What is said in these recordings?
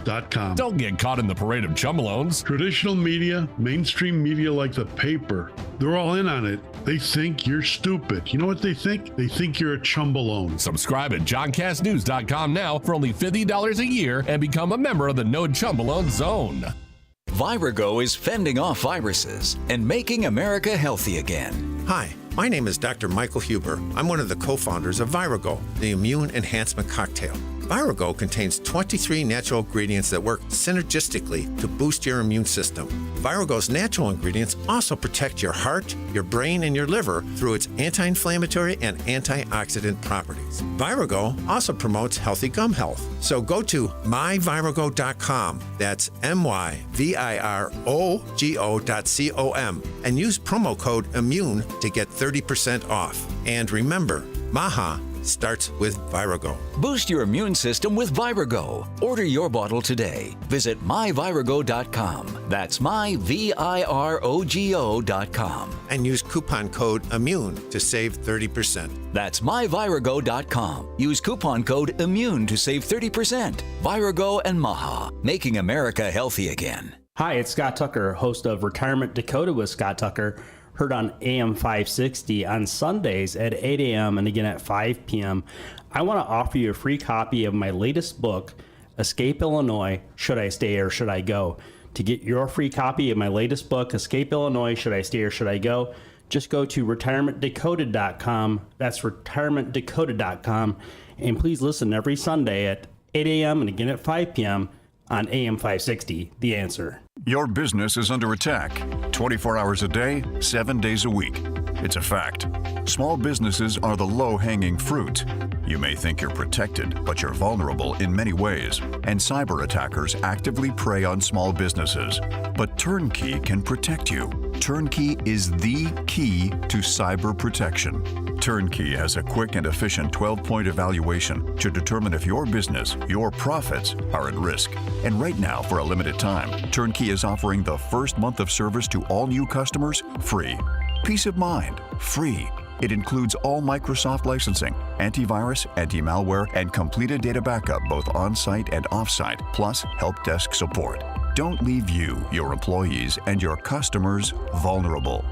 Chumbalone.com. Don't get caught in the parade of chumbalones. Traditional media, mainstream media like the paper, they're all in on it. They think you're stupid. You know what they think? They think you're a chumbalone. Subscribe at JohnCastNews.com now for only $50 a year and become a member of the No Chumbalone Zone. Virago is fending off viruses and making America healthy again. Hi, my name is Dr. Michael Huber. I'm one of the co-founders of Virago, the immune enhancement cocktail. Virago contains 23 natural ingredients that work synergistically to boost your immune system. Virago's natural ingredients also protect your heart, your brain, and your liver through its anti-inflammatory and antioxidant properties. Virago also promotes healthy gum health. So go to myvirago.com, that's myvirago.com, and use promo code IMMUNE to get 30% off. And remember, Maha starts with Virago. Boost your immune system with Virago. Order your bottle today. Visit myvirago.com. That's myvirago.com. And use coupon code IMMUNE to save 30%. That's myvirago.com. Use coupon code IMMUNE to save 30%. Virago and Maha, making America healthy again. Hi, it's Scott Tucker, host of Retirement Dakota with Scott Tucker. Heard on AM 560 on Sundays at 8 a.m. and again at 5 p.m. I want to offer you a free copy of my latest book, Escape Illinois, Should I Stay or Should I Go? To get your free copy of my latest book, Escape Illinois, Should I Stay or Should I Go? Just go to retirementdakota.com. That's retirementdakota.com. And please listen every Sunday at 8 a.m. and again at 5 p.m. on AM 560, The Answer. Your business is under attack 24 hours a day, 7 days a week. It's a fact. Small businesses are the low-hanging fruit. You may think you're protected, but you're vulnerable in many ways, and cyber attackers actively prey on small businesses. But Turnkey can protect you. Turnkey is the key to cyber protection. Turnkey has a quick and efficient 12-point evaluation to determine if your business, your profits, are at risk. And right now, for a limited time, Turnkey is offering the first month of service to all new customers free. Peace of mind, free. It includes all Microsoft licensing, antivirus, anti-malware, and completed data backup both on-site and off-site, plus help desk support. Don't leave you, your employees, and your customers vulnerable.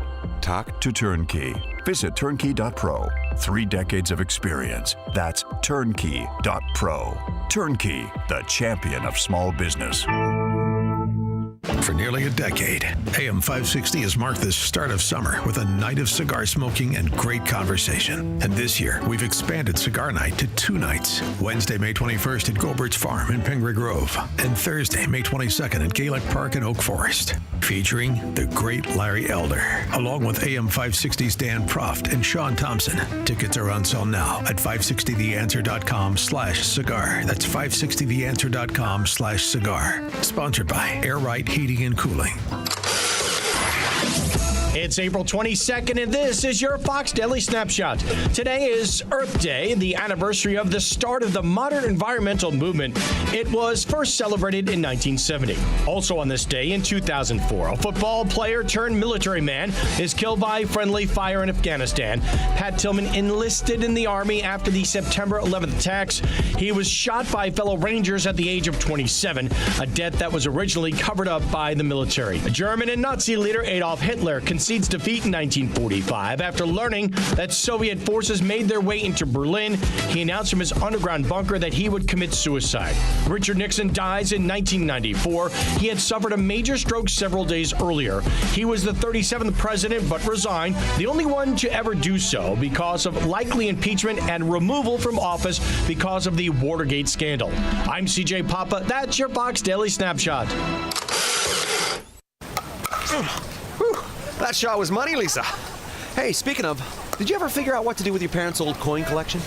Talk to Turnkey. Visit turnkey.pro. 3 decades of experience. That's turnkey.pro. Turnkey, the champion of small business. For nearly a decade, AM 560 has marked the start of summer with a night of cigar smoking and great conversation. And this year, we've expanded Cigar Night to 2 nights. Wednesday, May 21st at Gobert's Farm in Pingree Grove, and Thursday, May 22nd at Gaelic Park in Oak Forest. Featuring the great Larry Elder, along with AM 560's Dan Proft and Sean Thompson. Tickets are on sale now at 560theanswer.com/cigar. That's 560theanswer.com/cigar. Sponsored by Air Right Heating and Cooling. It's April 22nd, and this is your Fox Daily Snapshot. Today is Earth Day, the anniversary of the start of the modern environmental movement. It was first celebrated in 1970. Also on this day, in 2004, a football player turned military man is killed by friendly fire in Afghanistan. Pat Tillman enlisted in the Army after the September 11th attacks. He was shot by fellow Rangers at the age of 27, a death that was originally covered up by the military. German and Nazi leader Adolf Hitler concedes defeat in 1945. After learning that Soviet forces made their way into Berlin, he announced from his underground bunker that he would commit suicide. Richard Nixon dies in 1994. He had suffered a major stroke several days earlier. He was the 37th president, but resigned, the only one to ever do so because of likely impeachment and removal from office because of the Watergate scandal. I'm CJ Papa. That's your Fox Daily Snapshot. That shot was money, Lisa. Hey, speaking of, did you ever figure out what to do with your parents' old coin collection?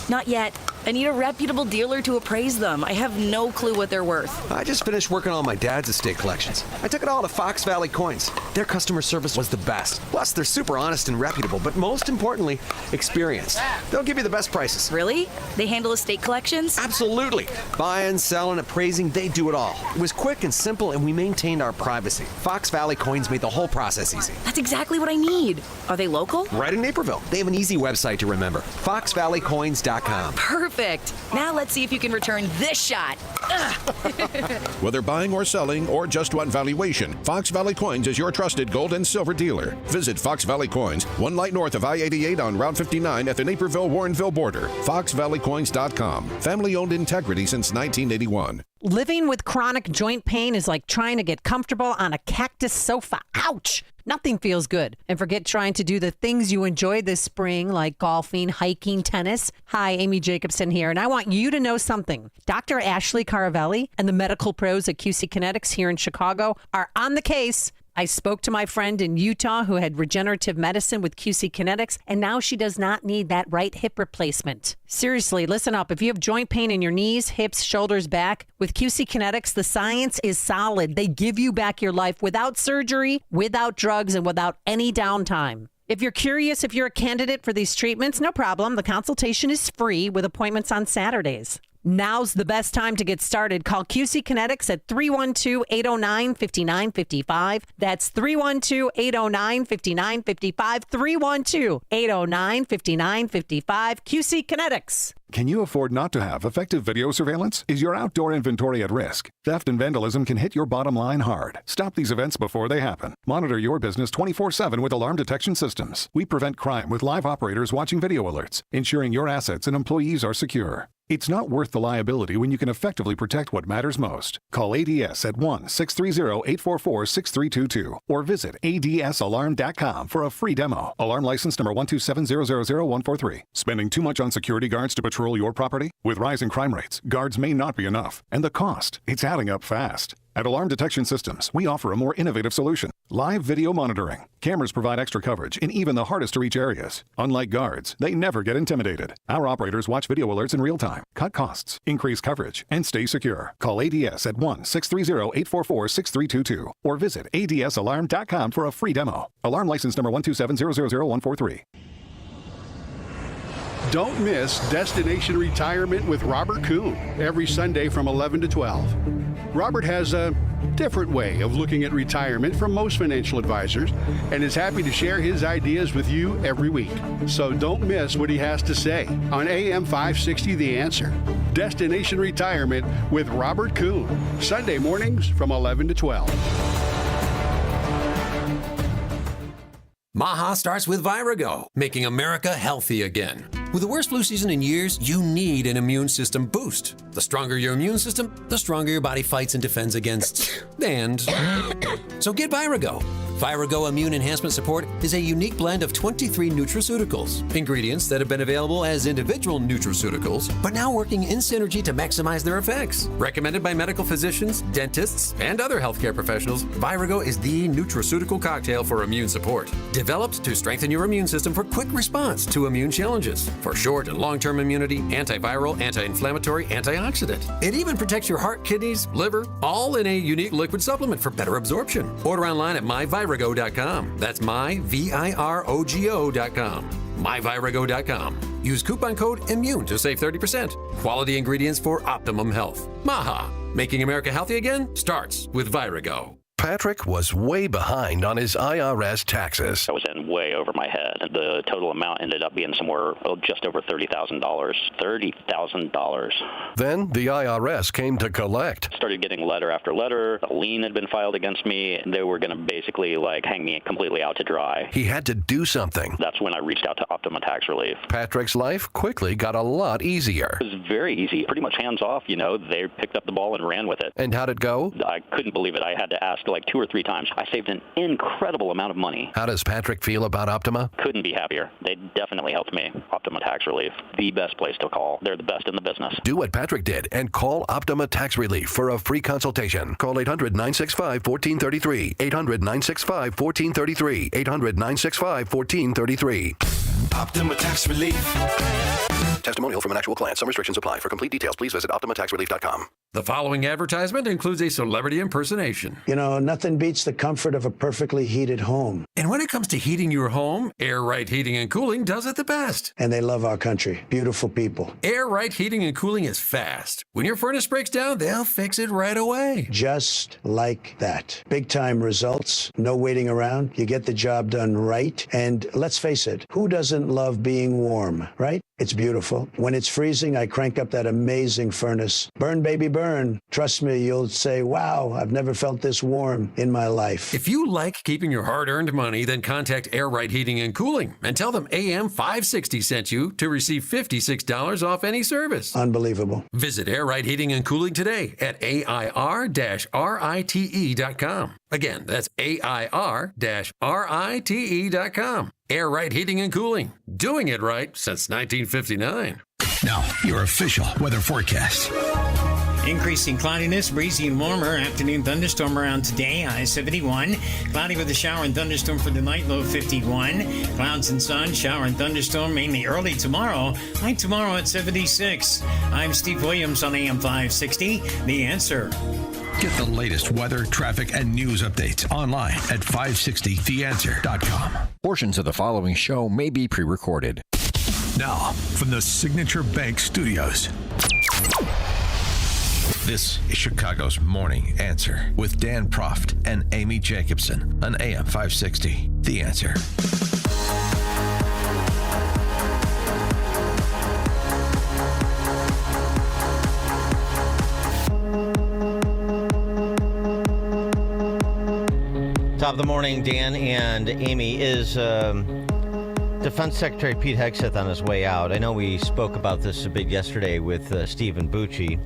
Not yet. I need a reputable dealer to appraise them. I have no clue what they're worth. I just finished working on my dad's estate collections. I took it all to Fox Valley Coins. Their customer service was the best. Plus, they're super honest and reputable, but most importantly, experienced. They'll give you the best prices. Really? They handle estate collections? Absolutely. Buying, selling, appraising, they do it all. It was quick and simple, and we maintained our privacy. Fox Valley Coins made the whole process easy. That's exactly what I need. Are they local? Right in Naperville. They have an easy website to remember. FoxValleyCoins.com. Perfect. Perfect. Now let's see if you can return this shot. Whether buying or selling or just want valuation, Fox Valley Coins is your trusted gold and silver dealer. Visit Fox Valley Coins, 1 light north of I-88 on Route 59 at the Naperville-Warrenville border. FoxValleyCoins.com. Family-owned integrity since 1981. Living with chronic joint pain is like trying to get comfortable on a cactus sofa. Ouch! Nothing feels good. And forget trying to do the things you enjoyed this spring, like golfing, hiking, tennis. Hi, Amy Jacobson here, and I want you to know something. Dr. Ashley Caravelli and the medical pros at QC Kinetics here in Chicago are on the case. I spoke to my friend in Utah who had regenerative medicine with QC Kinetics, and now she does not need that right hip replacement. Seriously, listen up. If you have joint pain in your knees, hips, shoulders, back, with QC Kinetics, the science is solid. They give you back your life without surgery, without drugs, and without any downtime. If you're curious if you're a candidate for these treatments, no problem. The consultation is free with appointments on Saturdays. Now's the best time to get started. Call QC Kinetics at 312-809-5955. That's 312-809-5955. 312-809-5955. QC Kinetics. Can you afford not to have effective video surveillance? Is your outdoor inventory at risk? Theft and vandalism can hit your bottom line hard. Stop these events before they happen. Monitor your business 24/7 with alarm detection systems. We prevent crime with live operators watching video alerts, ensuring your assets and employees are secure. It's not worth the liability when you can effectively protect what matters most. Call ADS at 1-630-844-6322 or visit adsalarm.com for a free demo. Alarm license number 127000143. Spending too much on security guards to patrol your property? With rising crime rates, guards may not be enough. And the cost, it's adding up fast. At Alarm Detection Systems, we offer a more innovative solution. Live video monitoring. Cameras provide extra coverage in even the hardest to reach areas. Unlike guards, they never get intimidated. Our operators watch video alerts in real time, cut costs, increase coverage, and stay secure. Call ADS at 1-630-844-6322 or visit adsalarm.com for a free demo. Alarm license number 127000143. Don't miss Destination Retirement with Robert Kuhn every Sunday from 11 to 12. Robert has a different way of looking at retirement from most financial advisors and is happy to share his ideas with you every week. So don't miss what he has to say on AM 560 The Answer. Destination Retirement with Robert Kuhn, Sunday mornings from 11 to 12. Maha starts with Virago, making America healthy again. With the worst flu season in years, you need an immune system boost. The stronger your immune system, the stronger your body fights and defends against So get Virago. Virago Immune Enhancement Support is a unique blend of 23 nutraceuticals, ingredients that have been available as individual nutraceuticals, but now working in synergy to maximize their effects. Recommended by medical physicians, dentists, and other healthcare professionals, Virago is the nutraceutical cocktail for immune support. Developed to strengthen your immune system for quick response to immune challenges, for short and long-term immunity, antiviral, anti-inflammatory, antioxidant. It even protects your heart, kidneys, liver, all in a unique liquid supplement for better absorption. Order online at myvirago.com. That's myvirago.com. myvirago.com. Use coupon code IMMUNE to save 30%. Quality ingredients for optimum health. Maha, making America healthy again starts with Virago. Patrick was way behind on his IRS taxes. I was in way over my head. The total amount ended up being somewhere just over $30,000. $30,000. Then the IRS came to collect. Started getting letter after letter. A lien had been filed against me. They were going to basically hang me completely out to dry. He had to do something. That's when I reached out to Optima Tax Relief. Patrick's life quickly got a lot easier. It was very easy. Pretty much hands off, They picked up the ball and ran with it. And how'd it go? I couldn't believe it. I had to ask 2 or 3 times. I saved an incredible amount of money. How does Patrick feel about Optima? Couldn't be happier. They definitely helped me. Optima Tax Relief, the best place to call. They're the best in the business. Do what Patrick did and call Optima Tax Relief for a free consultation. Call 800-965-1433. 800-965-1433. 800-965-1433. Optima Tax Relief. Testimonial from an actual client. Some restrictions apply. For complete details, please visit OptimaTaxRelief.com. The following advertisement includes a celebrity impersonation. Nothing beats the comfort of a perfectly heated home. And when it comes to heating your home, Air Right Heating and Cooling does it the best. And they love our country. Beautiful people. Air Right Heating and Cooling is fast. When your furnace breaks down, they'll fix it right away. Just like that. Big time results. No waiting around. You get the job done right. And let's face it, who doesn't love being warm, right? It's beautiful. When it's freezing, I crank up that amazing furnace. Burn, baby, burn. Trust me, you'll say, wow, I've never felt this warm in my life. If you like keeping your hard-earned money, then contact Air Right Heating and Cooling and tell them AM 560 sent you to receive $56 off any service. Unbelievable. Visit Air Right Heating and Cooling today at AIR-RITE.com. Again, that's AIR-RITE.com. Air Right Heating and Cooling. Doing it right since 1959. Now, your official weather forecast. Increasing cloudiness, breezy and warmer. Afternoon thunderstorm around today, high 71. Cloudy with a shower and thunderstorm for the night, low 51. Clouds and sun, shower and thunderstorm mainly early tomorrow. High tomorrow at 76. I'm Steve Williams on AM 560. The Answer. Get the latest weather, traffic, and news updates online at 560theanswer.com. Portions of the following show may be pre-recorded. Now, from the Signature Bank Studios. This is Chicago's Morning Answer with Dan Proft and Amy Jacobson on AM 560. The Answer. Top of the morning, Dan and Amy. Is Defense Secretary Pete Hegseth on his way out? I know we spoke about this a bit yesterday with Stephen Bucci,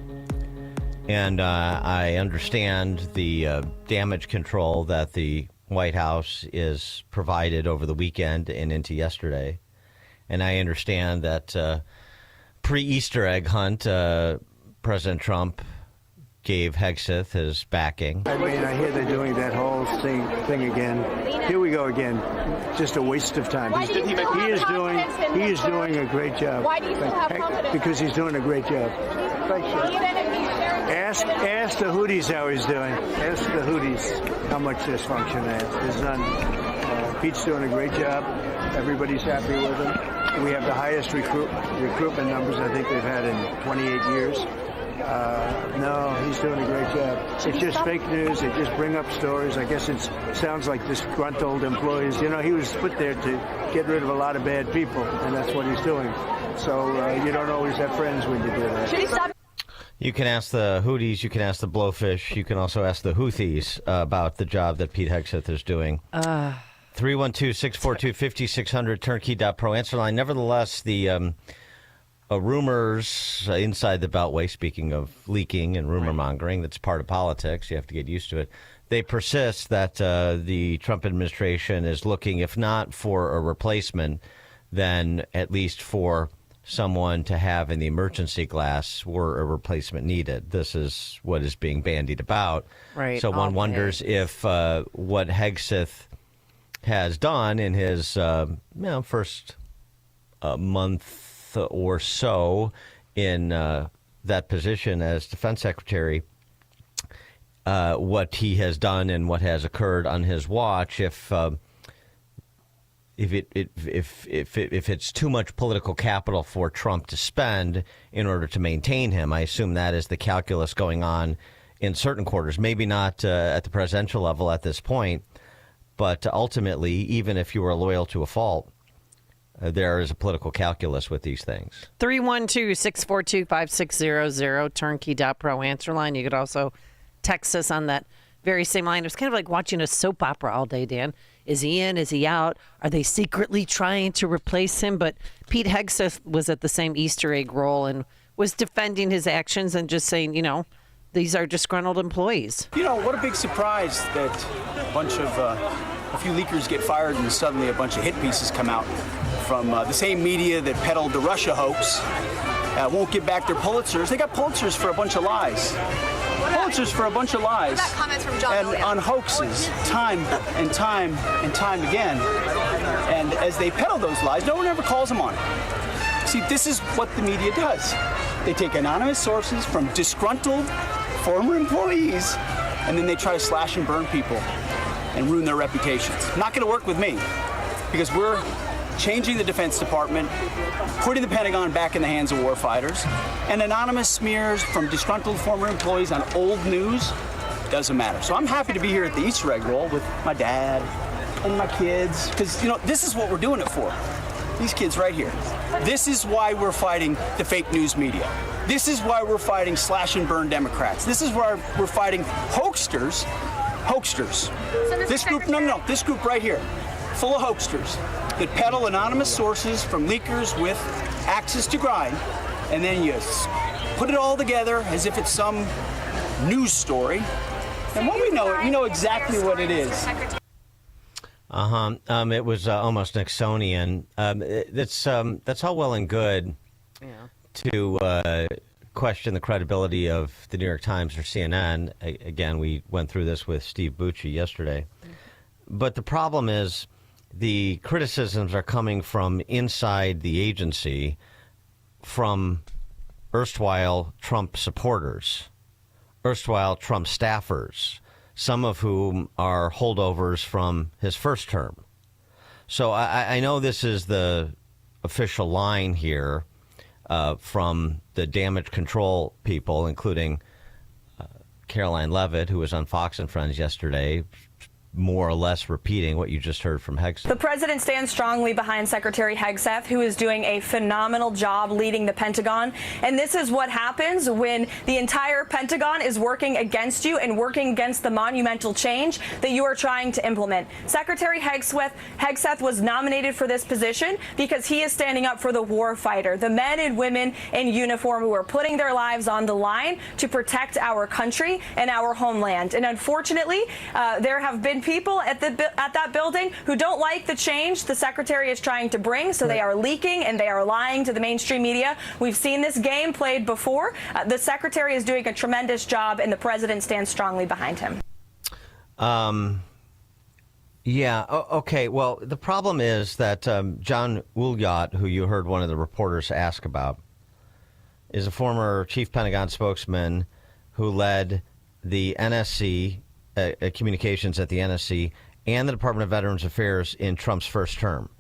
and I understand the damage control that the White House is provided over the weekend and into yesterday. And I understand that pre-Easter egg hunt, President Trump gave Hegseth his backing. I mean, I hear they're doing that whole thing again. Here we go again. Just a waste of time. He is doing a great job. Why do you still have confidence? Because he's doing a great job. Ask the Houthis how he's doing. Ask the Houthis how much dysfunction there's none. Pete's doing a great job. Everybody's happy with him. We have the highest recruitment numbers I think they've had in 28 years. No, he's doing a great job. It's just fake news. They just bring up stories. I guess it sounds like disgruntled employees. You know, he was put there to get rid of a lot of bad people, and that's what he's doing. So you don't always have friends when you do that. Should he stop? You can ask the Houthis, you can ask the Blowfish, you can also ask the Houthis about the job that Pete Hegseth is doing. 312-642-5600, turnkey.pro answer line. Nevertheless, the rumors inside the Beltway, speaking of leaking and rumor mongering, that's part of politics. You have to get used to it. They persist that the Trump administration is looking, if not for a replacement, then at least for someone to have in the emergency class were a replacement needed. This is what is being bandied about. Right. So one wonders if what Hegseth has done in his first month or so in that position as defense secretary, what he has done and what has occurred on his watch, if it's too much political capital for Trump to spend in order to maintain him. I assume that is the calculus going on in certain quarters, maybe not at the presidential level at this point, but ultimately, even if you were loyal to a fault, there is a political calculus with these things. 312-642-5600, turnkey.pro answer line. You could also text us on that very same line. It's kind of like watching a soap opera all day, Dan. Is he in? Is he out? Are they secretly trying to replace him? But Pete Hegseth was at the same Easter egg role and was defending his actions and just saying, you know, these are disgruntled employees. You know, what a big surprise that a few leakers get fired and suddenly a bunch of hit pieces come out from the same media that peddled the Russia hoax. Won't give back their Pulitzers. They got Pulitzers for a bunch of lies. Pulitzers for a bunch of lies. What about comments from John and Williams? On hoaxes, time and time and time again. And as they peddle those lies, no one ever calls them on it. See, this is what the media does. They take anonymous sources from disgruntled former employees, and then they try to slash and burn people and ruin their reputations. Not going to work with me, because we're changing the Defense Department, putting the Pentagon back in the hands of warfighters, and anonymous smears from disgruntled former employees on old news doesn't matter. So I'm happy to be here at the Easter egg roll with my dad and my kids, because, you know, this is what we're doing it for. These kids right here. This is why we're fighting the fake news media. This is why we're fighting slash and burn Democrats. This is why we're fighting hoaxsters. This group, no, this group right here, full of hoaxsters that peddle anonymous sources from leakers with access to grind, and then you put it all together as if it's some news story. And when we know exactly what it is. It was almost Nixonian. That's all well and good to question the credibility of the New York Times or CNN. Again, we went through this with Steve Bucci yesterday. But the problem is the criticisms are coming from inside the agency, from erstwhile Trump supporters, erstwhile Trump staffers, some of whom are holdovers from his first term. So I know this is the official line here from the damage control people, including Caroline Leavitt, who was on Fox and Friends yesterday, more or less repeating what you just heard from Hegseth. The president stands strongly behind Secretary Hegseth, who is doing a phenomenal job leading the Pentagon. And this is what happens when the entire Pentagon is working against you and working against the monumental change that you are trying to implement. Secretary Hegseth was nominated for this position because he is standing up for the war fighter, the men and women in uniform who are putting their lives on the line to protect our country and our homeland. And unfortunately, there have been people at that building who don't like the change the secretary is trying to bring, so they are leaking and they are lying to the mainstream media. We've seen this game played before. The secretary is doing a tremendous job, and the president stands strongly behind him. Okay. Well, the problem is that John Ulyat, who you heard one of the reporters ask about, is a former chief Pentagon spokesman who led the NSC, communications at the NSC, and the Department of Veterans Affairs in Trump's first term.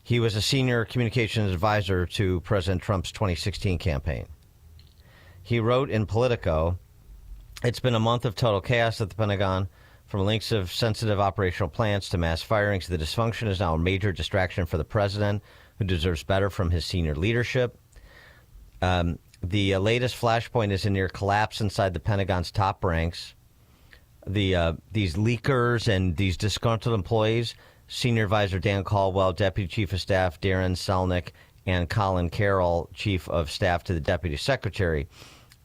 He was a senior communications advisor to President Trump's 2016 campaign. He wrote in Politico, "It's been a month of total chaos at the Pentagon. From links of sensitive operational plans to mass firings, the dysfunction is now a major distraction for the president, who deserves better from his senior leadership. The latest flashpoint is a near collapse inside the Pentagon's top ranks. These leakers and these disgruntled employees, Senior Advisor Dan Caldwell, Deputy Chief of Staff Darren Selnick, and Colin Carroll, Chief of Staff to the Deputy Secretary.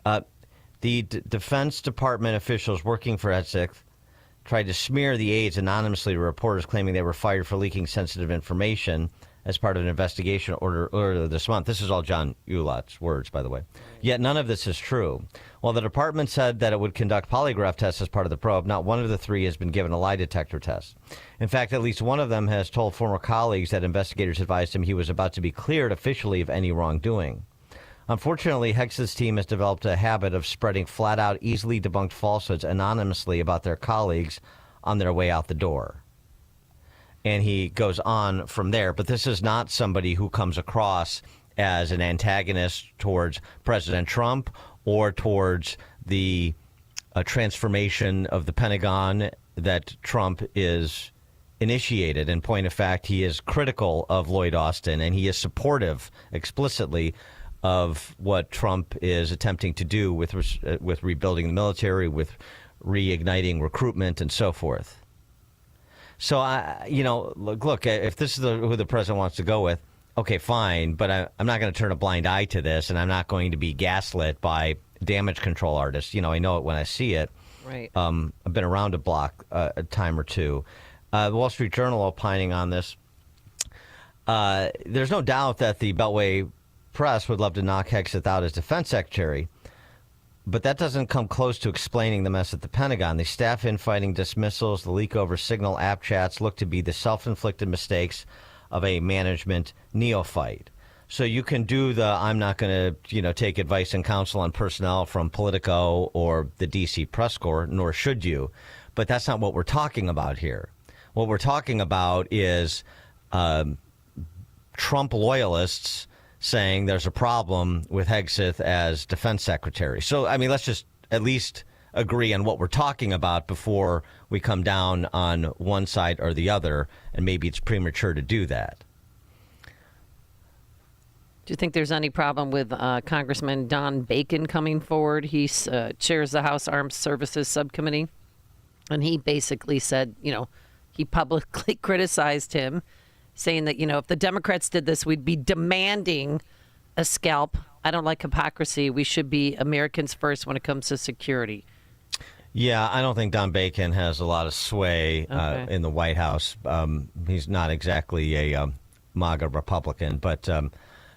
The Defense Department officials working for Hegseth tried to smear the aides anonymously to reporters claiming they were fired for leaking sensitive information as part of an investigation earlier this month." This is all John Ulyat's words, by the way. "Yet none of this is true. While the department said that it would conduct polygraph tests as part of the probe, not one of the three has been given a lie detector test. In fact, at least one of them has told former colleagues that investigators advised him he was about to be cleared officially of any wrongdoing. Unfortunately, Hegseth's team has developed a habit of spreading flat-out, easily debunked falsehoods anonymously about their colleagues on their way out the door." And he goes on from there. But this is not somebody who comes across as an antagonist towards President Trump or towards the transformation of the Pentagon that Trump is initiated. In point of fact, he is critical of Lloyd Austin, and he is supportive explicitly of what Trump is attempting to do with rebuilding the military, with reigniting recruitment, and so forth. So, look, if this is who the president wants to go with, okay, fine, but I'm not going to turn a blind eye to this, and I'm not going to be gaslit by damage control artists. I know it when I see it. Right. I've been around the block a time or two. The Wall Street Journal opining on this. There's no doubt that the Beltway press would love to knock Hegseth out as defense secretary, but that doesn't come close to explaining the mess at the Pentagon. The staff infighting, dismissals, the leak over Signal app chats look to be the self-inflicted mistakes of a management neophyte. So you can do I'm not going to, take advice and counsel on personnel from Politico or the D.C. press corps, nor should you. But that's not what we're talking about here. What we're talking about is Trump loyalists saying there's a problem with Hegseth as defense secretary. So, let's just at least agree on what we're talking about before we come down on one side or the other, and maybe it's premature to do that. Do you think there's any problem with Congressman Don Bacon coming forward? He chairs the House Armed Services Subcommittee, and he basically said, he publicly criticized him, saying that, if the Democrats did this, we'd be demanding a scalp. I don't like hypocrisy. We should be Americans first when it comes to security. Yeah, I don't think Don Bacon has a lot of sway in the White House. He's not exactly a MAGA Republican, but,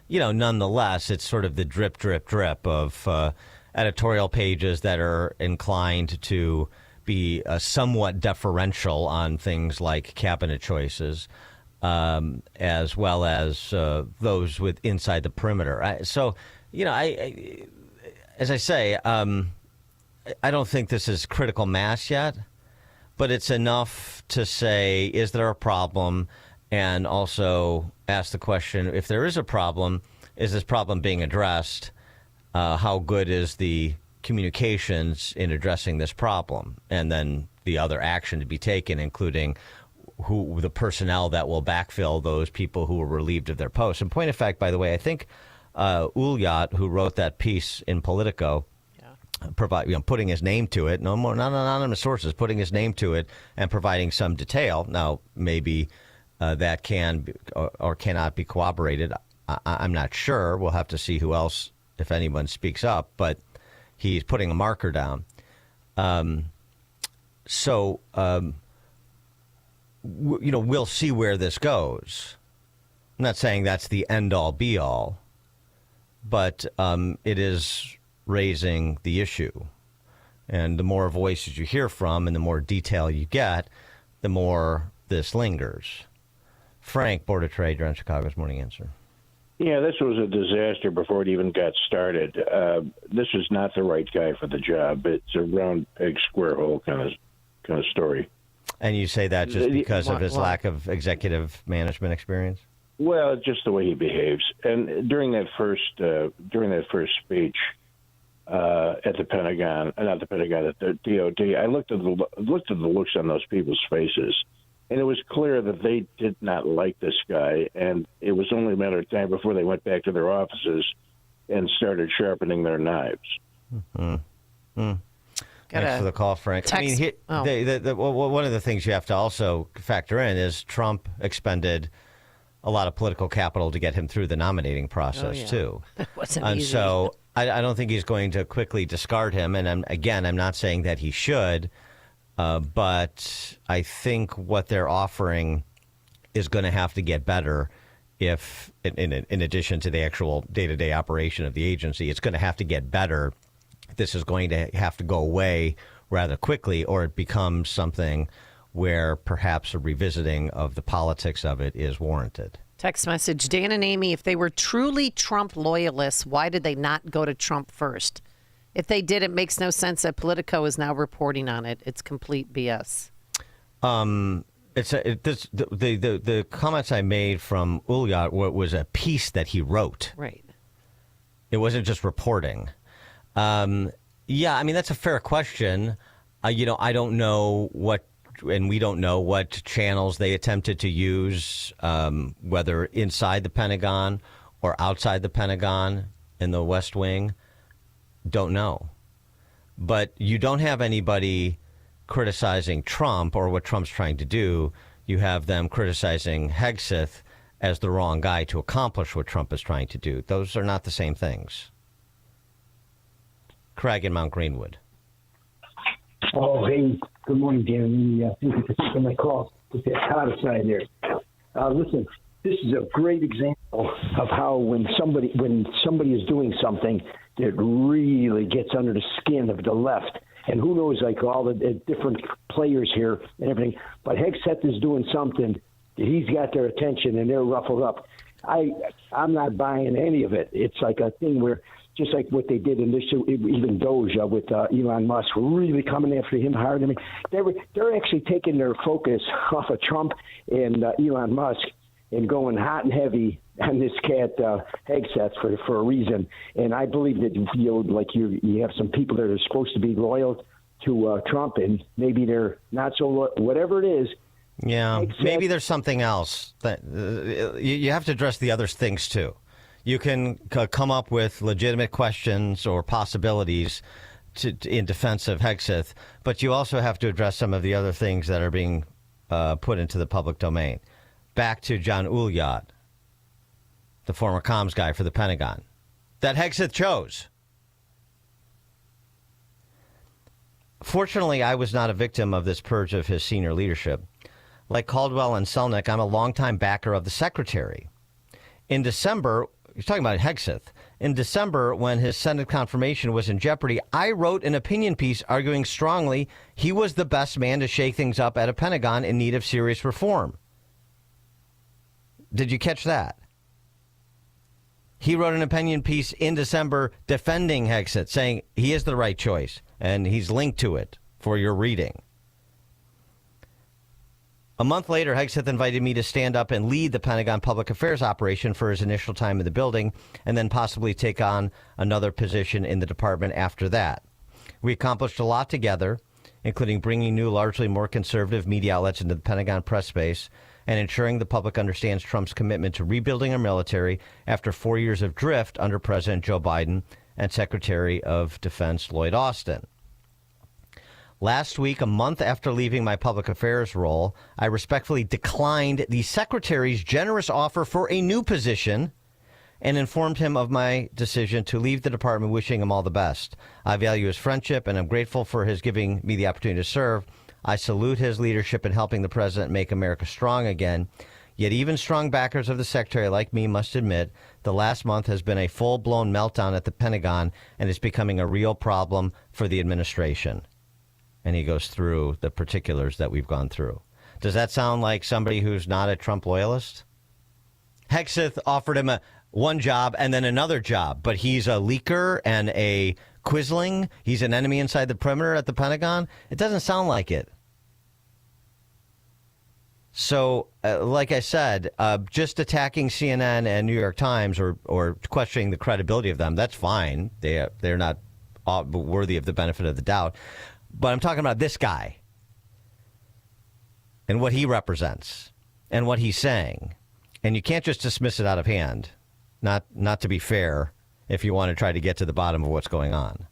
nonetheless, it's sort of the drip, drip, drip of editorial pages that are inclined to be somewhat deferential on things like cabinet choices, as well as those with inside the perimeter. As I say, I don't think this is critical mass yet, but it's enough to say, is there a problem? And also ask the question, if there is a problem, is this problem being addressed? How good is the communications in addressing this problem? And then the other action to be taken, including who the personnel that will backfill those people who were relieved of their posts. And point of fact, by the way, I think Ulyat, who wrote that piece in Politico, putting his name to it, not anonymous sources, putting his name to it and providing some detail. Now, maybe that can or cannot be corroborated. I'm not sure. We'll have to see who else, if anyone, speaks up. But he's putting a marker down. We'll see where this goes. I'm not saying that's the end-all, be-all, but it is raising the issue. And the more voices you hear from and the more detail you get, the more this lingers. Frank, Board of Trade, you're on Chicago's Morning Answer. Yeah, this was a disaster before it even got started. This is not the right guy for the job. It's a round peg, square hole kind of story. And you say that just because of his lack of executive management experience? Well, just the way he behaves. And during that first speech at the Pentagon, not the Pentagon, at the DOD, I looked at the looks on those people's faces, and it was clear that they did not like this guy. And it was only a matter of time before they went back to their offices and started sharpening their knives. Mm-hmm. Thanks for the call, Frank. I mean, one of the things you have to also factor in is Trump expended a lot of political capital to get him through the nominating process, too. That wasn't and easy. So I don't think he's going to quickly discard him. And I'm not saying that he should, but I think what they're offering is going to have to get better if, in addition to the actual day-to-day operation of the agency, it's going to have to get better. This is going to have to go away rather quickly, or it becomes something where perhaps a revisiting of the politics of it is warranted. Text message, Dan and Amy, if they were truly Trump loyalists, why did they not go to Trump first? If they did, it makes no sense that Politico is now reporting on it. It's complete BS. The comments I made from Ulyat was a piece that he wrote. Right. It wasn't just reporting. Yeah, I mean, that's a fair question. I don't know and we don't know what channels they attempted to use, whether inside the Pentagon or outside the Pentagon in the West Wing. Don't know. But you don't have anybody criticizing Trump or what Trump's trying to do. You have them criticizing Hegseth as the wrong guy to accomplish what Trump is trying to do. Those are not the same things. Craig in Mount Greenwood. Oh, hey, good morning, Dan. Thank you for taking my call. Put that card aside there. Listen, this is a great example of how when somebody is doing something that really gets under the skin of the left, and who knows, like all the different players here and everything, but Hegseth is doing something that he's got their attention and they're ruffled up. I'm not buying any of it. It's like a thing where, just like what they did in this, even Doja with Elon Musk, really coming after him hard. I mean, they're actually taking their focus off of Trump and Elon Musk and going hot and heavy on this cat Hegseth for a reason. And I believe that you have some people that are supposed to be loyal to Trump, and maybe they're not so. Whatever it is. Yeah, maybe there's something else that you have to address the other things too. You can come up with legitimate questions or possibilities in defense of Hegseth, but you also have to address some of the other things that are being put into the public domain. Back to John Ulyat, the former comms guy for the Pentagon, that Hegseth chose. Fortunately, I was not a victim of this purge of his senior leadership. Like Caldwell and Selnick, I'm a longtime backer of the secretary. In December, he's talking about Hegseth. In December, when his Senate confirmation was in jeopardy, I wrote an opinion piece arguing strongly he was the best man to shake things up at a Pentagon in need of serious reform. Did you catch that? He wrote an opinion piece in December defending Hegseth, saying he is the right choice, and he's linked to it for your reading. A month later, Hegseth invited me to stand up and lead the Pentagon public affairs operation for his initial time in the building, and then possibly take on another position in the department after that. We accomplished a lot together, including bringing new, largely more conservative media outlets into the Pentagon press space and ensuring the public understands Trump's commitment to rebuilding our military after 4 years of drift under President Joe Biden and Secretary of Defense Lloyd Austin. Last week, a month after leaving my public affairs role, I respectfully declined the secretary's generous offer for a new position and informed him of my decision to leave the department, wishing him all the best. I value his friendship, and I'm grateful for his giving me the opportunity to serve. I salute his leadership in helping the president make America strong again. Yet even strong backers of the secretary like me must admit the last month has been a full-blown meltdown at the Pentagon and is becoming a real problem for the administration. And he goes through the particulars that we've gone through. Does that sound like somebody who's not a Trump loyalist? Hegseth offered him one job and then another job, but he's a leaker and a quisling. He's an enemy inside the perimeter at the Pentagon. It doesn't sound like it. So, like I said, just attacking CNN and New York Times or questioning the credibility of them, that's fine. They're not worthy of the benefit of the doubt. But I'm talking about this guy and what he represents and what he's saying. And you can't just dismiss it out of hand, not to be fair, if you want to try to get to the bottom of what's going on.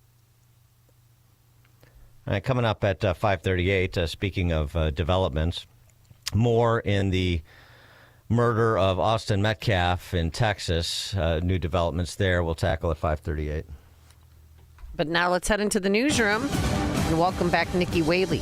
All right, coming up at 5:38, speaking of developments, more in the murder of Austin Metcalf in Texas. New developments there we'll tackle at 5:38. But now let's head into the newsroom. And welcome back, Nikki Whaley.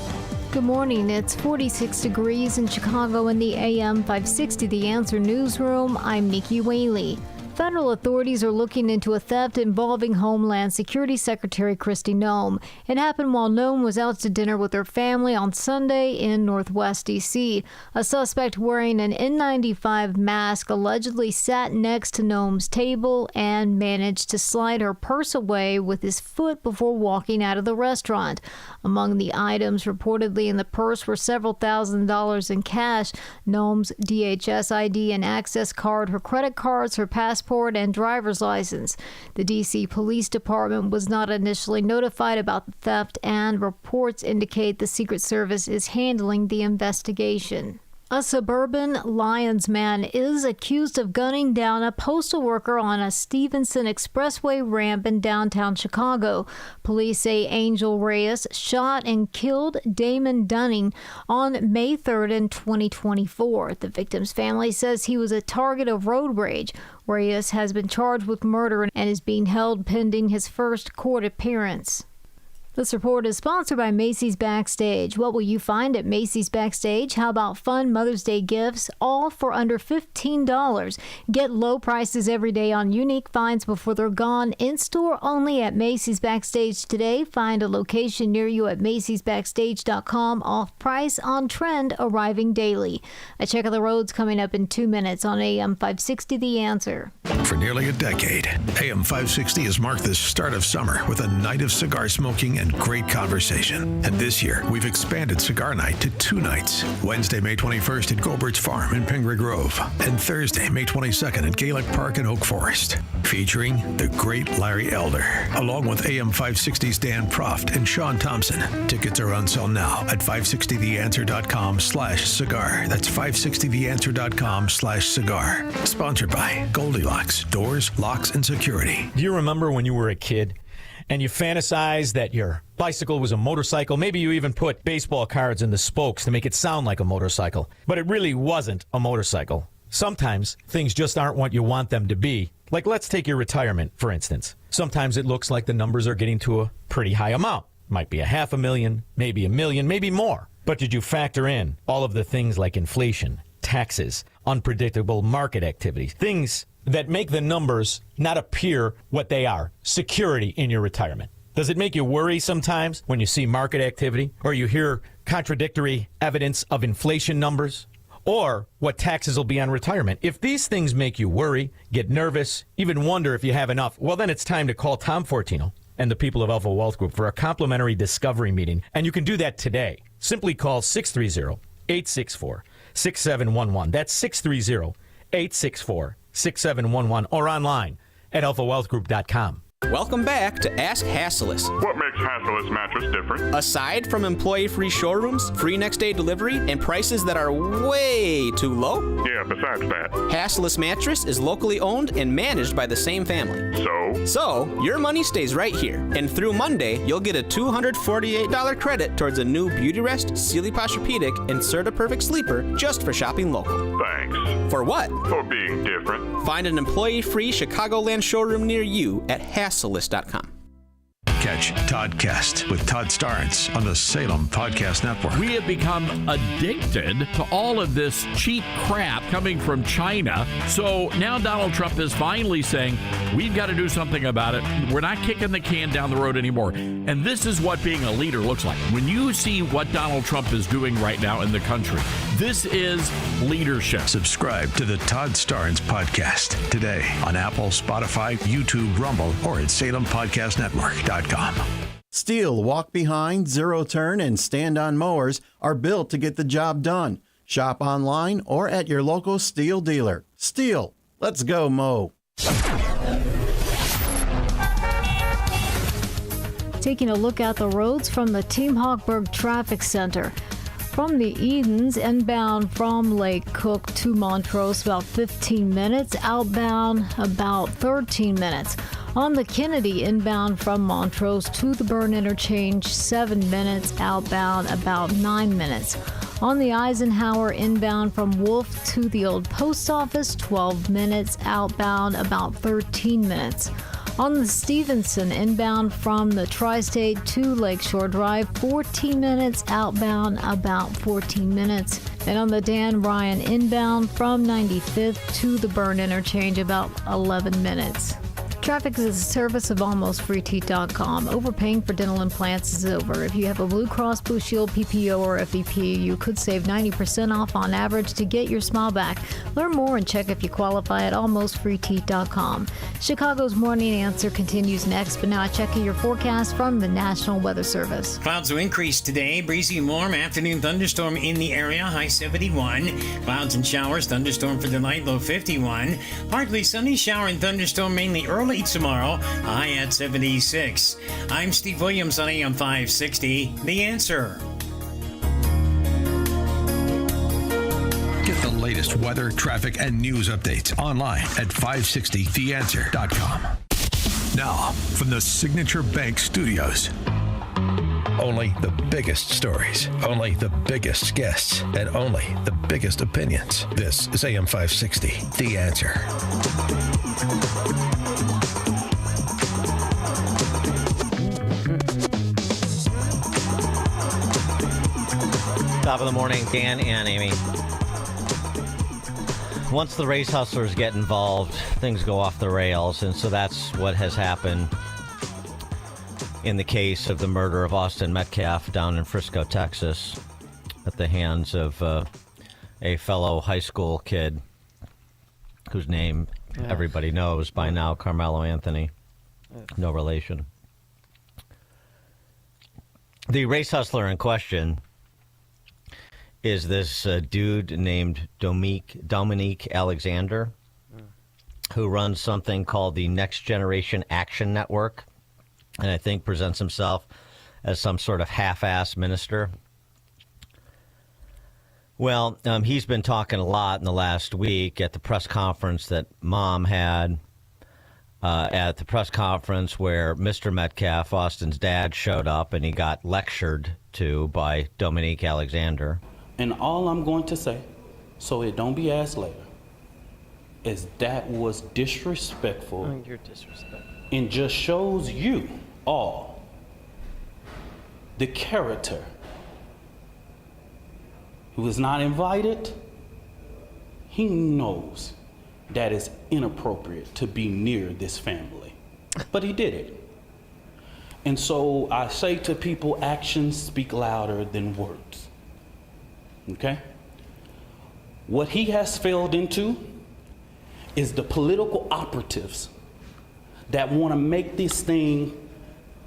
Good morning. It's 46 degrees in Chicago in the AM 560 The Answer newsroom. I'm Nikki Whaley. Federal authorities are looking into a theft involving Homeland Security Secretary Kristi Noem. It happened while Noem was out to dinner with her family on Sunday in Northwest D.C. A suspect wearing an N95 mask allegedly sat next to Noem's table and managed to slide her purse away with his foot before walking out of the restaurant. Among the items reportedly in the purse were several $1,000s in cash, Noem's DHS ID and access card, her credit cards, her passport, and driver's license. The D.C. Police Department was not initially notified about the theft, and reports indicate the Secret Service is handling the investigation. A suburban Lyons man is accused of gunning down a postal worker on a Stevenson Expressway ramp in downtown Chicago. Police say Angel Reyes shot and killed Damon Dunning on May 3rd in 2024. The victim's family says he was a target of road rage. Reyes has been charged with murder and is being held pending his first court appearance. This report is sponsored by Macy's Backstage. What will you find at Macy's Backstage? How about fun Mother's Day gifts, all for under $15? Get low prices every day on unique finds before they're gone. In-store only at Macy's Backstage today. Find a location near you at macy'sbackstage.com. Off price, on trend, arriving daily. A check of the roads coming up in 2 minutes on AM 560 The Answer. For nearly a decade, AM 560 has marked the start of summer with a night of cigar smoking and great conversation. And this year, we've expanded Cigar Night to 2 nights. Wednesday, May 21st at Gobert's Farm in Pingree Grove. And Thursday, May 22nd at Gaelic Park in Oak Forest. Featuring the great Larry Elder, along with AM 560's Dan Proft and Sean Thompson. Tickets are on sale now at 560theanswer.com/cigar. That's 560theanswer.com/cigar. Sponsored by Goldilocks, Doors, Locks, and Security. Do you remember when you were a kid and you fantasized that your bicycle was a motorcycle? Maybe you even put baseball cards in the spokes to make it sound like a motorcycle, but it really wasn't a motorcycle. Sometimes things just aren't what you want them to be. Like, let's take your retirement, for instance. Sometimes it looks like the numbers are getting to a pretty high amount. Might be $500,000, maybe $1 million, maybe more. But did you factor in all of the things like inflation, taxes, unpredictable market activities, things that make the numbers not appear what they are? Security in your retirement. Does it make you worry sometimes when you see market activity or you hear contradictory evidence of inflation numbers? Or what taxes will be on retirement? If these things make you worry, get nervous, even wonder if you have enough, well, then it's time to call Tom Fortino and the people of Alpha Wealth Group for a complimentary discovery meeting. And you can do that today. Simply call 630-864-6711. That's 630-864-6711 or online at alphawealthgroup.com. Welcome back to Ask Hasselus. What makes Hasselus mattress different? Aside from employee-free showrooms, free next-day delivery, and prices that are way too low? Yeah, besides that. Hasselus Mattress is locally owned and managed by the same family. So, your money stays right here. And through Monday, you'll get a $248 credit towards a new Beautyrest, Sealy Posturepedic, and Serta Perfect Sleeper just for shopping local. Thanks. For what? For being different. Find an employee-free Chicagoland showroom near you at Hasselus.com. Catch Toddcast with Todd Starnes on the Salem Podcast Network. We have become addicted to all of this cheap crap coming from China. So now Donald Trump is finally saying, we've got to do something about it. We're not kicking the can down the road anymore. And this is what being a leader looks like. When you see what Donald Trump is doing right now in the country, this is leadership. Subscribe to the Todd Starnes Podcast today on Apple, Spotify, YouTube, Rumble, or at SalemPodcastNetwork.com. Steel, walk behind, zero turn, and stand on mowers are built to get the job done. Shop online or at your local Steel dealer. Steel, let's go mow. Taking a look at the roads from the Team Hochberg Traffic Center. From the Edens, inbound from Lake Cook to Montrose, about 15 minutes. Outbound, about 13 minutes. On the Kennedy, inbound from Montrose to the Byrne Interchange, 7 minutes. Outbound, about 9 minutes. On the Eisenhower, inbound from Wolf to the Old Post Office, 12 minutes. Outbound, about 13 minutes. On the Stevenson, inbound from the Tri-State to Lakeshore Drive, 14 minutes. Outbound, about 14 minutes. And on the Dan Ryan, inbound from 95th to the Byrne Interchange, about 11 minutes. Traffic is a service of AlmostFreeTeeth.com. Overpaying for dental implants is over. If you have a Blue Cross Blue Shield, PPO, or FEP, you could save 90% off on average to get your smile back. Learn more and check if you qualify at AlmostFreeTeeth.com. Chicago's Morning Answer continues next, but now checking your forecast from the National Weather Service. Clouds will increase today. Breezy and warm. Afternoon thunderstorm in the area. High 71. Clouds and showers. Thunderstorm for the night. Low 51. Partly sunny. Shower and thunderstorm mainly early tomorrow, high at 76. I'm Steve Williams on AM 560. The Answer. Get the latest weather, traffic, and news updates online at 560theanswer.com. Now, from the Signature Bank Studios. Only the biggest stories, only the biggest guests, and only the biggest opinions. This is AM 560, The Answer. Top of the morning, Dan and Amy. Once the race hustlers get involved, things go off the rails, and so that's what has happened in the case of the murder of Austin Metcalf down in Frisco, Texas, at the hands of a fellow high school kid whose name everybody knows by now, Carmelo Anthony. No relation. The race hustler in question is this dude named Dominique Alexander, who runs something called the Next Generation Action Network, and I think presents himself as some sort of half-assed minister. Well, he's been talking a lot in the last week at the press conference that Mom had, at the press conference where Mr. Metcalf, Austin's dad, showed up and he got lectured to by Dominique Alexander. And all I'm going to say, so it don't be asked later, is that was disrespectful. Oh, you're disrespectful. And just shows you all the character who is not invited. He knows that it's inappropriate to be near this family, but he did it. And so I say to people, actions speak louder than words. Okay? What he has failed into is the political operatives that want to make this thing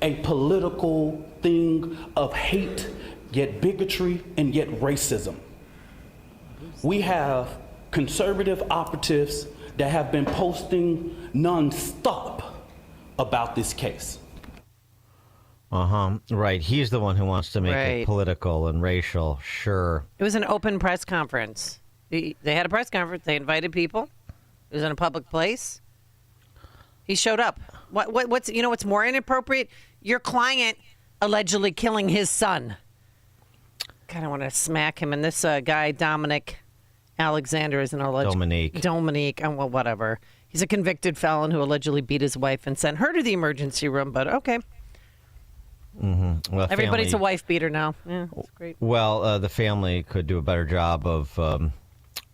a political thing of hate, yet bigotry, and yet racism. We have conservative operatives that have been posting nonstop about this case. Right. He's the one who wants to make it Right. political and racial. Sure. It was an open press conference. They had a press conference. They invited people. It was in a public place. He showed up. What's what's more inappropriate? Your client allegedly killing his son. God, I want to smack him. And this guy, Dominic Alexander, is an alleged... Dominique. Well, whatever. He's a convicted felon who allegedly beat his wife and sent her to the emergency room, but okay. Well, Everybody's family- a wife beater now. Yeah, that's great. Well, the family could do a better job of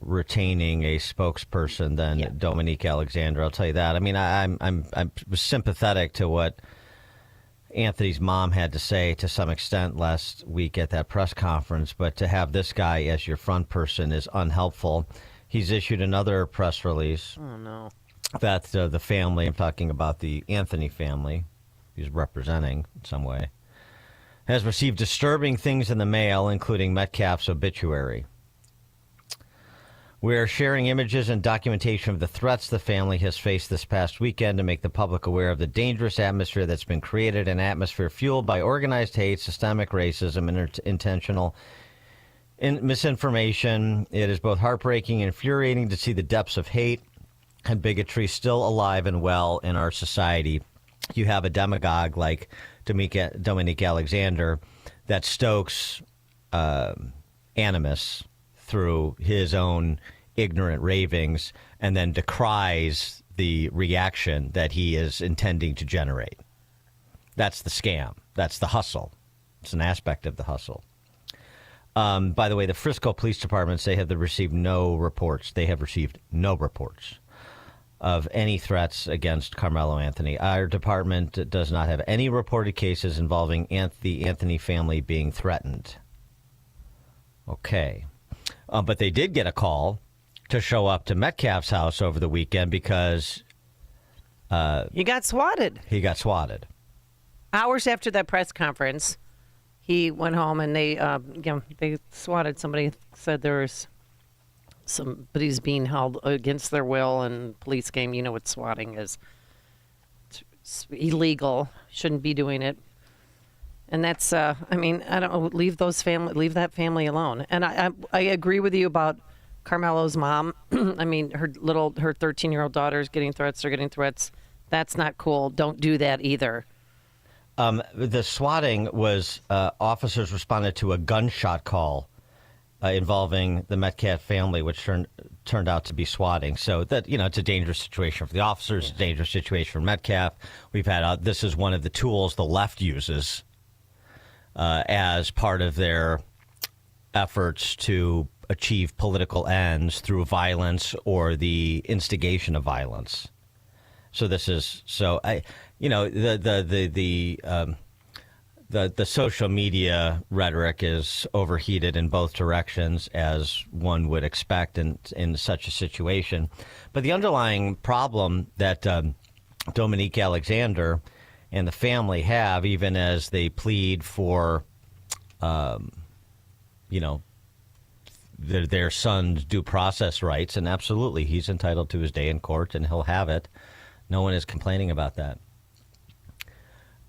retaining a spokesperson than Dominique Alexander. I'll tell you that. I mean, I'm sympathetic to what Anthony's mom had to say to some extent last week at that press conference, but to have this guy as your front person is unhelpful. He's issued another press release. Oh no! That the family, I'm talking about the Anthony family, he's representing in some way, has received disturbing things in the mail, including Metcalf's obituary. We are sharing images and documentation of the threats the family has faced this past weekend to make the public aware of the dangerous atmosphere that's been created, an atmosphere fueled by organized hate, systemic racism, and intentional misinformation. It is both heartbreaking and infuriating to see the depths of hate and bigotry still alive and well in our society. You have a demagogue like Dominique Alexander that stokes animus through his own ignorant ravings and then decries the reaction that he is intending to generate. That's the scam. That's the hustle. It's an aspect of the hustle. By the way, the Frisco Police Department, they have received no reports. They have received no reports of any threats against Carmelo Anthony. Our department does not have any reported cases involving the Anthony family being threatened. Okay. But they did get a call to show up to Metcalf's house over the weekend because... he got swatted. He got swatted. Hours after that press conference, he went home and they swatted somebody. Said there was somebody's being held against their will, and police came. You know what swatting is. It's illegal. Shouldn't be doing it. And that's, I don't leave that family alone. And I agree with you about Carmelo's mom. I mean, her 13-year-old daughter's getting threats. They're getting threats. That's not cool. Don't do that either. The swatting was officers responded to a gunshot call involving the Metcalf family, which turned out to be swatting. So that, it's a dangerous situation for the officers, a dangerous situation for Metcalf. We've had this is one of the tools the left uses as part of their efforts to achieve political ends through violence or the instigation of violence. So this is the social media rhetoric is overheated in both directions, as one would expect in such a situation. But the underlying problem that Dominique Alexander and the family have, even as they plead for their son's due process rights, and absolutely, he's entitled to his day in court, and he'll have it. No one is complaining about that.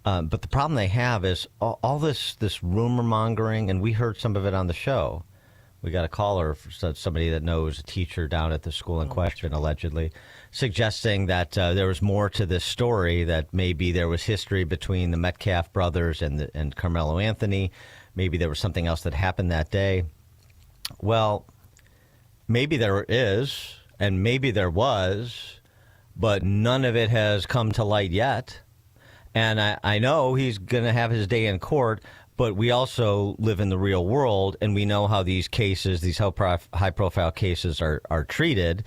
But the problem they have is all this rumor mongering, and we heard some of it on the show. We got a caller, somebody that knows a teacher down at the school in question, allegedly, suggesting that there was more to this story, that maybe there was history between the Metcalf brothers and Carmelo Anthony. Maybe there was something else that happened that day. Well, maybe there is, and maybe there was, but none of it has come to light yet. And I know he's going to have his day in court, but we also live in the real world, and we know how these cases, these high-profile cases are treated.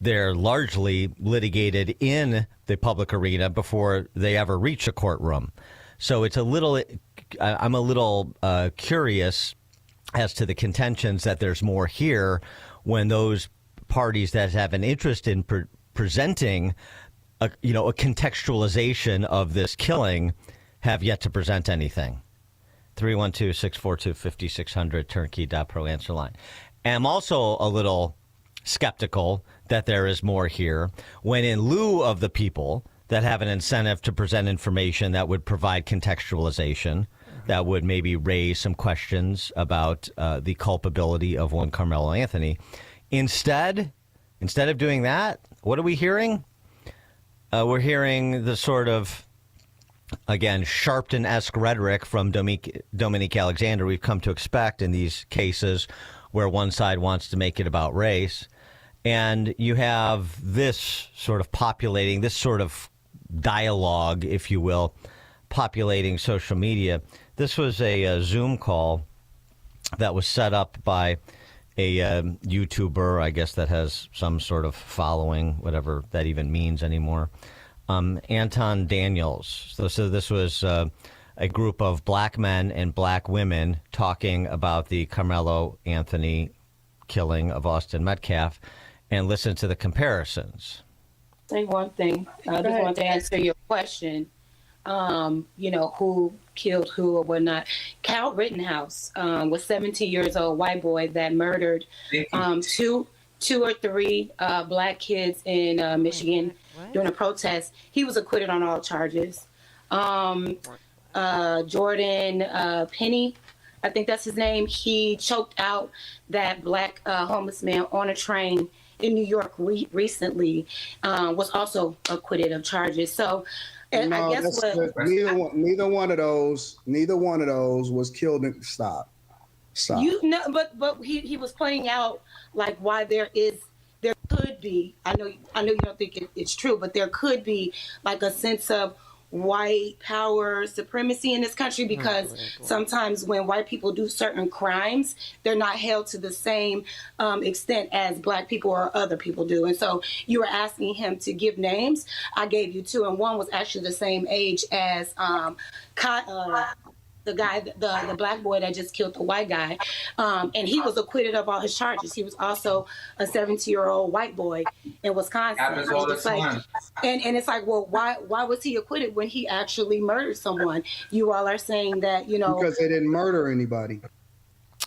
They're largely litigated in the public arena before they ever reach a courtroom. So it's I'm a little curious as to the contentions that there's more here when those parties that have an interest in presenting a contextualization of this killing have yet to present anything. 312-642-5600, turnkey.pro answer line. I'm also a little skeptical that there is more here when, in lieu of the people that have an incentive to present information that would provide contextualization, that would maybe raise some questions about the culpability of one Carmelo Anthony, instead of doing that, what are we hearing? We're hearing the sort of, again, Sharpton-esque rhetoric from Dominique Alexander we've come to expect in these cases where one side wants to make it about race. And you have this sort of populating, this sort of dialogue, if you will, populating social media. This was a Zoom call that was set up by a YouTuber, I guess, that has some sort of following, whatever that even means anymore. Anton Daniels. So this was a group of black men and black women talking about the Carmelo Anthony killing of Austin Metcalf, and listen to the comparisons. Say one thing. I just want to answer your question. Who killed who or whatnot. Cal Rittenhouse was 17 years old, white boy that murdered two or three black kids in Michigan during a protest. He was acquitted on all charges. Jordan Penny, I think that's his name. He choked out that black homeless man on a train in New York recently, was also acquitted of charges. So, and no, I guess neither one of those was killed. Stop. You know, but he was pointing out like why there could be. I know you don't think it's true, but there could be like a sense of white power supremacy in this country, because sometimes when white people do certain crimes, they're not held to the same extent as black people or other people do. And so you were asking him to give names. I gave you two, and one was actually the same age as the guy, the black boy that just killed the white guy. And he was acquitted of all his charges. He was also a 17-year-old white boy in Wisconsin. Happens all the time. And it's like, well, why was he acquitted when he actually murdered someone? You all are saying that, because they didn't murder anybody.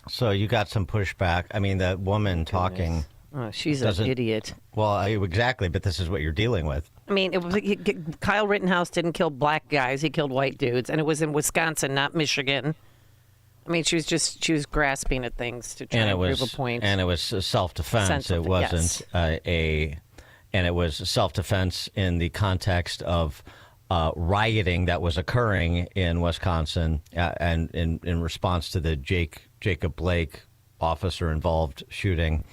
So you got some pushback. I mean, that woman talking. Oh, she's an idiot. Well, exactly, but this is what you're dealing with. I mean, Kyle Rittenhouse didn't kill black guys; he killed white dudes, and it was in Wisconsin, not Michigan. I mean, she was grasping at things to try and prove a point. And it was self-defense. It wasn't and it was self-defense in the context of rioting that was occurring in Wisconsin, and in response to the Jacob Blake officer-involved shooting.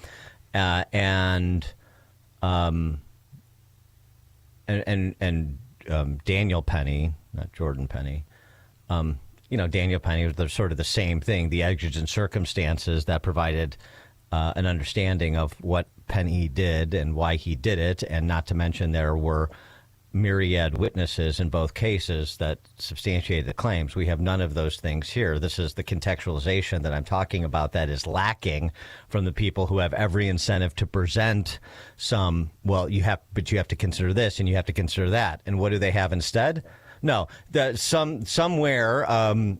And Daniel Penny, not Jordan Penny, Daniel Penny was sort of the same thing, the exigent circumstances that provided an understanding of what Penny did and why he did it, and not to mention there were myriad witnesses in both cases that substantiated the claims. We have none of those things here. This is the contextualization that I'm talking about that is lacking from the people who have every incentive to present some, you have to consider this and you have to consider that. And what do they have instead? No. Somewhere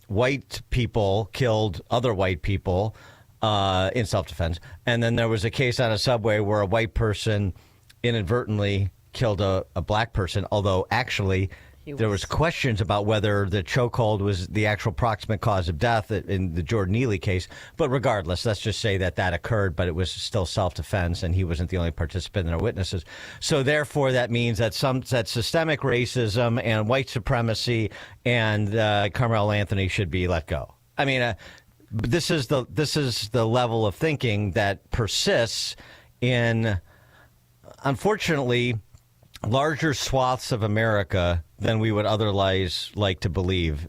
white people killed other white people in self-defense. And then there was a case on a subway where a white person inadvertently killed a black person, although actually there was questions about whether the chokehold was the actual proximate cause of death in the Jordan Neely case. But regardless, let's just say that occurred, but it was still self-defense, and he wasn't the only participant in our witnesses. So therefore, that means that systemic racism and white supremacy and Carmelo Anthony should be let go. I mean, this is the level of thinking that persists in, unfortunately, larger swaths of America than we would otherwise like to believe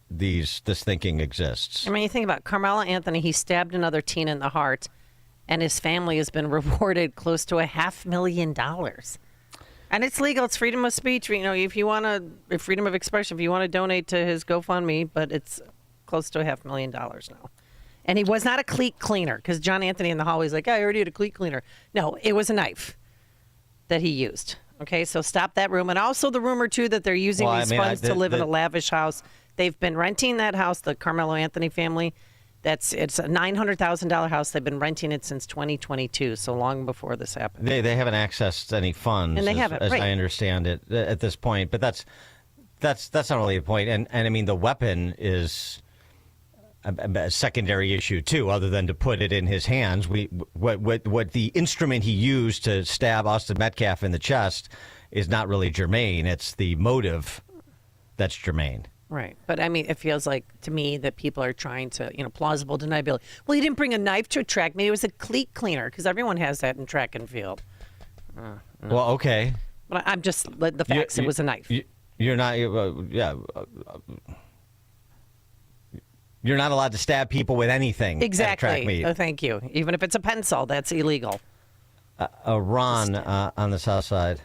this thinking exists. I mean, you think about Carmelo Anthony, he stabbed another teen in the heart, and his family has been rewarded close to $500,000. And it's legal. It's freedom of speech. You know, if you want to, freedom of expression, if you want to donate to his GoFundMe, but it's close to $500,000 now. And he was not a cleat cleaner, because John Anthony in the hallway is like, I already had a cleat cleaner. No, it was a knife that he used. Okay, so stop that rumor. And also the rumor, too, that they're using funds to live in a lavish house. They've been renting that house, the Carmelo Anthony family. It's a $900,000 house. They've been renting it since 2022, so long before this happened. They haven't accessed any funds, and they haven't, as I understand it, at this point. But that's not really the point. And I mean, the weapon is a secondary issue too, other than to put it in his hands. What the instrument he used to stab Austin Metcalf in the chest is not really germane. It's the motive that's germane. Right. But I mean, it feels like to me that people are trying to, plausible deniability. Well, he didn't bring a knife to a track meet. It was a cleat cleaner, because everyone has that in track and field. No. Well, okay. But I'm just the facts. It was a knife. You're not. You're not allowed to stab people with anything. Exactly. At a track meet. Oh, thank you. Even if it's a pencil, that's illegal. Ron on the south side.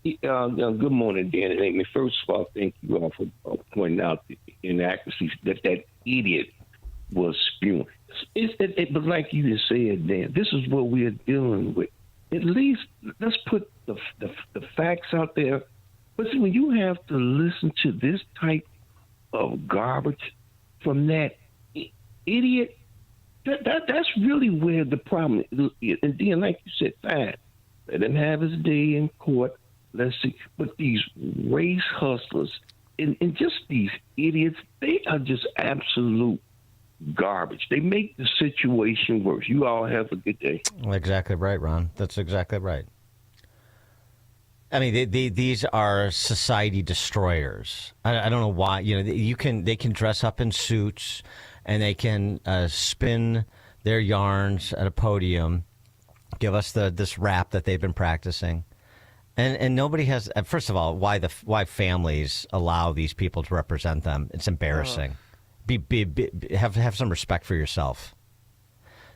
Good morning, Dan and Amy. First of all, thank you all for pointing out the inaccuracies that idiot was spewing. But like you just said, Dan, this is what we are dealing with. At least let's put the facts out there. But see, when you have to listen to this type of garbage from that idiot, that's really where the problem is. And then, like you said, fine, let him have his day in court. Let's see. But these race hustlers and just these idiots, they are just absolute garbage. They make the situation worse. You all have a good day. Exactly right, Ron. That's exactly right. I mean, these are society destroyers. I don't know why. They can dress up in suits and they can spin their yarns at a podium, give us this rap that they've been practicing, and nobody has. First of all, why families allow these people to represent them? It's embarrassing. Have some respect for yourself.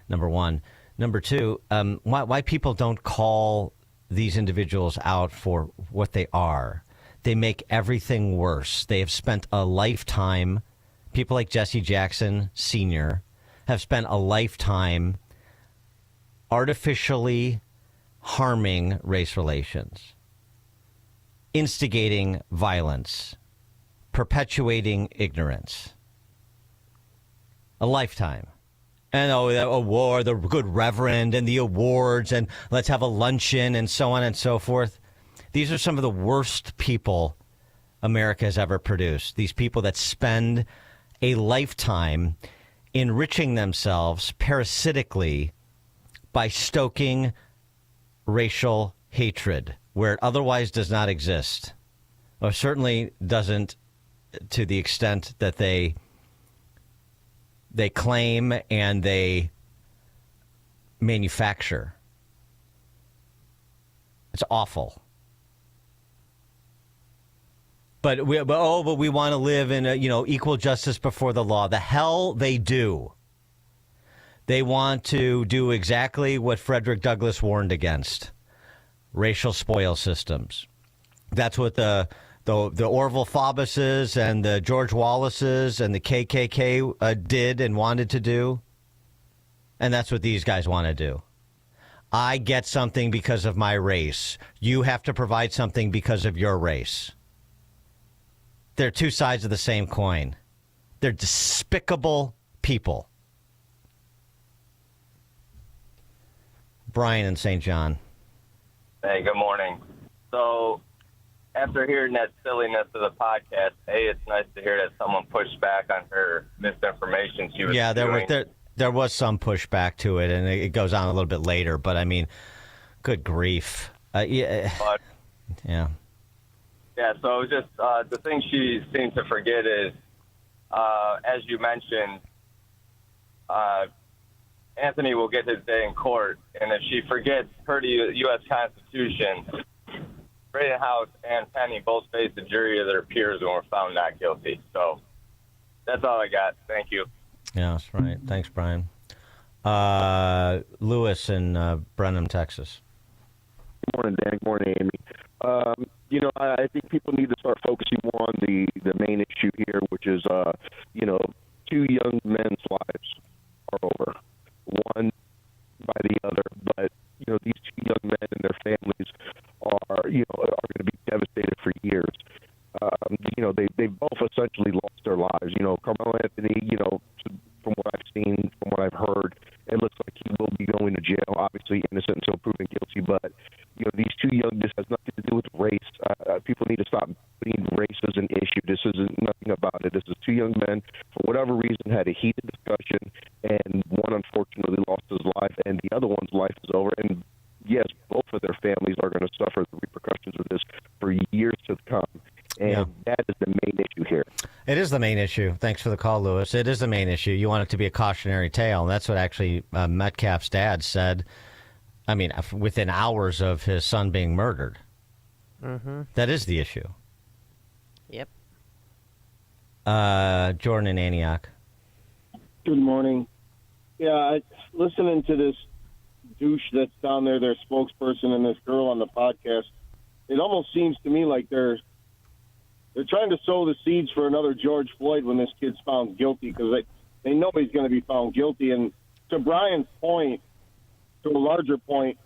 Number one. Number two. Why people don't call these individuals out for what they are. They make everything worse. They have spent a lifetime, people like Jesse Jackson Sr. have spent a lifetime artificially harming race relations, instigating violence, perpetuating ignorance. A lifetime. And the award, the good reverend, and the awards, and let's have a luncheon, and so on and so forth. These are some of the worst people America has ever produced. These people that spend a lifetime enriching themselves parasitically by stoking racial hatred where it otherwise does not exist, or certainly doesn't to the extent that they claim and they manufacture. It's awful. But we want to live in equal justice before the law. The hell they do. They want to do exactly what Frederick Douglass warned against: racial spoil systems. That's what the Orville Faubus's and the George Wallace's and the KKK did and wanted to do. And that's what these guys want to do. I get something because of my race. You have to provide something because of your race. They're two sides of the same coin. They're despicable people. Brian in St. John. Hey, good morning. So, after hearing that silliness of the podcast, it's nice to hear that someone pushed back on her misinformation she was doing. There was some pushback to it, and it goes on a little bit later. But I mean, good grief. Yeah. Yeah. So it was just the thing she seemed to forget is, as you mentioned, Anthony will get his day in court, and if she forgets per the U.S. Constitution, Rittenhouse and Penny both faced the jury of their peers and were found not guilty. So that's all I got. Thank you. Yeah, that's right. Thanks, Brian. Lewis in Brenham, Texas. Good morning, Dan. Good morning, Amy. I think people need to start focusing more on the main issue here, which is, two young men's lives are over. One by the other, but, these two young men and their families are going to be devastated for years. They both essentially lost their lives. Carmelo Anthony, from what I've seen, from what I've heard, it looks like he will be going to jail, obviously innocent until proven guilty. But, these two young, this has nothing to do with race. People need to stop putting race as an issue. This isn't nothing about it. This is two young men, for whatever reason, had a heated discussion, and one unfortunately lost his life, and the other one's life is over. And yes, both of their families are going to suffer the repercussions of this for years to come. And that is the main issue here. It is the main issue. Thanks for the call, Lewis. It is the main issue. You want it to be a cautionary tale, and that's what actually Metcalf's dad said. I mean, within hours of his son being murdered. Mm-hmm. That is the issue. Yep. Jordan in Antioch. Good morning. Yeah, listening to this douche that's down there, their spokesperson, and this girl on the podcast, it almost seems to me like they're trying to sow the seeds for another George Floyd when this kid's found guilty, because they know he's going to be found guilty. And to Brian's point, to a larger point,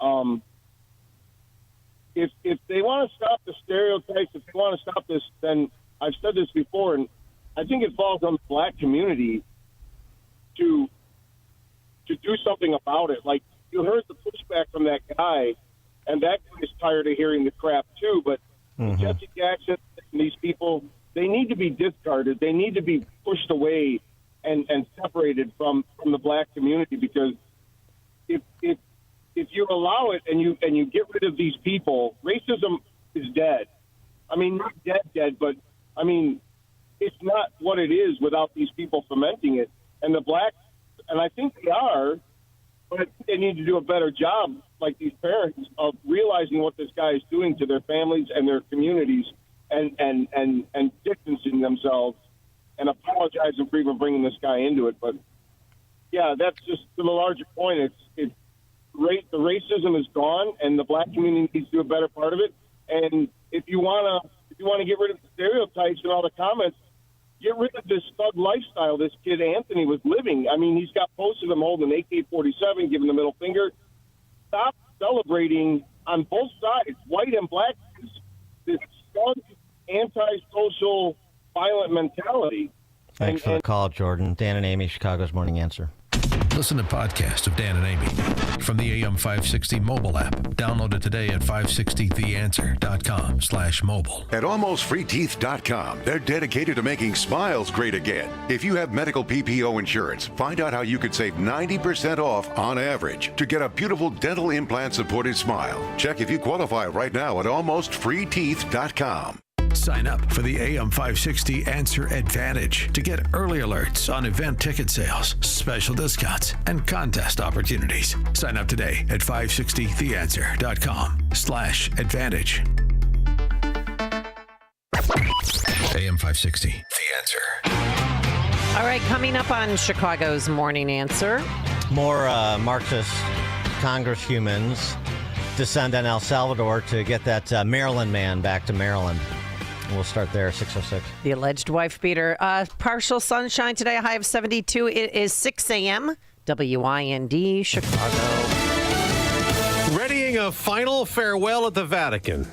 if they want to stop the stereotypes, if they want to stop this, then I've said this before, and I think it falls on the black community to do something about it. Like, you heard the pushback from that guy, and that guy is tired of hearing the crap too, but Jesse Jackson and these people, they need to be discarded. They need to be pushed away and separated from the black community, because if you allow it and you get rid of these people, racism is dead. I mean, not dead, but I mean, it's not what it is without these people fomenting it. And the blacks, and I think they are, but they need to do a better job, like these parents, of realizing what this guy is doing to their families and their communities, and distancing themselves and apologizing for even bringing this guy into it. But yeah, that's just to the larger point. It's the racism is gone, and the black community needs to do a better part of it. And if you want to get rid of the stereotypes and all the comments, get rid of this thug lifestyle this kid Anthony was living. I mean, he's got posts of him holding an AK-47, giving the middle finger. Stop celebrating on both sides, white and black, this thug, anti-social, violent mentality. Thanks for the call, Jordan. Dan and Amy, Chicago's Morning Answer. Listen to podcasts of Dan and Amy from the AM 560 mobile app. Download it today at 560theanswer.com/mobile. At almostfreeteeth.com, they're dedicated to making smiles great again. If you have medical PPO insurance, find out how you could save 90% off on average to get a beautiful dental implant supported smile. Check if you qualify right now at almostfreeteeth.com. Sign up for the AM 560 Answer Advantage to get early alerts on event ticket sales, special discounts, and contest opportunities. Sign up today at 560theanswer.com/advantage. AM 560, The Answer. All right, coming up on Chicago's Morning Answer. More Marxist congresswomen's descend on El Salvador to get that Maryland man back to Maryland. We'll start there, 6:06. The alleged wife beater. Partial sunshine today, a high of 72. It is 6 a.m. WIND, Chicago. Readying a final farewell at the Vatican.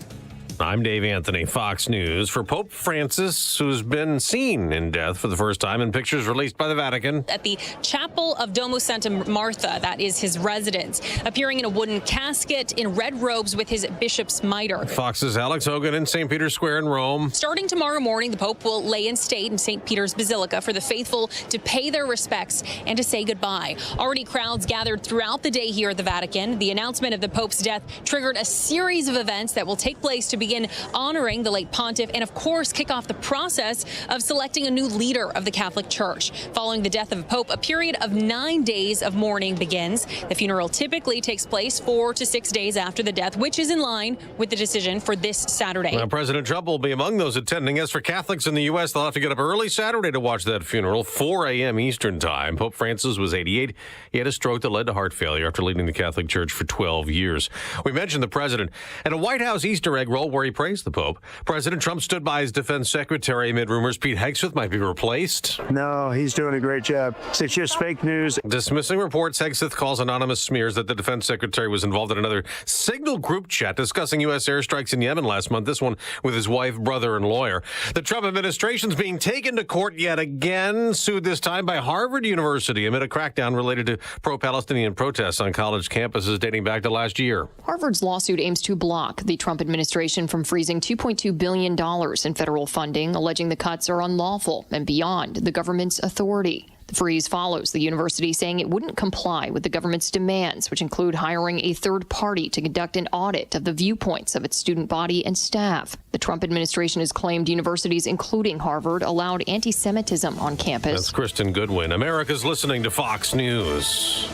I'm Dave Anthony, Fox News. For Pope Francis, who's been seen in death for the first time in pictures released by the Vatican. At the Chapel of Domus Santa Martha, that is his residence, appearing in a wooden casket in red robes with his bishop's mitre. Fox's Alex Hogan in St. Peter's Square in Rome. Starting tomorrow morning, the Pope will lay in state in St. Peter's Basilica for the faithful to pay their respects and to say goodbye. Already crowds gathered throughout the day here at the Vatican. The announcement of the Pope's death triggered a series of events that will take place to begin honoring the late pontiff and, of course, kick off the process of selecting a new leader of the Catholic Church. Following the death of a pope, a period of 9 days of mourning begins. The funeral typically takes place 4 to 6 days after the death, which is in line with the decision for this Saturday. Now, President Trump will be among those attending. As for Catholics in the U.S., they'll have to get up early Saturday to watch that funeral, 4 a.m. Eastern Time. Pope Francis was 88. He had a stroke that led to heart failure after leading the Catholic Church for 12 years. We mentioned the president and a White House Easter egg roll where he praised the Pope. President Trump stood by his defense secretary amid rumors Pete Hegseth might be replaced. No, he's doing a great job. It's just fake news. Dismissing reports, Hegseth calls anonymous smears that the defense secretary was involved in another Signal group chat discussing U.S. airstrikes in Yemen last month, this one with his wife, brother, and lawyer. The Trump administration's being taken to court yet again, sued this time by Harvard University amid a crackdown related to pro-Palestinian protests on college campuses dating back to last year. Harvard's lawsuit aims to block the Trump administration from freezing $2.2 billion in federal funding, alleging the cuts are unlawful and beyond the government's authority. The freeze follows the university saying it wouldn't comply with the government's demands, which include hiring a third party to conduct an audit of the viewpoints of its student body and staff. The Trump administration has claimed universities, including Harvard, allowed anti-Semitism on campus. That's Kristen Goodwin. America's listening to Fox News.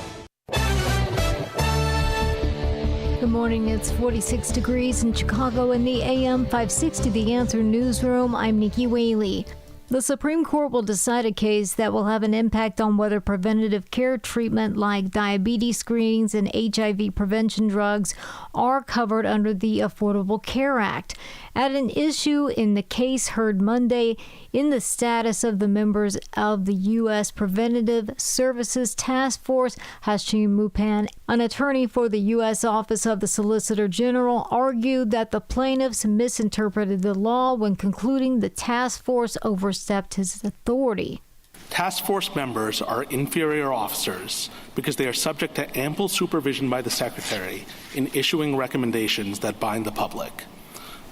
Good morning. It's 46 degrees in Chicago in the AM 560 The Answer newsroom. I'm Nikki Whaley. The Supreme Court will decide a case that will have an impact on whether preventative care treatment like diabetes screenings and HIV prevention drugs are covered under the Affordable Care Act. At an issue in the case heard Monday in the status of the members of the U.S. Preventative Services Task Force, Hashim Mupan, an attorney for the U.S. Office of the Solicitor General, argued that the plaintiffs misinterpreted the law when concluding the task force overstepped his authority. Task force members are inferior officers because they are subject to ample supervision by the Secretary in issuing recommendations that bind the public.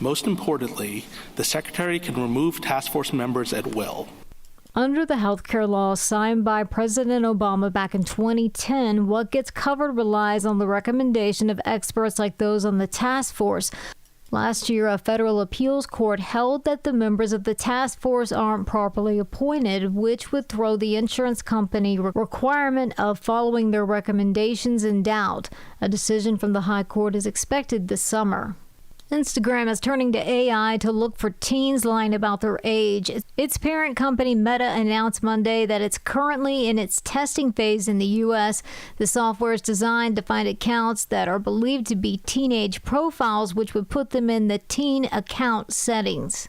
Most importantly, the Secretary can remove task force members at will. Under the healthcare law signed by President Obama back in 2010, what gets covered relies on the recommendation of experts like those on the task force. Last year, a federal appeals court held that the members of the task force aren't properly appointed, which would throw the insurance company requirement of following their recommendations in doubt. A decision from the High Court is expected this summer. Instagram is turning to AI to look for teens lying about their age. Its parent company Meta announced Monday that it's currently in its testing phase in the U.S. The software is designed to find accounts that are believed to be teenage profiles, which would put them in the teen account settings.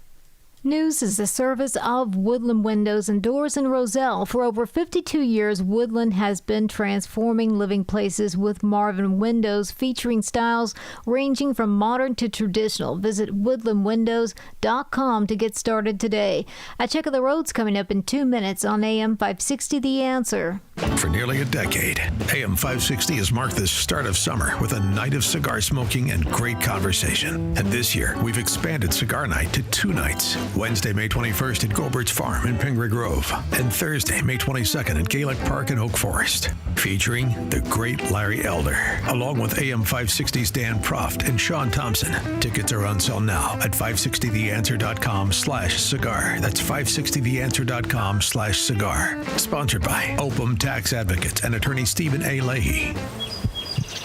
News is the service of Woodland Windows and Doors in Roselle. For over 52 years, Woodland has been transforming living places with Marvin windows featuring styles ranging from modern to traditional. Visit woodlandwindows.com to get started today. A check of the roads coming up in 2 minutes on AM 560 The Answer. For nearly a decade, AM 560 has marked the start of summer with a night of cigar smoking and great conversation. And this year, we've expanded Cigar Night to 2 nights. Wednesday, May 21st at Gobert's Farm in Pingree Grove, and Thursday, May 22nd at Gaelic Park in Oak Forest, featuring the great Larry Elder, along with AM 560's Dan Proft and Sean Thompson. Tickets are on sale now at 560theanswer.com/cigar. That's 560theanswer.com/cigar. Sponsored by Opum Tax Advocates and attorney Stephen A. Leahy.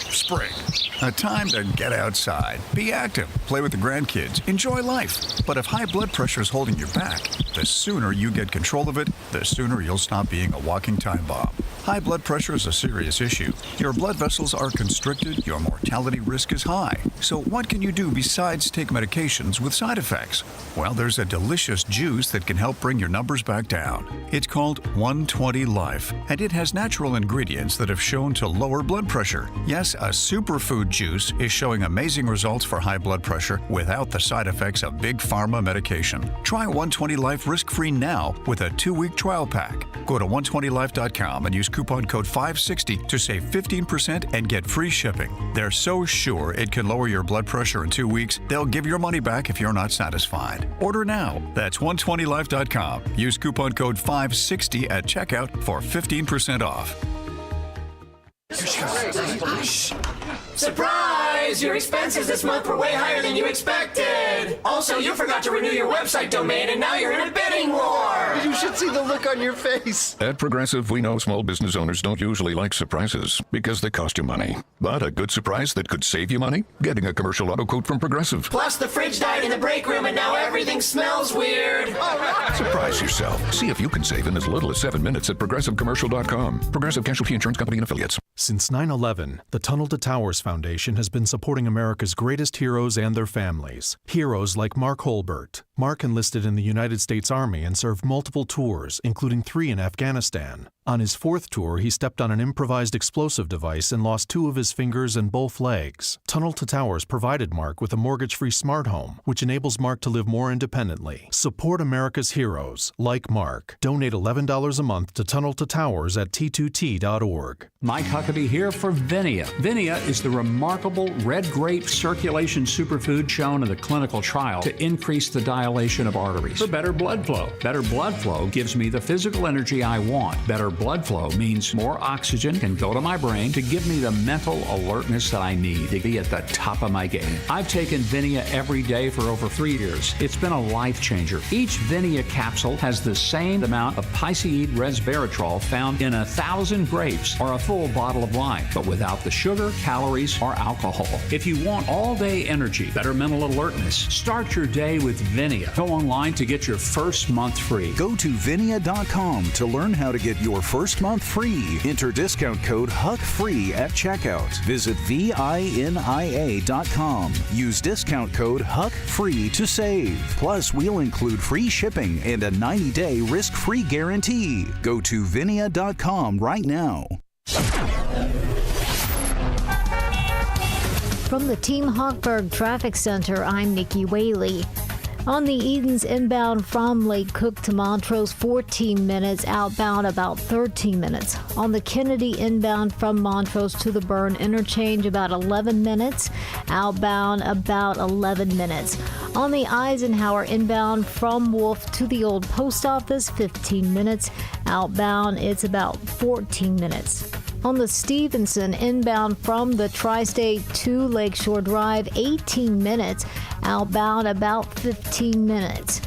Spring, a time to get outside, be active, play with the grandkids, enjoy life. But if high blood pressure is holding you back, the sooner you get control of it, the sooner you'll stop being a walking time bomb. High blood pressure is a serious issue. Your blood vessels are constricted, your mortality risk is high. So what can you do besides take medications with side effects? Well, there's a delicious juice that can help bring your numbers back down. It's called 120 Life, and it has natural ingredients that have shown to lower blood pressure. Yes, a superfood juice is showing amazing results for high blood pressure without the side effects of big pharma medication. Try 120 Life risk-free now with a 2-week trial pack. Go to 120life.com and use coupon code 560 to save 15% and get free shipping. They're so sure it can lower your blood pressure in 2 weeks, they'll give your money back if you're not satisfied. Order now. That's 120life.com. Use coupon code 560 at checkout for 15% off. Surprise! Your expenses this month were way higher than you expected! Also, you forgot to renew your website domain and now you're in a bidding war! You should see the look on your face. At Progressive, we know small business owners don't usually like surprises because they cost you money. But a good surprise that could save you money? Getting a commercial auto quote from Progressive. Plus, the fridge died in the break room and now everything smells weird! Surprise yourself. See if you can save in as little as 7 minutes at ProgressiveCommercial.com. Progressive Casualty Insurance Company and Affiliates. Since 9/11, the Tunnel to Towers Foundation has been supporting America's greatest heroes and their families. Heroes like Mark Holbert. Mark enlisted in the United States Army and served multiple tours, including 3 in Afghanistan. On his 4th tour, he stepped on an improvised explosive device and lost 2 of his fingers and both legs. Tunnel to Towers provided Mark with a mortgage-free smart home, which enables Mark to live more independently. Support America's heroes, like Mark. Donate $11 a month to Tunnel to Towers at t2t.org. Mike Huckabee here for Vinia. Vinia is the remarkable red grape circulation superfood shown in the clinical trial to increase the dilation of arteries for better blood flow. Better blood flow gives me the physical energy I want. Better blood flow means more oxygen can go to my brain to give me the mental alertness that I need to be at the top of my game. I've taken Vinia every day for over 3 years. It's been a life changer. Each Vinia capsule has the same amount of piceid resveratrol found in 1,000 grapes or a full bottle of wine, but without the sugar, calories, or alcohol. If you want all-day energy, better mental alertness, start your day with Vinia. Go online to get your first month free. Go to Vinia.com to learn how to get your first month free. Enter discount code HUCKFREE at checkout. Visit VINIA.com. Use discount code HUCKFREE to save. Plus, we'll include free shipping and a 90-day risk-free guarantee. Go to Vinia.com right now. From the Team Hochberg Traffic Center, I'm Nikki Whaley. On the Edens inbound from Lake Cook to Montrose, 14 minutes. Outbound, about 13 minutes. On the Kennedy inbound from Montrose to the Byrne interchange, about 11 minutes. Outbound, about 11 minutes. On the Eisenhower inbound from Wolf to the old post office, 15 minutes. Outbound, it's about 14 minutes. On the Stevenson inbound from the Tri-State to Lakeshore Drive, 18 minutes. Outbound, about 15 minutes.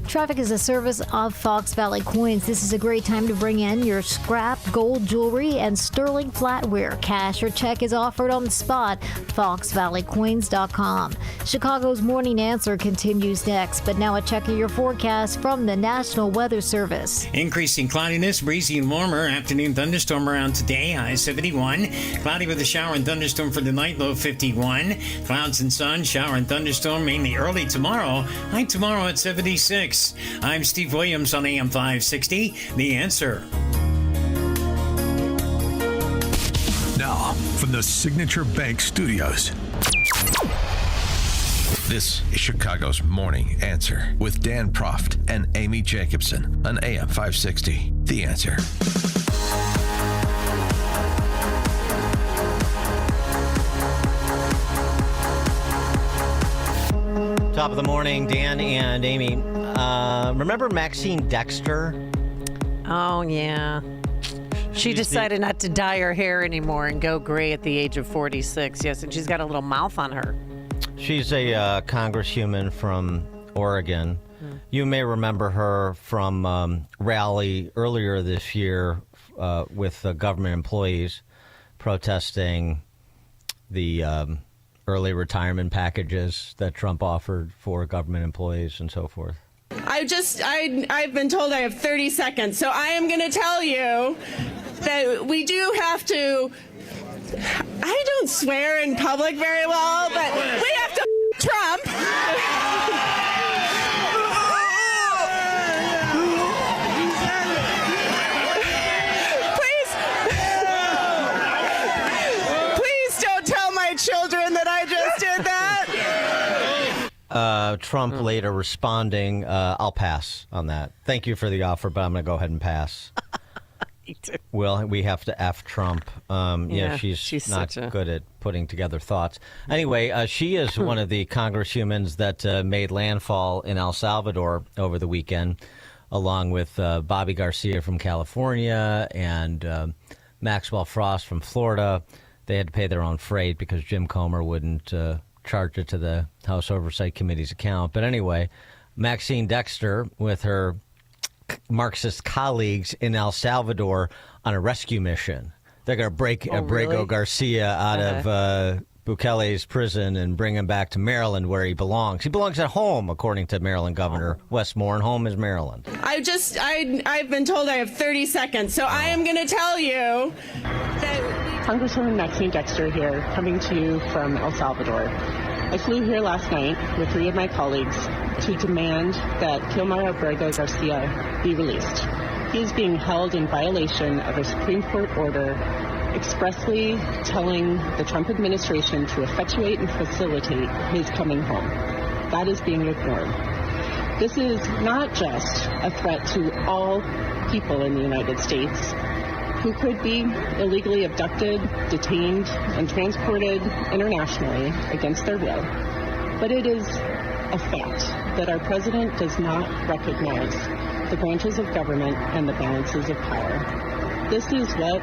Traffic is a service of Fox Valley Coins. This is a great time to bring in your scrap, gold jewelry, and sterling flatware. Cash or check is offered on the spot. FoxValleyCoins.com. Chicago's Morning Answer continues next, but now a check of your forecast from the National Weather Service. Increasing cloudiness, breezy and warmer. Afternoon thunderstorm around today, high 71. Cloudy with a shower and thunderstorm for the night, low 51. Clouds and sun, shower and thunderstorm mainly early tomorrow. High tomorrow at 76. I'm Steve Williams on AM 560. The Answer. Now, from the Signature Bank Studios. This is Chicago's Morning Answer with Dan Proft and Amy Jacobson on AM 560. The Answer. Top of the morning, Dan and Amy. Remember Maxine Dexter? Oh, yeah. She decided not to dye her hair anymore and go gray at the age of 46. Yes, and she's got a little mouth on her. She's a congresswoman from Oregon. You may remember her from rally earlier this year with government employees protesting the early retirement packages that Trump offered for government employees and so forth. I've been told I have 30 seconds, so I am going to tell you that we do have to, I don't swear in public very well, but we have to Trump. Please don't tell my children that I just did that. Trump later responding, I'll pass on that. Thank you for the offer, but I'm going to go ahead and pass. Well, we have to F Trump. She's not good at putting together thoughts. Anyway, she is one of the congresswomen that made landfall in El Salvador over the weekend, along with Bobby Garcia from California and Maxwell Frost from Florida. They had to pay their own freight because Jim Comer wouldn't charge it to the House Oversight Committee's account. But anyway, Maxine Dexter with her Marxist colleagues in El Salvador on a rescue mission. They're going to break Abrego Garcia out of Bukele's prison and bring him back to Maryland where he belongs. He belongs at home, according to Maryland Governor Wes Moore, and home is Maryland. I've been told I have 30 seconds, so I am going to tell you that Congresswoman Maxine Dexter here, coming to you from El Salvador. I flew here last night with 3 of my colleagues to demand that Kilmar Abrego Garcia be released. He is being held in violation of a Supreme Court order expressly telling the Trump administration to effectuate and facilitate his coming home. That is being ignored. This is not just a threat to all people in the United States who could be illegally abducted, detained, and transported internationally against their will. But it is a fact that our president does not recognize the branches of government and the balances of power. This is what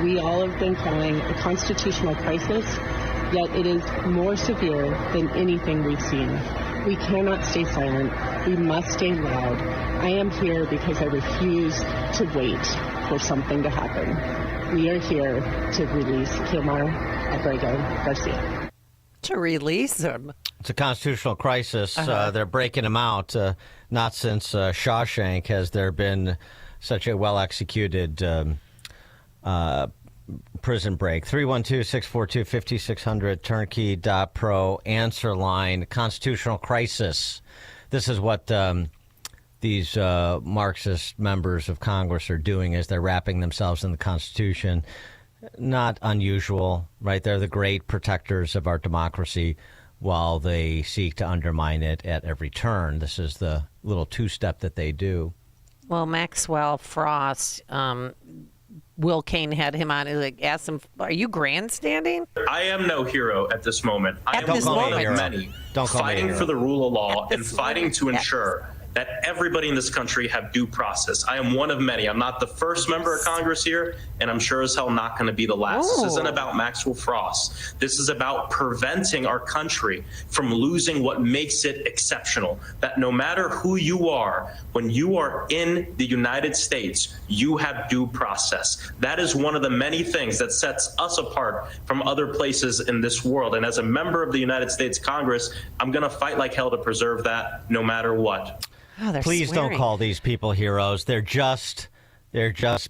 we all have been calling a constitutional crisis, yet it is more severe than anything we've seen. We cannot stay silent. We must stay loud. I am here because I refuse to wait for something to happen. We are here to release Kilmar Abrego Garcia. To release him? It's a constitutional crisis. They're breaking him out. Not since Shawshank has there been such a well-executed prison break. 312-642-5600, turnkey.pro, answer line, constitutional crisis. This is what these Marxist members of Congress are doing as they're wrapping themselves in the Constitution. Not unusual, right? They're the great protectors of our democracy while they seek to undermine it at every turn. This is the little two-step that they do. Well, Maxwell Frost, Will Cain had him on. He asked him, "Are you grandstanding?" I am no hero at this moment. I am one of many fighting for the rule of law and fighting to ensure that everybody in this country have due process. I am one of many. I'm not the first member of Congress here, and I'm sure as hell not going to be the last. This isn't about Maxwell Frost. This is about preventing our country from losing what makes it exceptional. That no matter who you are, when you are in the United States, you have due process. That is one of the many things that sets us apart from other places in this world. And as a member of the United States Congress, I'm going to fight like hell to preserve that no matter what. Oh, please swearing. don't call these people heroes. They're just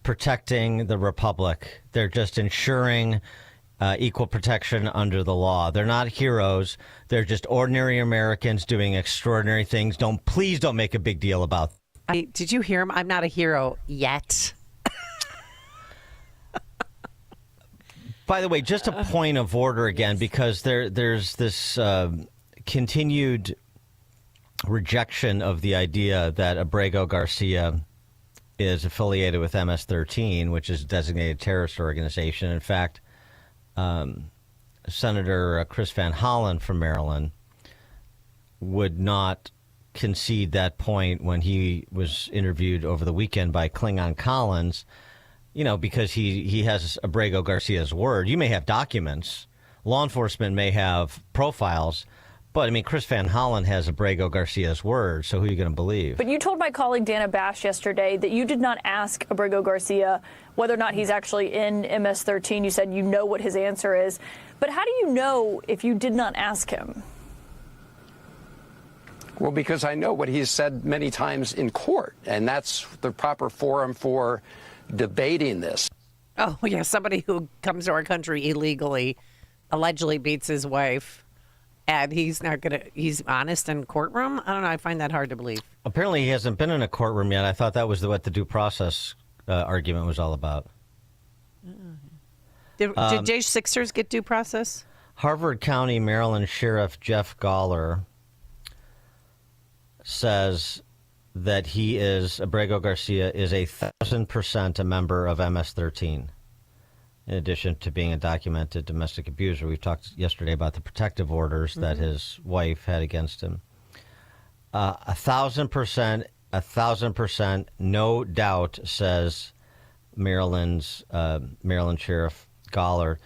protecting the republic. They're just ensuring equal protection under the law. They're not heroes. They're just ordinary Americans doing extraordinary things. Please don't make a big deal about it. Did you hear him? I'm not a hero yet. By the way, just a point of order again, because there's this continued rejection of the idea that Abrego Garcia is affiliated with MS-13, which is a designated terrorist organization. In fact, Senator Chris Van Hollen from Maryland would not concede that point when he was interviewed over the weekend by Klingon Collins, because he has Abrego Garcia's word. You may have documents. Law enforcement may have profiles. But, Chris Van Hollen has Abrego Garcia's word, so who are you going to believe? But you told my colleague Dana Bash yesterday that you did not ask Abrego Garcia whether or not he's actually in MS-13. You said you know what his answer is. But how do you know if you did not ask him? Well, because I know what he's said many times in court, and that's the proper forum for debating this. Oh, yeah, somebody who comes to our country illegally, allegedly beats his wife, and he's honest in courtroom? I don't know. I find that hard to believe. Apparently he hasn't been in a courtroom yet. I thought that was what the due process argument was all about. Did J6ers get due process? Harvard County, Maryland Sheriff Jeff Gawler says that Abrego Garcia is 1,000% a member of MS-13. In addition to being a documented domestic abuser, we talked yesterday about the protective orders that his wife had against him. 1,000%, no doubt, says Maryland Sheriff Gawler.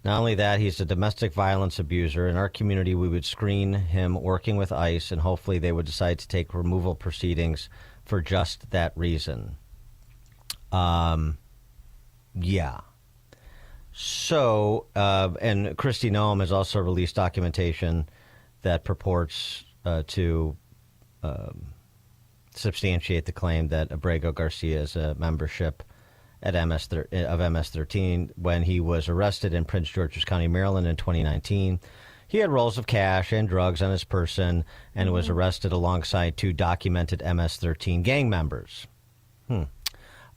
Not only that, he's a domestic violence abuser. In our community, we would screen him working with ICE, and hopefully they would decide to take removal proceedings for just that reason. Yeah. So, and Kristi Noem has also released documentation that purports to substantiate the claim that Abrego Garcia's membership at MS-13 when he was arrested in Prince George's County, Maryland in 2019. He had rolls of cash and drugs on his person and was arrested alongside 2 documented MS-13 gang members.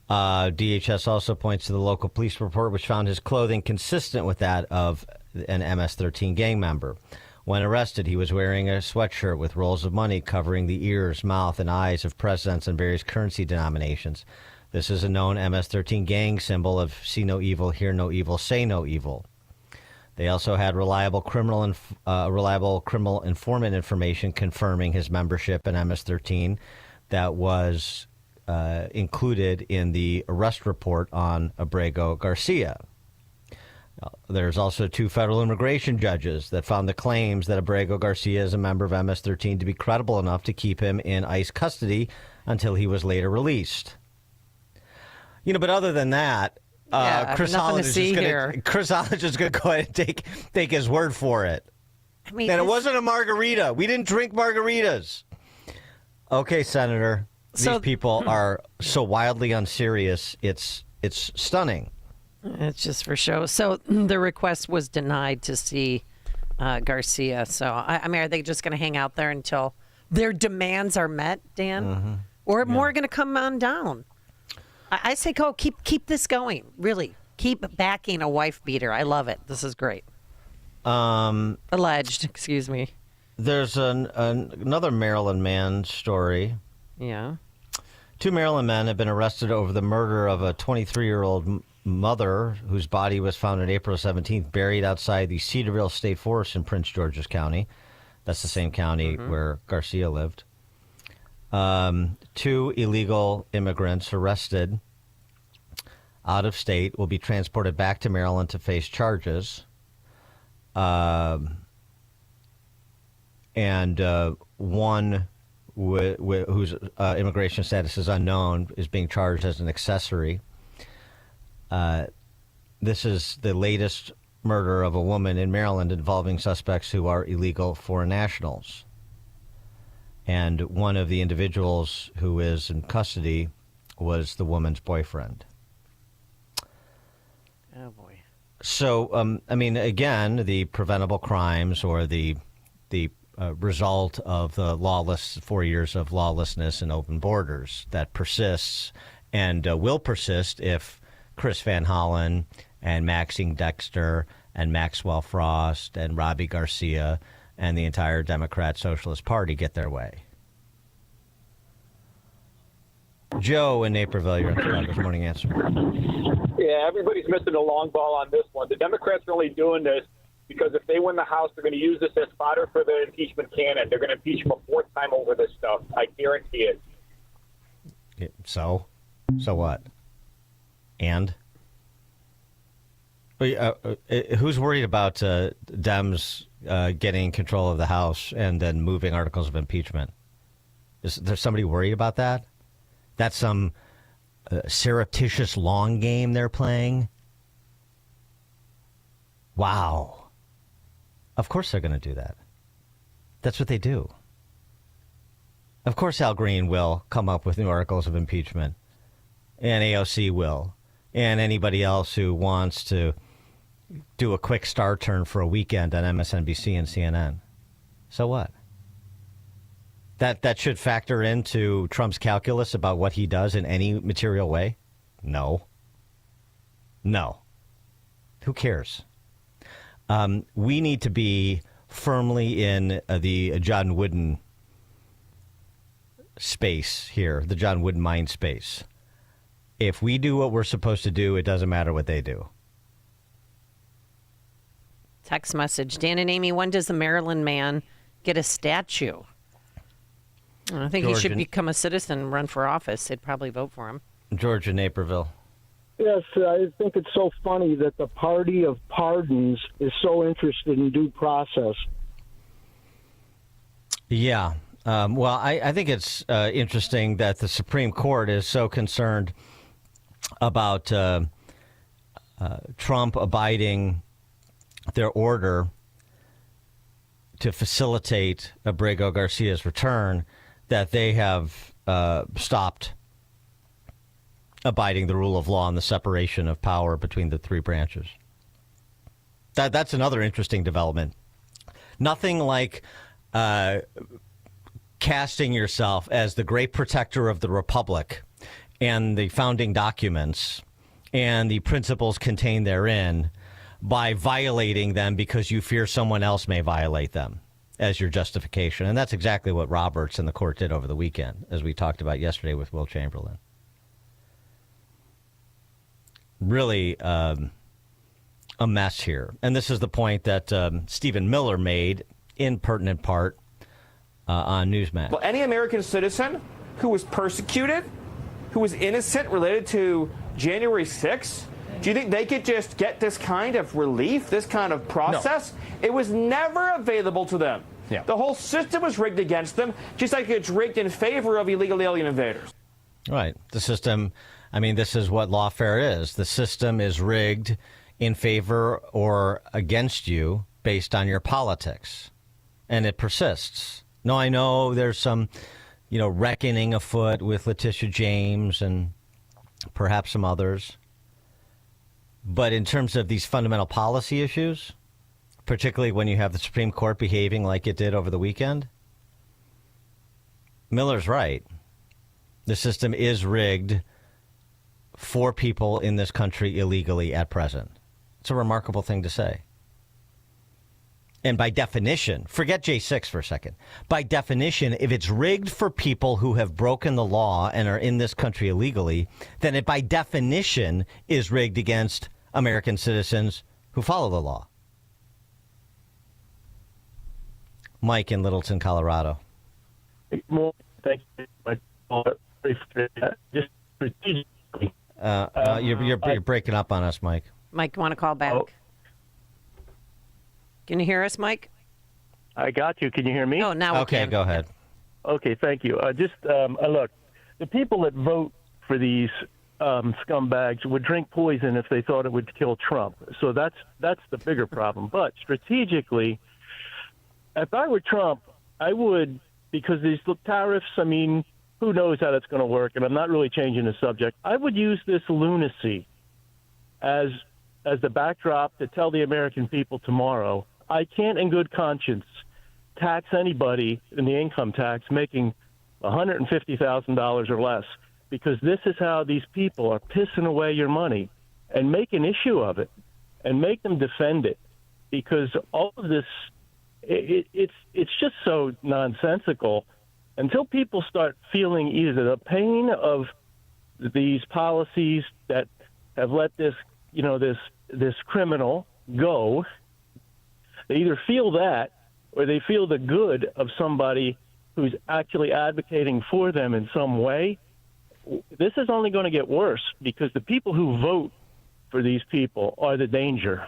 DHS also points to the local police report, which found his clothing consistent with that of an MS-13 gang member. When arrested, he was wearing a sweatshirt with rolls of money covering the ears, mouth, and eyes of presidents and various currency denominations. This is a known MS-13 gang symbol of see no evil, hear no evil, say no evil. They also had reliable criminal informant information confirming his membership in MS-13 that was included in the arrest report on Abrego Garcia. There's also 2 federal immigration judges that found the claims that Abrego Garcia is a member of MS-13 to be credible enough to keep him in ICE custody until he was later released. But other than that, Chris Holland is just going to go ahead and take his word for it. I mean, and it wasn't a margarita. We didn't drink margaritas. Okay, Senator. These people are so wildly unserious. It's stunning. It's just for show. So the request was denied to see Garcia. So, I mean, are they just going to hang out there until their demands are met, Dan? Or more going to come on down? I say go. Keep this going. Really. Keep backing a wife beater. I love it. This is great. Alleged. Excuse me. There's another Maryland man story. Yeah. 2 Maryland men have been arrested over the murder of a 23-year-old mother whose body was found on April 17th buried outside the Cedarville State Forest in Prince George's County. That's the same county where Garcia lived. 2 illegal immigrants arrested out of state will be transported back to Maryland to face charges. And one whose immigration status is unknown is being charged as an accessory. This is the latest murder of a woman in Maryland involving suspects who are illegal foreign nationals. And one of the individuals who is in custody was the woman's boyfriend. Oh, boy. So, I mean, again, the preventable crimes or the result of the 4 years of lawlessness and open borders that persists and will persist if Chris Van Hollen and Maxine Dexter and Maxwell Frost and Robbie Garcia and the entire Democrat Socialist Party get their way. Joe in Naperville, you're on Chicago's Morning Answer. Yeah, everybody's missing a long ball on this one. The Democrats are only doing this because if they win the House, they're going to use this as fodder for the impeachment cannon. They're going to impeach him a 4th time over this stuff. I guarantee it. So what? And? Who's worried about Dems getting control of the House and then moving articles of impeachment? Is there somebody worried about that? That's some surreptitious long game they're playing? Wow. Of course they're going to do that. That's what they do. Of course Al Green will come up with new articles of impeachment. And AOC will. and anybody else who wants to do a quick star turn for a weekend on MSNBC and CNN. So what? That should factor into Trump's calculus about what he does in any material way? No. Who cares? We need to be firmly in the John Wooden space here, the John Wooden mind space. If we do what we're supposed to do, it doesn't matter what they do. Text message. Dan and Amy, when does the Maryland man get a statue? I think he should become a citizen and run for office. They'd probably vote for him. George in Naperville. Yes, I think it's so funny that the party of pardons is so interested in due process. Yeah. Well, I think it's interesting that the Supreme Court is so concerned about Trump abiding their order to facilitate Abrego Garcia's return that they have stopped abiding the rule of law and the separation of power between the three branches. That's another interesting development. Nothing like casting yourself as the great protector of the Republic and the founding documents and the principles contained therein by violating them because you fear someone else may violate them as your justification. And that's exactly what Roberts and the court did over the weekend, as we talked about yesterday with Will Chamberlain. Really a mess here. And this is the point that Stephen Miller made in pertinent part on Newsmax. Well, any American citizen who was persecuted, who was innocent related to January 6th, do you think they could just get this kind of relief, this kind of process? No. It was never available to them. Yeah. The whole system was rigged against them, just like it's rigged in favor of illegal alien invaders. Right. The system, I mean, this is what lawfare is. The system is rigged in favor or against you based on your politics. And it persists. No, I know there's some, reckoning afoot with Letitia James and perhaps some others. But in terms of these fundamental policy issues, particularly when you have the Supreme Court behaving like it did over the weekend, Miller's right. The system is rigged for people in this country illegally at present. It's a remarkable thing to say. And by definition, forget J6 for a second. By definition, if it's rigged for people who have broken the law and are in this country illegally, then it by definition is rigged against American citizens who follow the law. Mike in Littleton, Colorado. Thank you. You're breaking up on us, Mike. Mike, you want to call back? Oh. Can you hear us, Mike? I got you. Can you hear me? Oh, now we can. Okay, go ahead. Okay, thank you. Look, the people that vote for these scumbags would drink poison if they thought it would kill Trump. So that's the bigger problem. But strategically, if I were Trump, I would, because these tariffs, I mean, who knows how that's going to work, and I'm not really changing the subject. I would use this lunacy as the backdrop to tell the American people tomorrow, I can't in good conscience tax anybody in the income tax making $150,000 or less, because this is how these people are pissing away your money, and make an issue of it and make them defend it, because all of this, it's just so nonsensical. Until people start feeling either the pain of these policies that have let this criminal go, they either feel that or they feel the good of somebody who's actually advocating for them in some way. This is only going to get worse, because the people who vote for these people are the danger.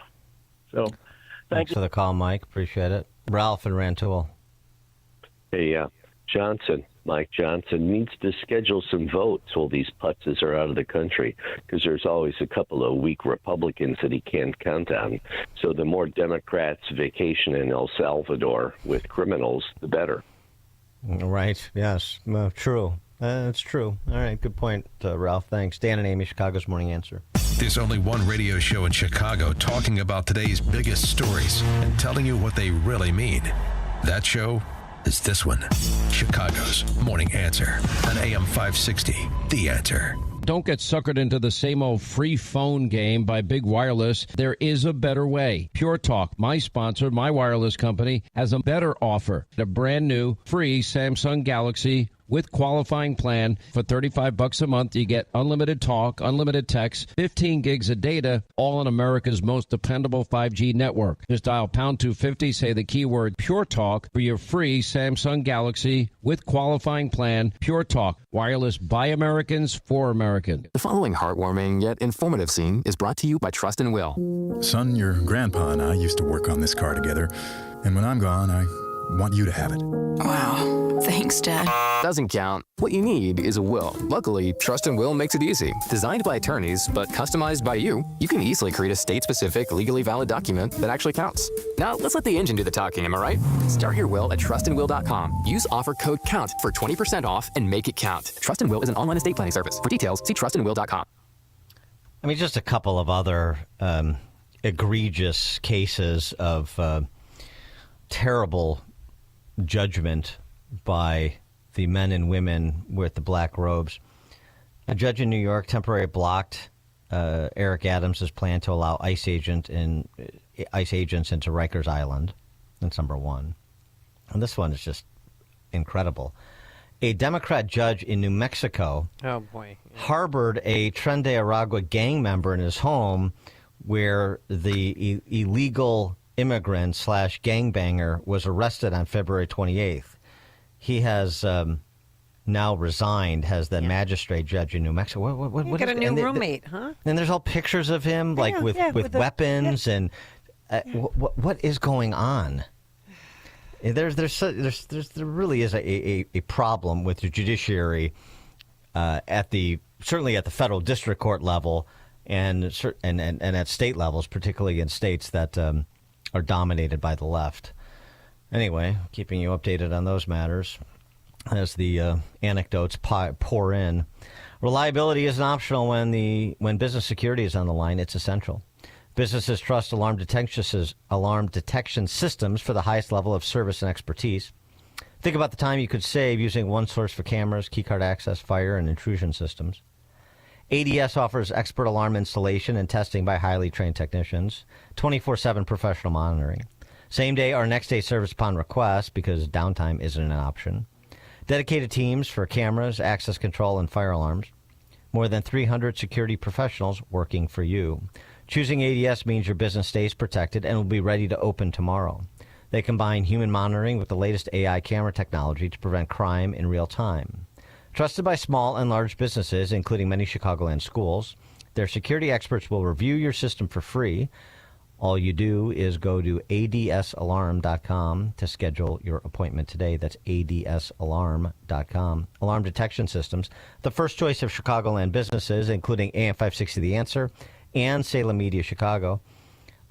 So thanks for the call, Mike. Appreciate it. Ralph in Rantoul. Hey, Mike Johnson needs to schedule some votes while these putzes are out of the country, because there's always a couple of weak Republicans that he can't count on. So the more Democrats vacation in El Salvador with criminals, the better. Right. Yes. True. That's true. All right, good point, Ralph. Thanks. Dan and Amy, Chicago's Morning Answer. There's only one radio show in Chicago talking about today's biggest stories and telling you what they really mean. That show is this one, Chicago's Morning Answer on AM 560, The Answer. Don't get suckered into the same old free phone game by Big Wireless. There is a better way. Pure Talk, my sponsor, my wireless company, has a better offer. A brand new free Samsung Galaxy with qualifying plan for $35 a month. You get unlimited talk, unlimited text, 15 gigs of data, all on America's most dependable 5G network. Just dial pound 250, say the keyword Pure Talk for your free Samsung Galaxy with qualifying plan. Pure Talk, wireless by Americans for Americans. The following heartwarming yet informative scene is brought to you by Trust and Will. Son, your grandpa and I used to work on this car together, and when I'm gone, I want you to have it. Wow. Thanks, Dad. Doesn't count. What you need is a will. Luckily, Trust and Will makes it easy. Designed by attorneys, but customized by you can easily create a state-specific, legally valid document that actually counts. Now, let's let the engine do the talking, am I right? Start your will at trustandwill.com. Use offer code COUNT for 20% off and make it count. Trust and Will is an online estate planning service. For details, see trustandwill.com. I mean, just a couple of other egregious cases of terrible judgment by the men and women with the black robes. A judge in New York temporarily blocked Eric Adams' plan to allow ICE agents into Rikers Island. That's number one. And this one is just incredible. A Democrat judge in New Mexico harbored a Tren de Aragua gang member in his home where the illegal immigrant / gangbanger was arrested on February 28th. He has now resigned as the magistrate judge in New Mexico. What got a new roommate, huh? And there's all pictures of him, with weapons and what is going on? There really is a problem with the judiciary certainly at the federal district court level and at state levels, particularly in states that are dominated by the left. Anyway, keeping you updated on those matters as the anecdotes pour in. Reliability isn't optional when business security is on the line. It's essential. Businesses trust alarm detection systems for the highest level of service and expertise. Think about the time you could save using one source for cameras, keycard access, fire, and intrusion systems. ADS offers expert alarm installation and testing by highly trained technicians, 24/7 professional monitoring. Same day or next day service upon request because downtime isn't an option. Dedicated teams for cameras, access control, and fire alarms. More than 300 security professionals working for you. Choosing ADS means your business stays protected and will be ready to open tomorrow. They combine human monitoring with the latest AI camera technology to prevent crime in real time. Trusted by small and large businesses, including many Chicagoland schools, their security experts will review your system for free. All you do is go to adsalarm.com to schedule your appointment today. That's adsalarm.com. Alarm detection systems, the first choice of Chicagoland businesses, including AM 560 The Answer and Salem Media Chicago.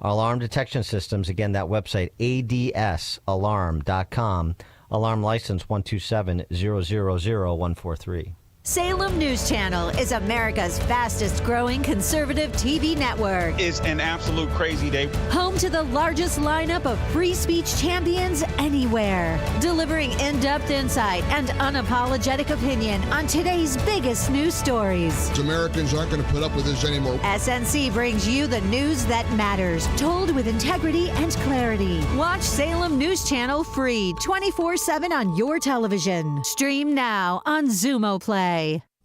Alarm detection systems, again, that website, adsalarm.com. Alarm license 127000143. Salem News Channel is America's fastest growing conservative TV network. It's an absolute crazy day. Home to the largest lineup of free speech champions anywhere. Delivering in-depth insight and unapologetic opinion on today's biggest news stories. Americans aren't going to put up with this anymore. SNC brings you the news that matters, told with integrity and clarity. Watch Salem News Channel free 24/7 on your television. Stream now on Xumo Play.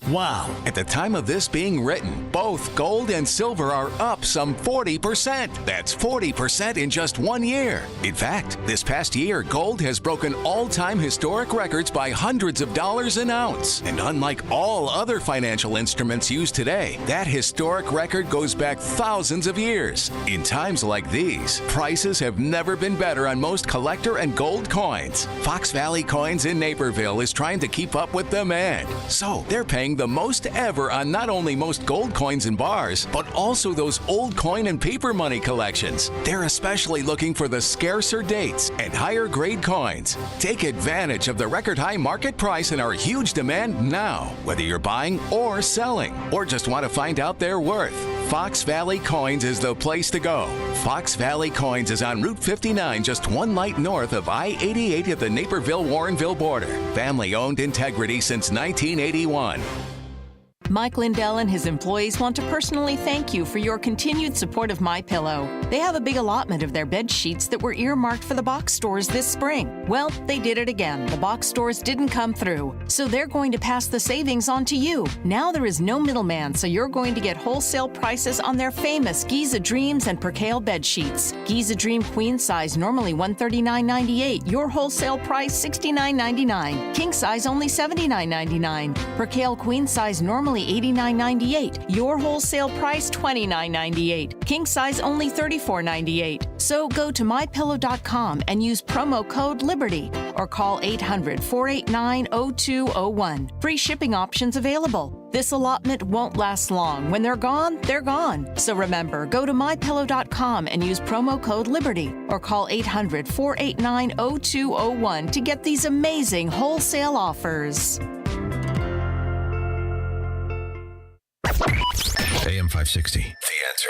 Wow. At the time of this being written, both gold and silver are up some 40%. That's 40% in just 1 year. In fact, this past year, gold has broken all-time historic records by hundreds of dollars an ounce. And unlike all other financial instruments used today, that historic record goes back thousands of years. In times like these, prices have never been better on most collector and gold coins. Fox Valley Coins in Naperville is trying to keep up with demand. So they're paying paying the most ever on not only most gold coins and bars, but also those old coin and paper money collections. They're especially looking for the scarcer dates and higher grade coins. Take advantage of the record high market price and our huge demand now, whether you're buying or selling, or just want to find out their worth. Fox Valley Coins is the place to go. Fox Valley Coins is on Route 59, just 1 light north of I-88 at the Naperville-Warrenville border. Family-owned integrity since 1981. Mike Lindell and his employees want to personally thank you for your continued support of MyPillow. They have a big allotment of their bed sheets that were earmarked for the box stores this spring. Well, they did it again. The box stores didn't come through, so they're going to pass the savings on to you. Now there is no middleman, so you're going to get wholesale prices on their famous Giza Dreams and Percale bed sheets. Giza Dream queen size normally $139.98. Your wholesale price $69.99. King size only $79.99. Percale queen size normally $89.98. Your wholesale price $29.98. King size only $34.98. So go to mypillow.com and use promo code LIBERTY or call 800-489-0201. Free shipping options available. This allotment won't last long. When they're gone, they're gone. So remember, go to mypillow.com and use promo code LIBERTY or call 800-489-0201 to get these amazing wholesale offers. AM 560, The Answer.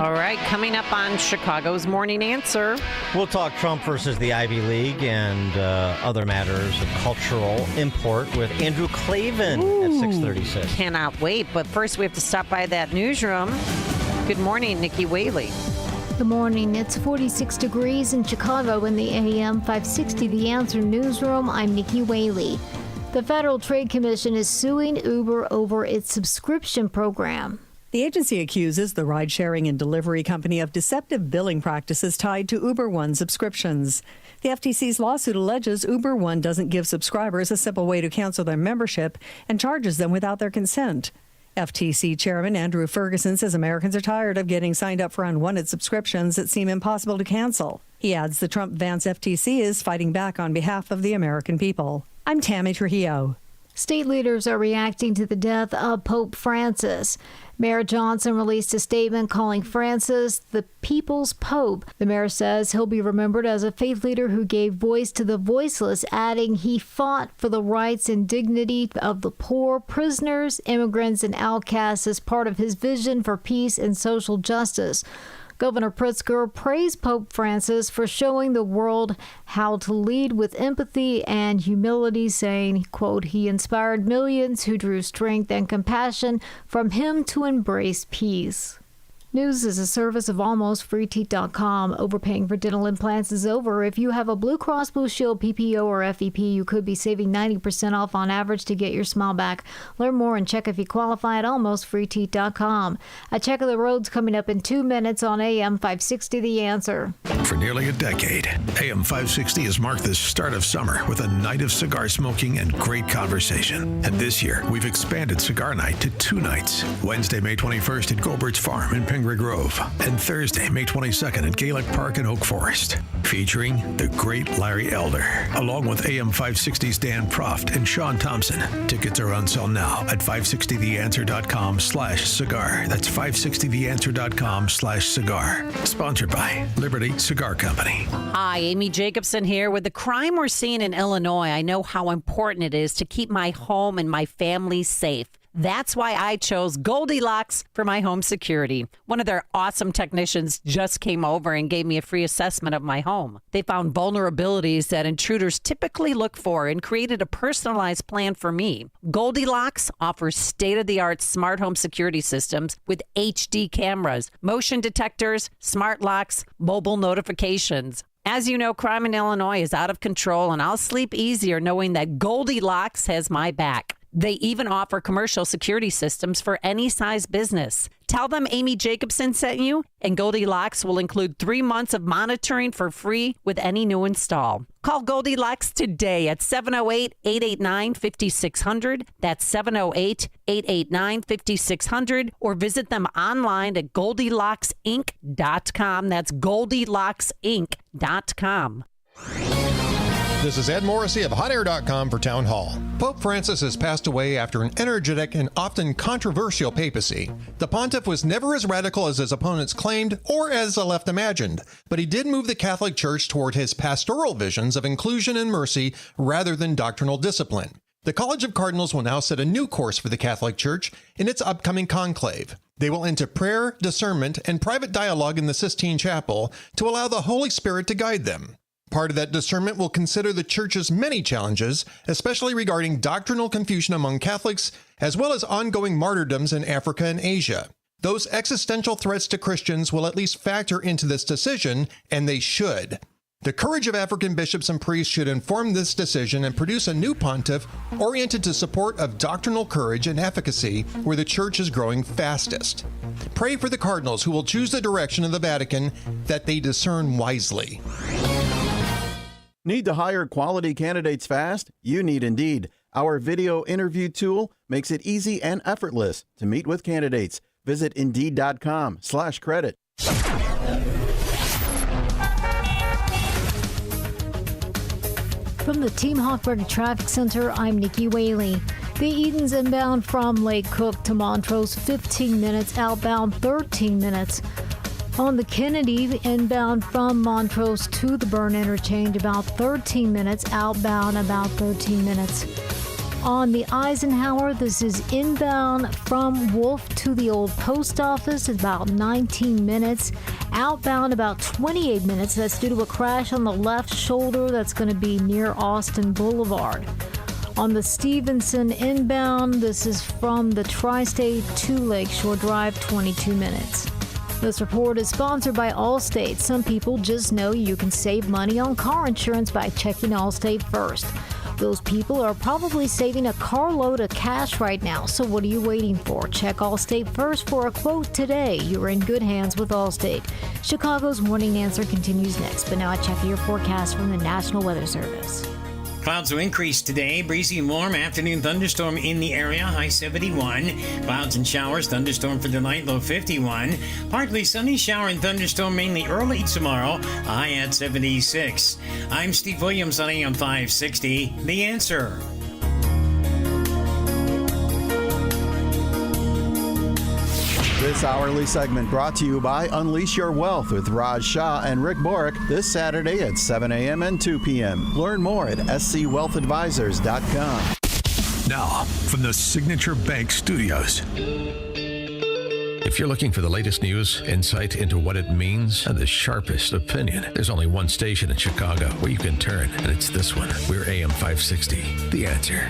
All right, coming up on Chicago's Morning Answer. We'll talk Trump versus the Ivy League and other matters of cultural import with Andrew Klavan at 6:36. Cannot wait, but first we have to stop by that newsroom. Good morning, Nikki Whaley. Good morning. It's 46 degrees in Chicago in the AM 560 The Answer newsroom. I'm Nikki Whaley. The Federal Trade Commission is suing Uber over its subscription program. The agency accuses the ride-sharing and delivery company of deceptive billing practices tied to Uber One subscriptions. The FTC's lawsuit alleges Uber One doesn't give subscribers a simple way to cancel their membership and charges them without their consent. FTC Chairman Andrew Ferguson says Americans are tired of getting signed up for unwanted subscriptions that seem impossible to cancel. He adds the Trump-Vance FTC is fighting back on behalf of the American people. I'm Tammy Trujillo. State leaders are reacting to the death of Pope Francis. Mayor Johnson released a statement calling Francis the people's pope. The mayor says he'll be remembered as a faith leader who gave voice to the voiceless, adding he fought for the rights and dignity of the poor, prisoners, immigrants, and outcasts as part of his vision for peace and social justice. Governor Pritzker praised Pope Francis for showing the world how to lead with empathy and humility, saying, quote, he inspired millions who drew strength and compassion from him to embrace peace. News is a service of almostfreeteeth.com. Overpaying for dental implants is over. If you have a Blue Cross Blue Shield PPO or FEP, you could be saving 90% off on average to get your smile back. Learn more and check if you qualify at almostfreeteeth.com. A check of the roads coming up in 2 minutes on AM 560 The Answer. For nearly a decade, AM 560 has marked the start of summer with a night of cigar smoking and great conversation. And this year, we've expanded Cigar Night to 2 nights. Wednesday, May 21st at Gobert's Farm in Pingree Grove, and Thursday, May 22nd at Gaelic Park in Oak Forest, featuring the great Larry Elder, along with AM 560's Dan Proft and Sean Thompson. Tickets are on sale now at 560theanswer.com/cigar. That's 560theanswer.com/cigar. Sponsored by Liberty Cigar Company. Hi, Amy Jacobson here. With the crime we're seeing in Illinois, I know how important it is to keep my home and my family safe. That's why I chose Goldilocks for my home security. One of their awesome technicians just came over and gave me a free assessment of my home. They found vulnerabilities that intruders typically look for and created a personalized plan for me. Goldilocks offers state-of-the-art smart home security systems with HD cameras, motion detectors, smart locks, mobile notifications. As you know, crime in Illinois is out of control, and I'll sleep easier knowing that Goldilocks has my back. They even offer commercial security systems for any size business. Tell them Amy Jacobson sent you, and Goldilocks will include 3 months of monitoring for free with any new install. Call Goldilocks today at 708-889-5600. That's 708-889-5600. Or visit them online at GoldilocksInc.com. That's GoldilocksInc.com. This is Ed Morrissey of HotAir.com for Town Hall. Pope Francis has passed away after an energetic and often controversial papacy. The pontiff was never as radical as his opponents claimed or as the left imagined, but he did move the Catholic Church toward his pastoral visions of inclusion and mercy rather than doctrinal discipline. The College of Cardinals will now set a new course for the Catholic Church in its upcoming conclave. They will enter prayer, discernment, and private dialogue in the Sistine Chapel to allow the Holy Spirit to guide them. Part of that discernment will consider the Church's many challenges, especially regarding doctrinal confusion among Catholics, as well as ongoing martyrdoms in Africa and Asia. Those existential threats to Christians will at least factor into this decision, and they should. The courage of African bishops and priests should inform this decision and produce a new pontiff oriented to support of doctrinal courage and efficacy where the Church is growing fastest. Pray for the cardinals who will choose the direction of the Vatican that they discern wisely. Need to hire quality candidates fast? You need Indeed. Our video interview tool makes it easy and effortless to meet with candidates. Visit Indeed.com/credit. From the Team Hochberg Traffic Center, I'm Nikki Whaley. The Edens inbound from Lake Cook to Montrose, 15 minutes, outbound 13 minutes. On the Kennedy, inbound from Montrose to the Burn interchange, about 13 minutes, outbound about 13 minutes. On the Eisenhower, this is inbound from Wolf to the old post office, about 19 minutes, outbound about 28 minutes. That's due to a crash on the left shoulder that's going to be near Austin Boulevard. On the Stevenson inbound, this is from the Tri-State to Lakeshore Drive, 22 minutes. This report is sponsored by Allstate. Some people just know you can save money on car insurance by checking Allstate first. Those people are probably saving a carload of cash right now, so what are you waiting for? Check Allstate first for a quote today. You're in good hands with Allstate. Chicago's Morning Answer continues next, but now I check your forecast from the National Weather Service. Clouds will increase today. Breezy and warm. Afternoon thunderstorm in the area. High 71. Clouds and showers. Thunderstorm for the night. Low 51. Partly sunny. Shower and thunderstorm mainly early tomorrow. High at 76. I'm Steve Williams on AM 560. The Answer. This hourly segment brought to you by Unleash Your Wealth with Raj Shah and Rick Borick this Saturday at 7 a.m. and 2 p.m. Learn more at scwealthadvisors.com. Now, from the Signature Bank Studios. If you're looking for the latest news, insight into what it means, and the sharpest opinion, there's only one station in Chicago where you can turn, and it's this one. We're AM 560. The Answer.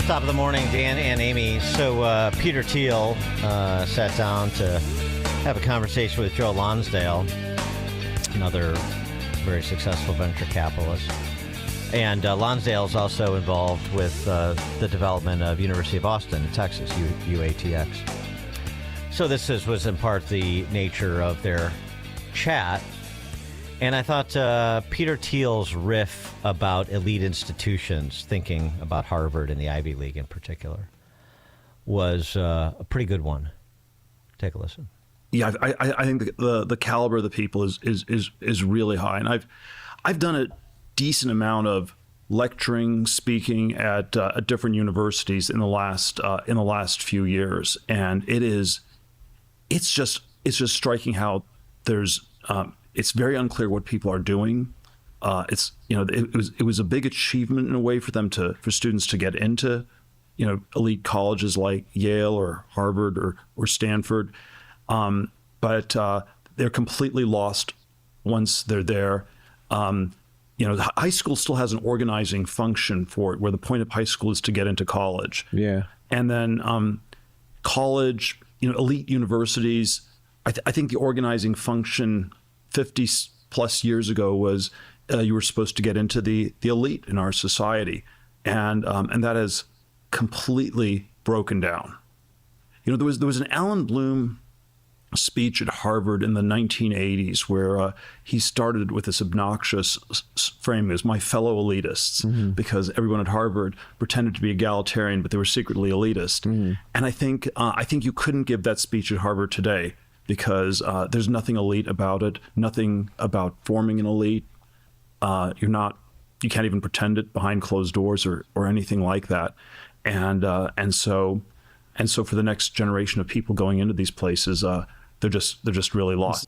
Top of the morning, Dan and Amy. So Peter Thiel sat down to have a conversation with Joe Lonsdale, another very successful venture capitalist. And Lonsdale is also involved with the development of University of Austin, Texas, UATX. So this was in part the nature of their chat. And I thought Peter Thiel's riff about elite institutions, thinking about Harvard and the Ivy League in particular, was a pretty good one. Take a listen. Yeah, I think the caliber of the people is really high, and I've done a decent amount of lecturing, speaking at different universities in the last few years, and it's just striking how there's. It's very unclear what people are doing. It was a big achievement in a way for students to get into, elite colleges like Yale or Harvard or Stanford, but they're completely lost once they're there. High school still has an organizing function for it, where the point of high school is to get into college. Yeah, and then college, elite universities. I think the organizing function 50 plus years ago was you were supposed to get into the elite in our society, and that has completely broken down. There was an Alan Bloom speech at Harvard in the 1980s where he started with this obnoxious frame as "my fellow elitists," because everyone at Harvard pretended to be egalitarian, but they were secretly elitist. And I think you couldn't give that speech at Harvard today, because there's nothing elite about it, nothing about forming an elite. You can't even pretend it behind closed doors or anything like that. And so for the next generation of people going into these places, they're just really lost.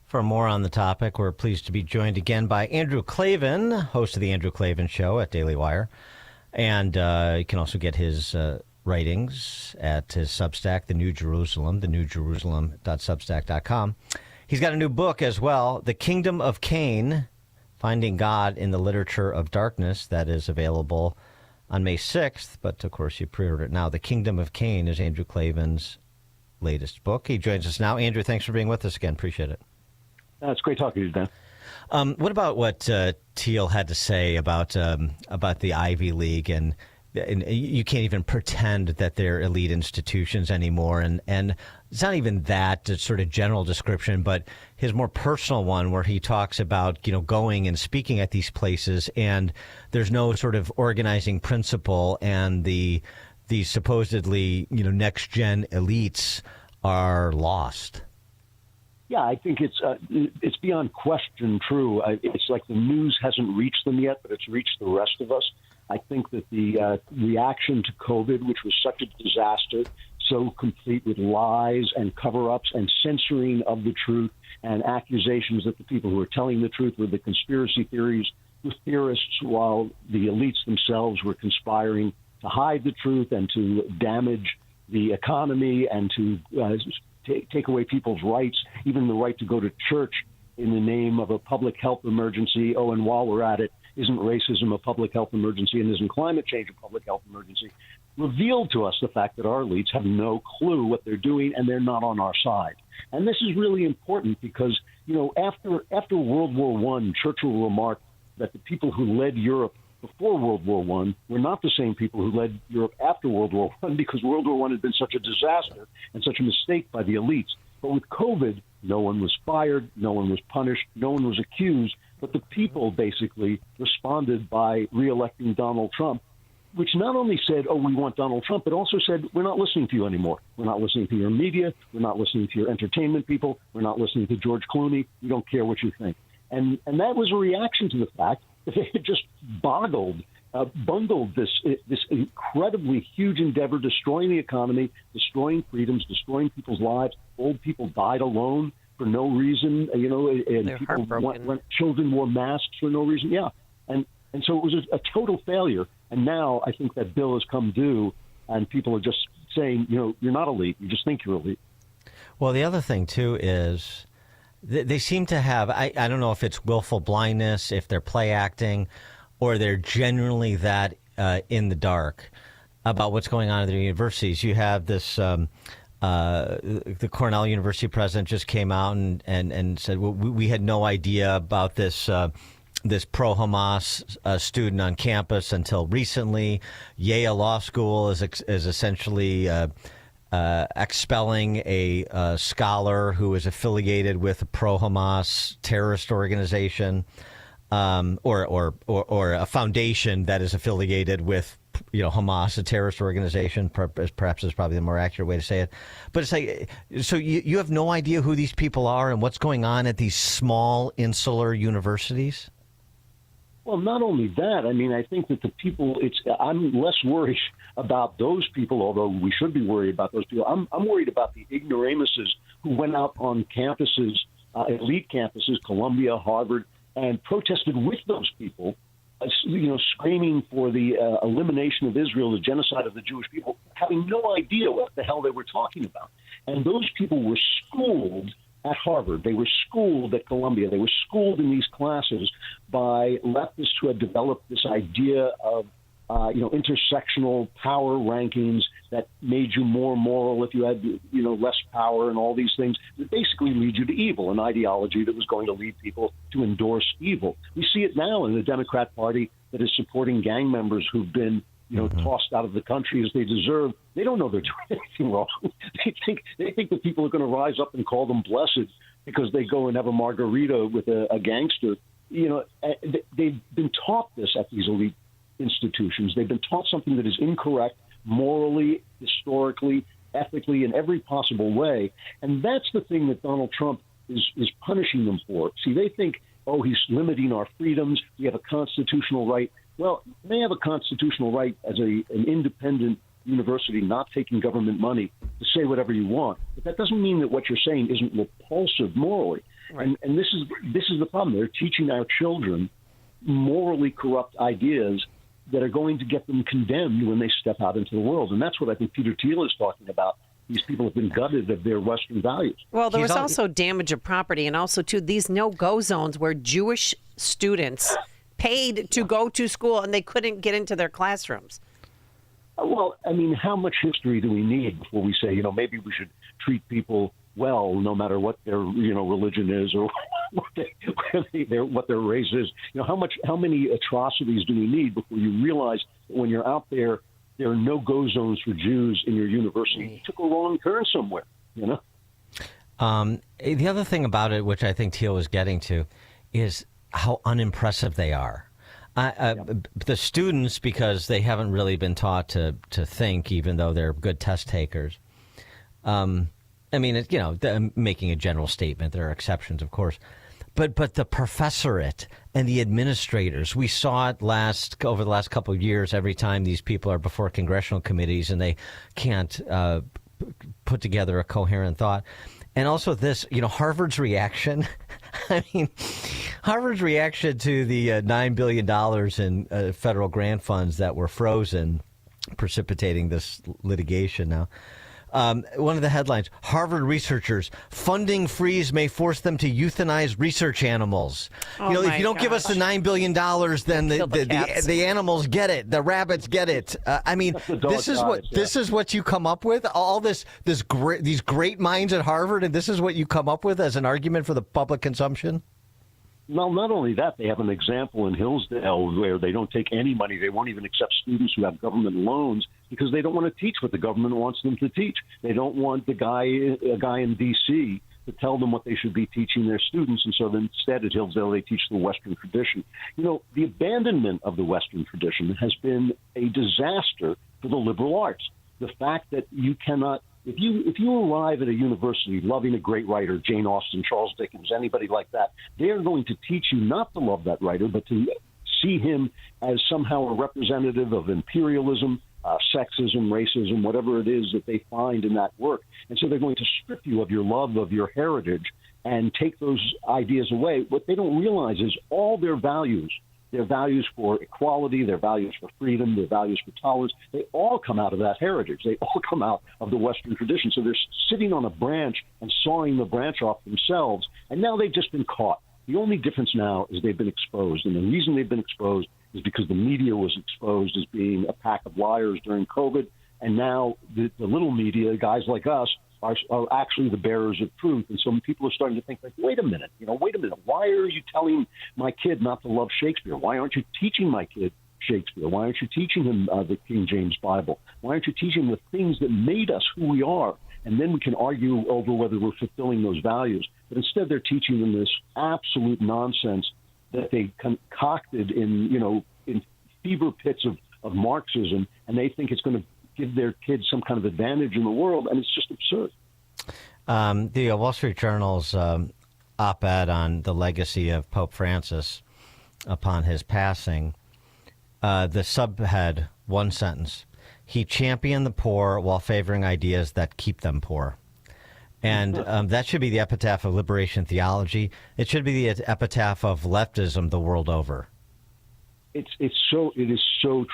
For more on the topic, we're pleased to be joined again by Andrew Klavan, host of The Andrew Klavan Show at Daily Wire. And you can also get his writings at his Substack, The New Jerusalem, thenewjerusalem.substack.com. He's got a new book as well, The Kingdom of Cain, Finding God in the Literature of Darkness, that is available on May 6th. But, of course, you pre-order it now. The Kingdom of Cain is Andrew Klavan's latest book. He joins us now. Andrew, thanks for being with us again. Appreciate it. It's great talking to you, Dan. What about what Thiel had to say about the Ivy League, and you can't even pretend that they're elite institutions anymore, and it's not even that sort of general description, but his more personal one where he talks about going and speaking at these places, and there's no sort of organizing principle, and the supposedly next gen elites are lost. Yeah, I think it's beyond question true. It's like the news hasn't reached them yet, but it's reached the rest of us. I think that the reaction to COVID, which was such a disaster, so complete with lies and cover-ups and censoring of the truth and accusations that the people who were telling the truth were the conspiracy theorists, while the elites themselves were conspiring to hide the truth and to damage the economy and to take away people's rights, even the right to go to church in the name of a public health emergency. Oh, and while we're at it, isn't racism a public health emergency, and isn't climate change a public health emergency? Revealed to us the fact that our elites have no clue what they're doing, and they're not on our side. And this is really important because, after World War I, Churchill remarked that the people who led Europe before World War I were not the same people who led Europe after World War I, because World War I had been such a disaster and such a mistake by the elites. But with COVID, no one was fired, no one was punished, no one was accused, but the people basically responded by reelecting Donald Trump, which not only said, oh, we want Donald Trump, but also said, we're not listening to you anymore. We're not listening to your media. We're not listening to your entertainment people. We're not listening to George Clooney. We don't care what you think. And that was a reaction to the fact that they had just bungled this incredibly huge endeavor, destroying the economy, destroying freedoms, destroying people's lives. Old people died alone for no reason, and children wore masks for no reason. Yeah. And so it was a total failure. And now I think that bill has come due, and people are just saying, you're not elite. You just think you're elite. Well, the other thing, too, is they seem to have, I don't know if it's willful blindness, if they're play acting, or they're genuinely that in the dark about what's going on at their universities. You have this, the Cornell University president just came out and said, well, we had no idea about this this pro-Hamas student on campus until recently. Yale Law School is essentially expelling a scholar who is affiliated with a pro-Hamas terrorist organization, or a foundation that is affiliated with Hamas, a terrorist organization. Perhaps is probably the more accurate way to say it. But it's like, so you have no idea who these people are and what's going on at these small insular universities? Well, not only that, I mean, I think that the people, I'm less worried about those people, although we should be worried about those people. I'm worried about the ignoramuses who went out on campuses, elite campuses, Columbia, Harvard, and protested with those people, screaming for the elimination of Israel, the genocide of the Jewish people, having no idea what the hell they were talking about. And those people were schooled at Harvard. They were schooled at Columbia. They were schooled in these classes by leftists who had developed this idea of, intersectional power rankings that made you more moral if you had, less power, and all these things that basically lead you to evil, an ideology that was going to lead people to endorse evil. We see it now in the Democrat Party that is supporting gang members who've been tossed out of the country as they deserve. They don't know they're doing anything wrong. They think that people are going to rise up and call them blessed because they go and have a margarita with a gangster. They've been taught this at these elite institutions. They've been taught something that is incorrect morally, historically, ethically, in every possible way. And that's the thing that Donald Trump is punishing them for. See, they think oh, he's limiting our freedoms. We have a constitutional right. Well, you may have a constitutional right as an independent university not taking government money to say whatever you want. But that doesn't mean that what you're saying isn't repulsive morally. Right. And this is the problem. They're teaching our children morally corrupt ideas that are going to get them condemned when they step out into the world. And that's what I think Peter Thiel is talking about. These people have been gutted of their Western values. Well, there was also damage of property, and also, too, these no-go zones where Jewish students paid to go to school and they couldn't get into their classrooms. Well, I mean, how much history do we need before we say, maybe we should treat people well, no matter what their, religion is or what their race is? How many atrocities do we need before you realize that when you're out there, there are no-go zones for Jews in your university? You took a wrong turn somewhere, The other thing about it, which I think Thiel was getting to, is how unimpressive they are. The students, because they haven't really been taught to think, even though they're good test takers. They're making a general statement. There are exceptions, of course. But the professorate and the administrators, we saw it over the last couple of years, every time these people are before congressional committees and they can't put together a coherent thought. And also this, Harvard's reaction. I mean, Harvard's reaction to the $9 billion in federal grant funds that were frozen, precipitating this litigation now. One of the headlines, Harvard researchers, funding freeze may force them to euthanize research animals. If you don't give us the $9 billion, then the animals get it. The rabbits get it. This is what you come up with? All these great minds at Harvard, and this is what you come up with as an argument for the public consumption? Well, not only that, they have an example in Hillsdale where they don't take any money. They won't even accept students who have government loans because they don't want to teach what the government wants them to teach. They don't want a guy in D.C. to tell them what they should be teaching their students. And so then instead at Hillsdale, they teach the Western tradition. The abandonment of the Western tradition has been a disaster for the liberal arts. The fact that you cannot – If you arrive at a university loving a great writer, Jane Austen, Charles Dickens, anybody like that, they're going to teach you not to love that writer, but to see him as somehow a representative of imperialism, sexism, racism, whatever it is that they find in that work. And so they're going to strip you of your love of your heritage and take those ideas away. What they don't realize is all their values for equality, their values for freedom, their values for tolerance, they all come out of that heritage. They all come out of the Western tradition. So they're sitting on a branch and sawing the branch off themselves, and now they've just been caught. The only difference now is they've been exposed, and the reason they've been exposed is because the media was exposed as being a pack of liars during COVID, and now the little media, guys like us, are actually the bearers of truth. And so people are starting to think, wait a minute, why are you telling my kid not to love Shakespeare? Why aren't you teaching my kid Shakespeare? Why aren't you teaching him the King James Bible? Why aren't you teaching the things that made us who we are? And then we can argue over whether we're fulfilling those values. But instead, they're teaching them this absolute nonsense that they concocted in fever pits of Marxism, and they think it's going to give their kids some kind of advantage in the world, and it's just absurd. The Wall Street Journal's op-ed on the legacy of Pope Francis upon his passing, the subhead, one sentence, he championed the poor while favoring ideas that keep them poor. And that should be the epitaph of liberation theology. It should be the epitaph of leftism the world over. It is so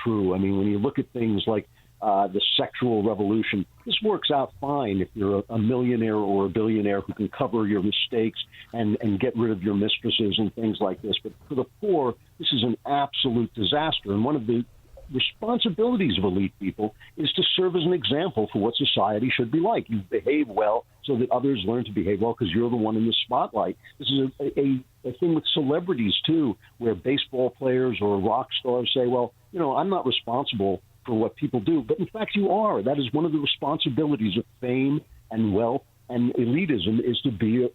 true. I mean, when you look at things like the sexual revolution, this works out fine if you're a millionaire or a billionaire who can cover your mistakes and get rid of your mistresses and things like this. But for the poor, this is an absolute disaster. And one of the responsibilities of elite people is to serve as an example for what society should be like. You behave well so that others learn to behave well because you're the one in the spotlight. This is a thing with celebrities, too, where baseball players or rock stars say, well, I'm not responsible for what people do. But in fact, you are. That is one of the responsibilities of fame and wealth and elitism, is to be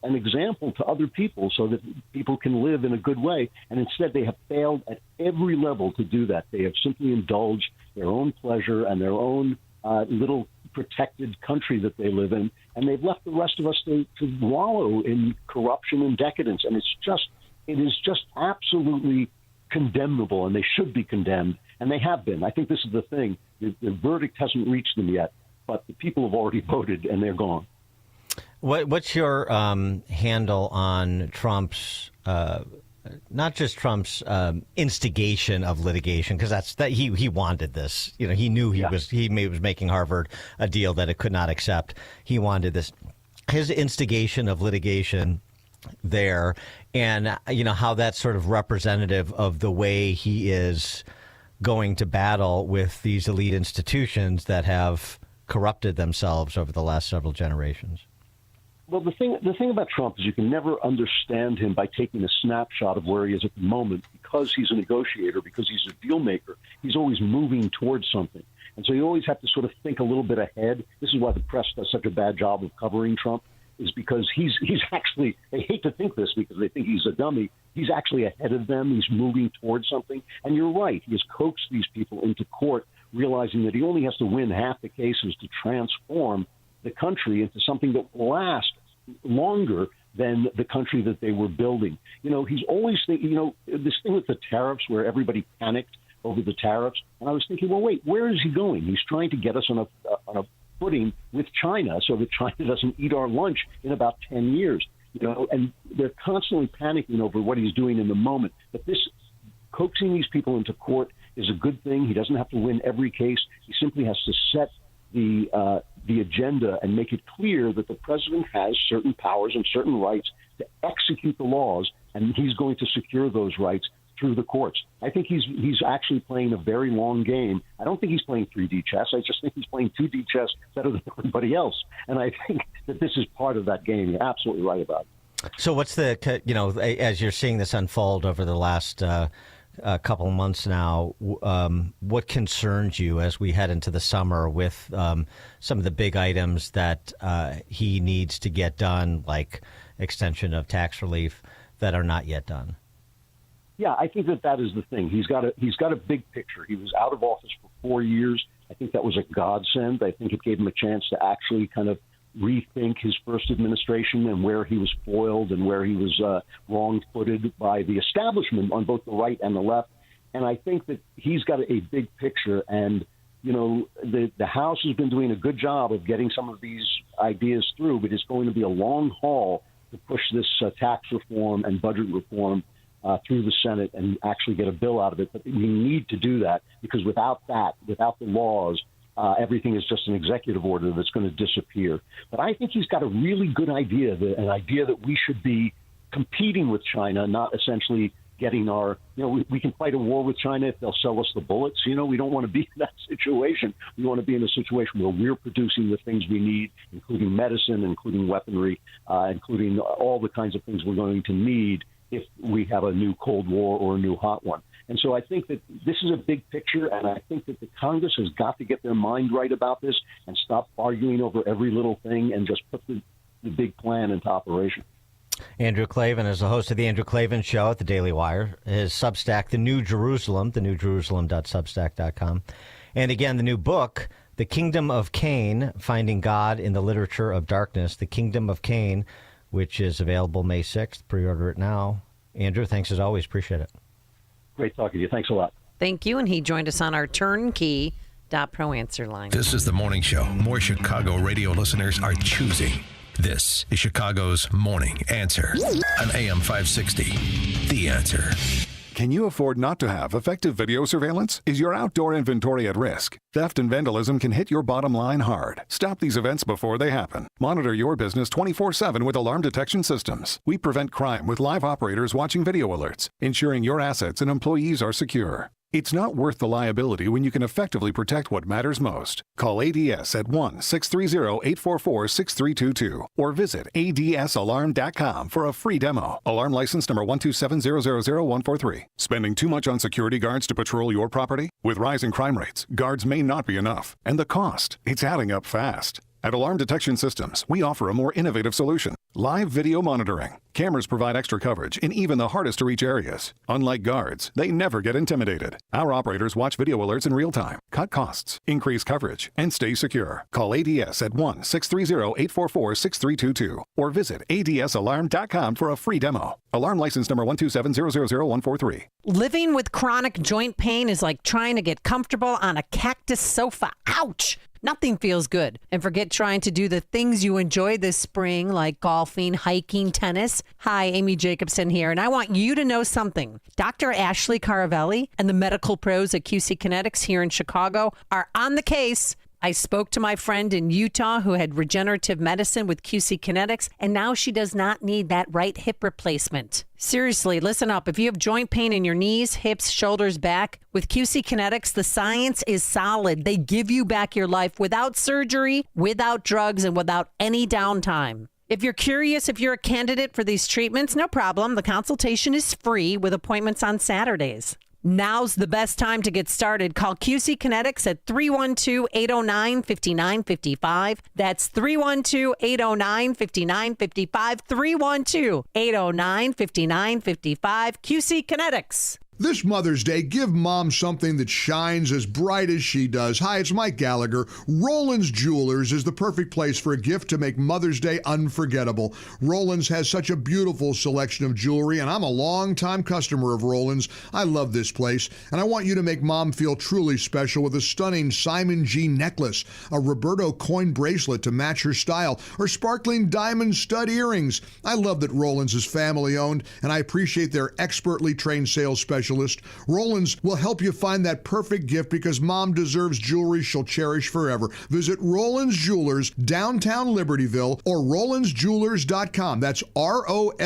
an example to other people so that people can live in a good way. And instead, they have failed at every level to do that. They have simply indulged their own pleasure and their own little protected country that they live in, and they've left the rest of us to wallow in corruption and decadence. And it is just absolutely condemnable, and they should be condemned, and they have been. I think this is the thing. The verdict hasn't reached them yet, but the people have already voted, and they're gone. What's your handle on Trump's, not just Trump's instigation of litigation, because he wanted this. You know, he knew he was making Harvard a deal that it could not accept. He wanted this. His instigation of litigation there, and how that's sort of representative of the way he is going to battle with these elite institutions that have corrupted themselves over the last several generations. Well, the thing about Trump is you can never understand him by taking a snapshot of where he is at the moment, because he's a negotiator, because he's a deal maker. He's always moving towards something. And so you always have to sort of think a little bit ahead. This is why the press does such a bad job of covering Trump, is because he's actually, they hate to think this because they think he's a dummy. He's actually ahead of them. He's moving towards something. And you're right. He has coaxed these people into court, realizing that he only has to win half the cases to transform the country into something that will last longer than the country that they were building. He's always thinking, this thing with the tariffs where everybody panicked over the tariffs. And I was thinking, well, wait, where is he going? He's trying to get us on a footing with China so that China doesn't eat our lunch in about 10 years. And they're constantly panicking over what he's doing in the moment. But this coaxing these people into court is a good thing. He doesn't have to win every case. He simply has to set the agenda and make it clear that the president has certain powers and certain rights to execute the laws, and he's going to secure those rights through the courts. I think he's actually playing a very long game. I don't think he's playing 3D chess. I just think he's playing 2D chess better than everybody else. And I think that this is part of that game. You're absolutely right about it. So what's as you're seeing this unfold over the last couple of months now, what concerns you as we head into the summer with some of the big items that he needs to get done, like extension of tax relief, that are not yet done? Yeah, I think that is the thing. He's got a big picture. He was out of office for 4 years. I think that was a godsend. I think it gave him a chance to actually kind of rethink his first administration and where he was foiled and where he was wrong-footed by the establishment on both the right and the left. And I think that he's got a big picture. And, the House has been doing a good job of getting some of these ideas through, but it's going to be a long haul to push this tax reform and budget reform through the Senate and actually get a bill out of it. But we need to do that, because without the laws, everything is just an executive order that's going to disappear. But I think he's got a really good idea, an idea that we should be competing with China, not essentially getting our, we can fight a war with China if they'll sell us the bullets. We don't want to be in that situation. We want to be in a situation where we're producing the things we need, including medicine, including weaponry, including all the kinds of things we're going to need if we have a new Cold War or a new hot one. And so I think that this is a big picture, and I think that the Congress has got to get their mind right about this and stop arguing over every little thing and just put the big plan into operation. Andrew Klavan is the host of The Andrew Klavan Show at the Daily Wire. His Substack, The New Jerusalem, thenewjerusalem.substack.com. And again, the new book, The Kingdom of Cain, Finding God in the Literature of Darkness, The Kingdom of Cain, which is available May 6th. Pre-order it now. Andrew, thanks as always. Appreciate it. Great talking to you. Thanks a lot. Thank you. And he joined us on our turnkey.pro answer line. This is the morning show more Chicago radio listeners are choosing. This is Chicago's Morning Answer on AM 560. The Answer. Can you afford not to have effective video surveillance? Is your outdoor inventory at risk? Theft and vandalism can hit your bottom line hard. Stop these events before they happen. Monitor your business 24/7 with alarm detection systems. We prevent crime with live operators watching video alerts, ensuring your assets and employees are secure. It's not worth the liability when you can effectively protect what matters most. Call ADS at 1-630-844-6322 or visit adsalarm.com for a free demo. Alarm license number 127000143. Spending too much on security guards to patrol your property? With rising crime rates, guards may not be enough. And the cost, it's adding up fast. At Alarm Detection Systems, we offer a more innovative solution. Live video monitoring. Cameras provide extra coverage in even the hardest to reach areas. Unlike guards, they never get intimidated. Our operators watch video alerts in real time, cut costs, increase coverage, and stay secure. Call ADS at 1-630-844-6322 or visit adsalarm.com for a free demo. Alarm license number 127000143. Living with chronic joint pain is like trying to get comfortable on a cactus sofa. Ouch! Nothing feels good. And forget trying to do the things you enjoy this spring, like golfing, hiking, tennis. Hi, Amy Jacobson here, and I want you to know something. Dr. Ashley Caravelli and the medical pros at QC Kinetics here in Chicago are on the case. I spoke to my friend in Utah who had regenerative medicine with QC Kinetics, and now she does not need that right hip replacement. Seriously, listen up. If you have joint pain in your knees, hips, shoulders, back, with QC Kinetics, the science is solid. They give you back your life without surgery, without drugs, and without any downtime. If you're curious if you're a candidate for these treatments, no problem. The consultation is free with appointments on Saturdays. Now's the best time to get started. Call QC Kinetics at 312-809-5955. That's 312-809-5955. 312-809-5955. QC Kinetics. This Mother's Day, give Mom something that shines as bright as she does. Hi, it's Mike Gallagher. Roland's Jewelers is the perfect place for a gift to make Mother's Day unforgettable. Roland's has such a beautiful selection of jewelry, and I'm a longtime customer of Roland's. I love this place, and I want you to make Mom feel truly special with a stunning Simon G necklace, a Roberto coin bracelet to match her style, or sparkling diamond stud earrings. I love that Roland's is family-owned, and I appreciate their expertly trained sales specialists. Roland's will help you find that perfect gift because Mom deserves jewelry she'll cherish forever. Visit Roland's Jewelers, downtown Libertyville, or RolandsJewelers.com. That's ROLLANDS,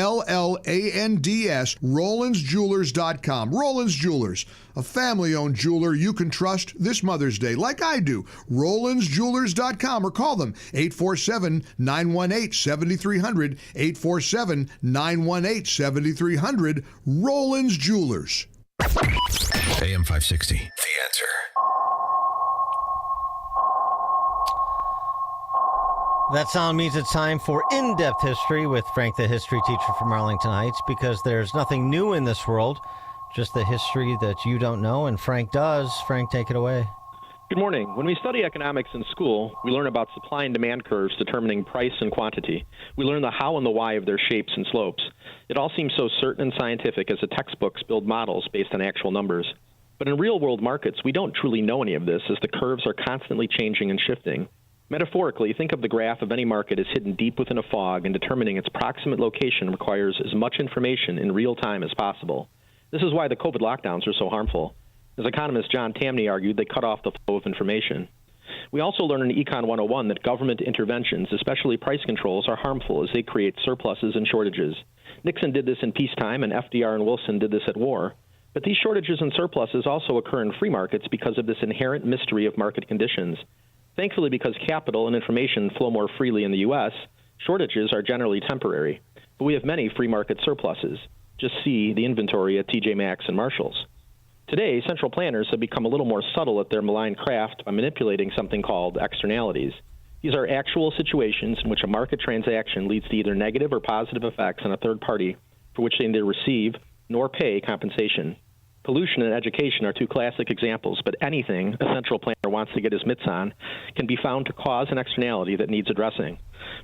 RolandsJewelers.com. Roland's Jewelers, a family-owned jeweler you can trust this Mother's Day, like I do. RolandsJewelers.com, or call them 847-918-7300, 847-918-7300, Roland's Jewelers. AM 560, The Answer. That sound means it's time for In-Depth History with Frank, the history teacher from Arlington Heights, because there's nothing new in this world, just the history that you don't know, and Frank does. Frank, take it away. Good morning. When we study economics in school, we learn about supply and demand curves determining price and quantity. We learn the how and the why of their shapes and slopes. It all seems so certain and scientific as the textbooks build models based on actual numbers. But in real-world markets, we don't truly know any of this as the curves are constantly changing and shifting. Metaphorically, think of the graph of any market as hidden deep within a fog, and determining its proximate location requires as much information in real time as possible. This is why the COVID lockdowns are so harmful. As economist John Tamny argued, they cut off the flow of information. We also learn in Econ 101 that government interventions, especially price controls, are harmful as they create surpluses and shortages. Nixon did this in peacetime, and FDR and Wilson did this at war. But these shortages and surpluses also occur in free markets because of this inherent mystery of market conditions. Thankfully, because capital and information flow more freely in the U.S., shortages are generally temporary. But we have many free market surpluses. Just see the inventory at TJ Maxx and Marshall's. Today, central planners have become a little more subtle at their malign craft by manipulating something called externalities. These are actual situations in which a market transaction leads to either negative or positive effects on a third party for which they neither receive nor pay compensation. Pollution and education are two classic examples, but anything a central planner wants to get his mitts on can be found to cause an externality that needs addressing.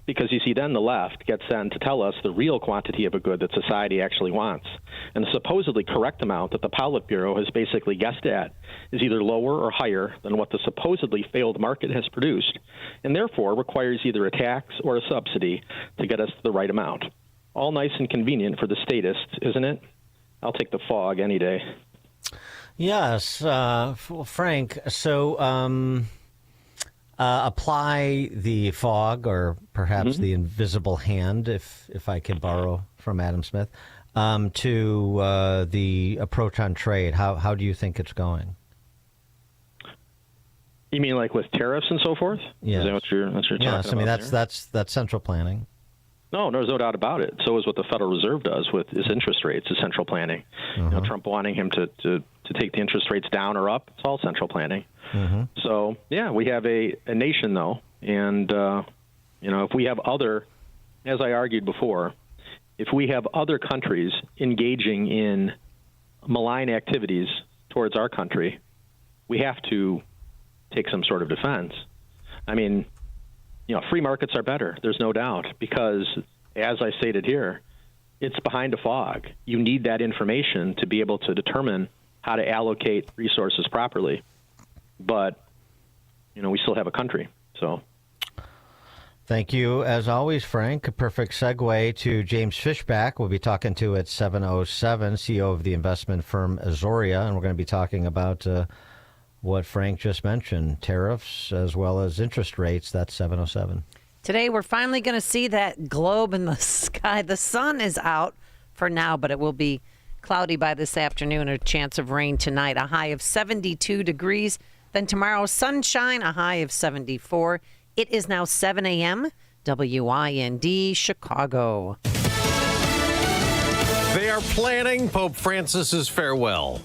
Because you see, then the left gets sent to tell us the real quantity of a good that society actually wants. And the supposedly correct amount that the Politburo has basically guessed at is either lower or higher than what the supposedly failed market has produced, and therefore requires either a tax or a subsidy to get us to the right amount. All nice and convenient for the statists, isn't it? I'll take the fog any day. Yes, Frank, so apply the fog, or perhaps the invisible hand, if I can borrow from Adam Smith, to the approach on trade. How do you think it's going? You mean like with tariffs and so forth? Yes. Is that what you're talking about? Yes, I mean, that's central planning. No, there's no doubt about it. So is what the Federal Reserve does with its interest rates, is central planning. You know, Trump wanting him to take the interest rates down or up, it's all central planning. So, yeah, we have a nation, though, And, if we have other, as I argued before, if we have other countries engaging in malign activities towards our country, we have to take some sort of defense. I mean, free markets are better, there's no doubt, because, as I stated here, it's behind a fog. You need that information to be able to determine how to allocate resources properly. But, we still have a country, so... Thank you, as always, Frank. A perfect segue to James Fishback. We'll be talking to at 7:07, CEO of the investment firm Azoria, and we're going to be talking about what Frank just mentioned, tariffs as well as interest rates. That's 7:07. Today, we're finally going to see that globe in the sky. The sun is out for now, but it will be cloudy by this afternoon. A chance of rain tonight, a high of 72 degrees. Then tomorrow, sunshine, a high of 74. It is now 7 a.m. WIND, Chicago. They are planning Pope Francis's farewell.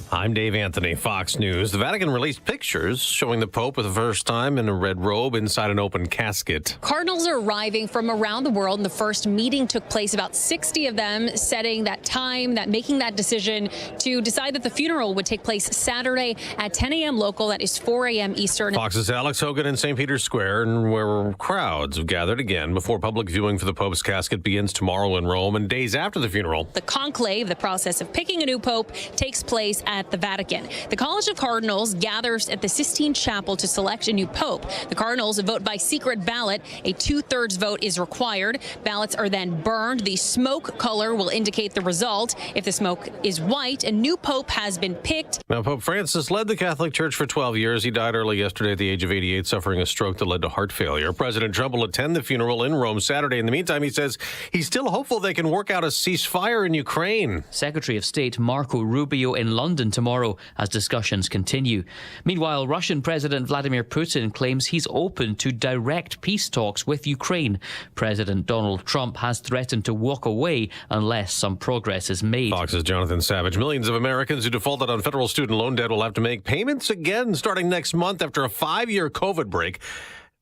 I'm Dave Anthony, Fox News. The Vatican released pictures showing the Pope for the first time in a red robe inside an open casket. Cardinals are arriving from around the world, and the first meeting took place, about 60 of them setting that time, making that decision to decide that the funeral would take place Saturday at 10 a.m. local. That is 4 a.m. Eastern. Fox's Alex Hogan in St. Peter's Square, where crowds have gathered again before public viewing for the Pope's casket begins tomorrow in Rome and days after the funeral. The conclave, the process of picking a new pope, takes place at the Vatican. The College of Cardinals gathers at the Sistine Chapel to select a new pope. The Cardinals vote by secret ballot. A 2/3 vote is required. Ballots are then burned. The smoke color will indicate the result. If the smoke is white, a new pope has been picked. Now, Pope Francis led the Catholic Church for 12 years. He died early yesterday at the age of 88, suffering a stroke that led to heart failure. President Trump will attend the funeral in Rome Saturday. In the meantime, he says he's still hopeful they can work out a ceasefire in Ukraine. Secretary of State Marco Rubio in London tomorrow as discussions continue. Meanwhile, Russian President Vladimir Putin claims he's open to direct peace talks with Ukraine. President Donald Trump has threatened to walk away unless some progress is made. Fox's Jonathan Savage. Millions of Americans who defaulted on federal student loan debt will have to make payments again starting next month after a 5-year COVID break.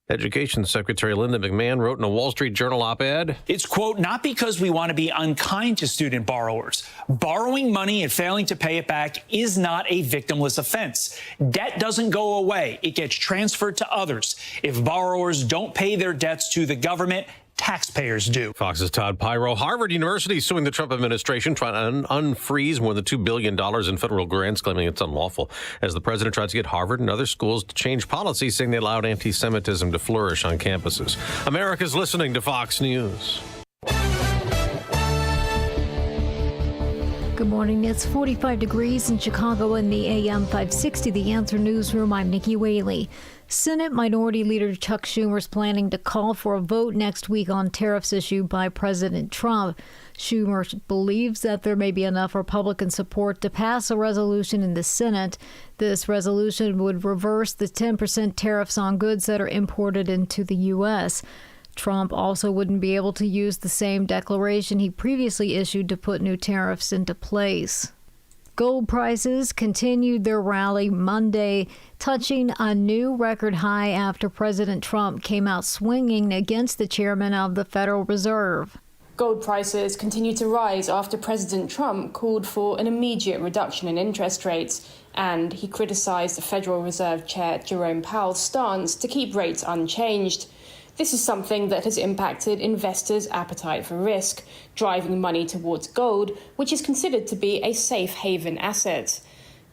Education Secretary Linda McMahon wrote in a Wall Street Journal op-ed. It's, quote, not because we want to be unkind to student borrowers. Borrowing money and failing to pay it back is not a victimless offense. Debt doesn't go away. It gets transferred to others. If borrowers don't pay their debts to the government, taxpayers do. Fox's Todd Pyro. Harvard University suing the Trump administration, trying to unfreeze more than $2 billion in federal grants, claiming it's unlawful, as the president tries to get Harvard and other schools to change policies, saying they allowed anti-Semitism to flourish on campuses. America's listening to Fox News. Good morning. It's 45 degrees in Chicago in the AM 560, The Answer Newsroom. I'm Nikki Whaley. Senate Minority Leader Chuck Schumer is planning to call for a vote next week on tariffs issued by President Trump. Schumer believes that there may be enough Republican support to pass a resolution in the Senate. This resolution would reverse the 10% tariffs on goods that are imported into the U.S. Trump also wouldn't be able to use the same declaration he previously issued to put new tariffs into place. Gold prices continued their rally Monday, touching a new record high after President Trump came out swinging against the chairman of the Federal Reserve. Gold prices continued to rise after President Trump called for an immediate reduction in interest rates, and he criticized the Federal Reserve Chair Jerome Powell's stance to keep rates unchanged. This is something that has impacted investors' appetite for risk, driving money towards gold, which is considered to be a safe haven asset.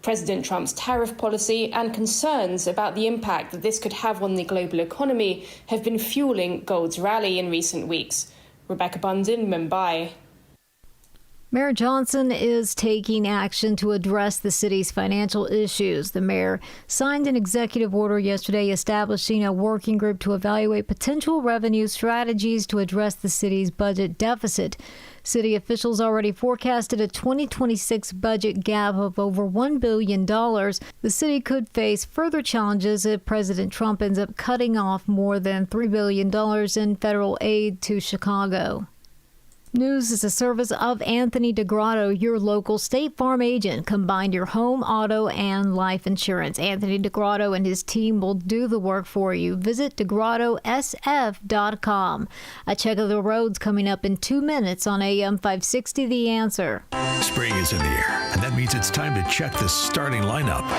President Trump's tariff policy and concerns about the impact that this could have on the global economy have been fueling gold's rally in recent weeks. Rebecca Bundin, Mumbai. Mayor Johnson is taking action to address the city's financial issues. The mayor signed an executive order yesterday establishing a working group to evaluate potential revenue strategies to address the city's budget deficit. City officials already forecasted a 2026 budget gap of over $1 billion. The city could face further challenges if President Trump ends up cutting off more than $3 billion in federal aid to Chicago. News is a service of Anthony DeGrotto, your local State Farm agent. Combine your home, auto, and life insurance. Anthony DeGrotto and his team will do the work for you. Visit DeGrottoSF.com. A check of the roads coming up in 2 minutes on AM 560 The Answer. Spring is in the air, and that means it's time to check the starting lineup.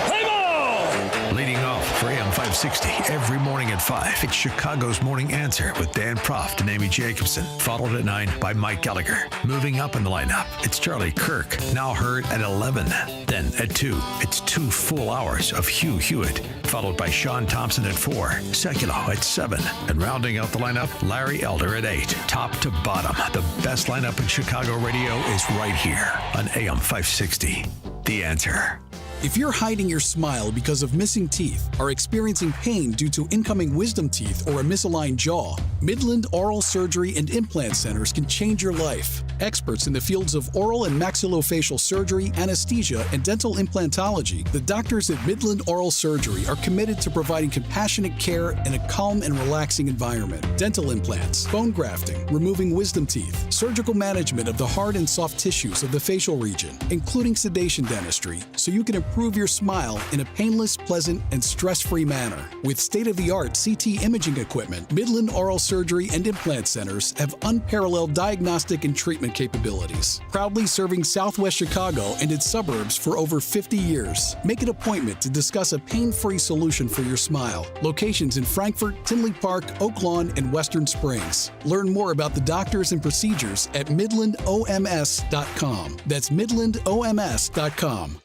Leading off for AM 560 every morning at 5, it's Chicago's Morning Answer with Dan Proft and Amy Jacobson, followed at 9 by Mike Gallagher. Moving up in the lineup, it's Charlie Kirk, now heard at 11. Then at 2, it's 2 full hours of Hugh Hewitt, followed by Sean Thompson at 4, Seculo at 7, and rounding out the lineup, Larry Elder at 8. Top to bottom, the best lineup in Chicago radio is right here on AM 560. The Answer. If you're hiding your smile because of missing teeth, are experiencing pain due to incoming wisdom teeth or a misaligned jaw, Midland Oral Surgery and Implant Centers can change your life. Experts in the fields of oral and maxillofacial surgery, anesthesia, and dental implantology, the doctors at Midland Oral Surgery are committed to providing compassionate care in a calm and relaxing environment. Dental implants, bone grafting, removing wisdom teeth, surgical management of the hard and soft tissues of the facial region, including sedation dentistry, so you can improve your smile in a painless, pleasant, and stress-free manner. With state-of-the-art CT imaging equipment, Midland Oral Surgery and Implant Centers have unparalleled diagnostic and treatment capabilities, proudly serving Southwest Chicago and its suburbs for over 50 years. Make an appointment to discuss a pain-free solution for your smile. Locations in Frankfort, Tinley Park, Oak Lawn, and Western Springs. Learn more about the doctors and procedures at midlandoms.com. That's midlandoms.com.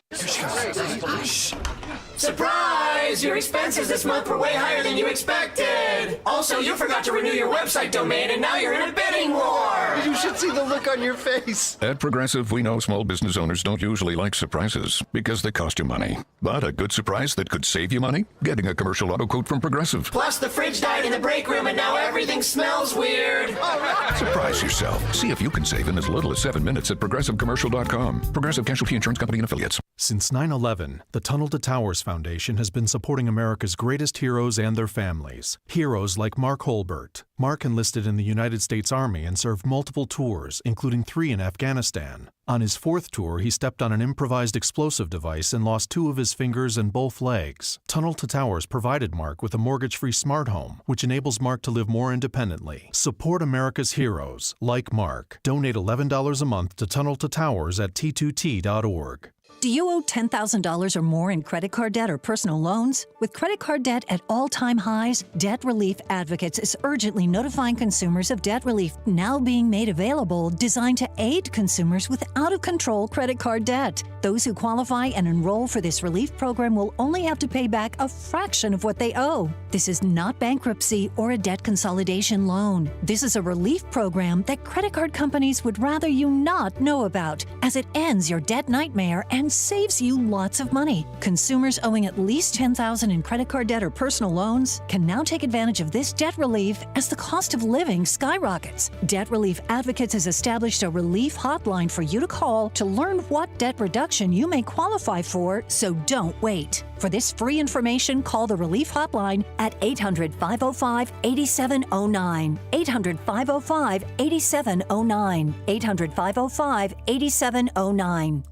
Surprise! Your expenses this month were way higher than you expected! Also, you forgot to renew your website domain and now you're in a bidding war! You should see the look on your face! At Progressive, we know small business owners don't usually like surprises because they cost you money. But a good surprise that could save you money? Getting a commercial auto quote from Progressive. Plus, the fridge died in the break room and now everything smells weird! Surprise yourself. See if you can save in as little as 7 minutes at ProgressiveCommercial.com. Progressive Casualty Insurance Company and Affiliates. Since 9/11, the Tunnel to Towers Foundation has been supporting America's greatest heroes and their families. Heroes like Mark Holbert. Mark enlisted in the United States Army and served multiple tours, including 3 in Afghanistan. On his 4th tour, he stepped on an improvised explosive device and lost 2 of his fingers and both legs. Tunnel to Towers provided Mark with a mortgage-free smart home, which enables Mark to live more independently. Support America's heroes, like Mark. Donate $11 a month to Tunnel to Towers at t2t.org. Do you owe $10,000 or more in credit card debt or personal loans? With credit card debt at all-time highs, Debt Relief Advocates is urgently notifying consumers of debt relief now being made available, designed to aid consumers with out-of-control credit card debt. Those who qualify and enroll for this relief program will only have to pay back a fraction of what they owe. This is not bankruptcy or a debt consolidation loan. This is a relief program that credit card companies would rather you not know about, as it ends your debt nightmare and saves you lots of money. Consumers owing at least $10,000 in credit card debt or personal loans can now take advantage of this debt relief as the cost of living skyrockets. Debt Relief Advocates has established a relief hotline for you to call to learn what debt reduction you may qualify for, so don't wait. For this free information, call the Relief Hotline at 800-505-8709. 800-505-8709. 800-505-8709.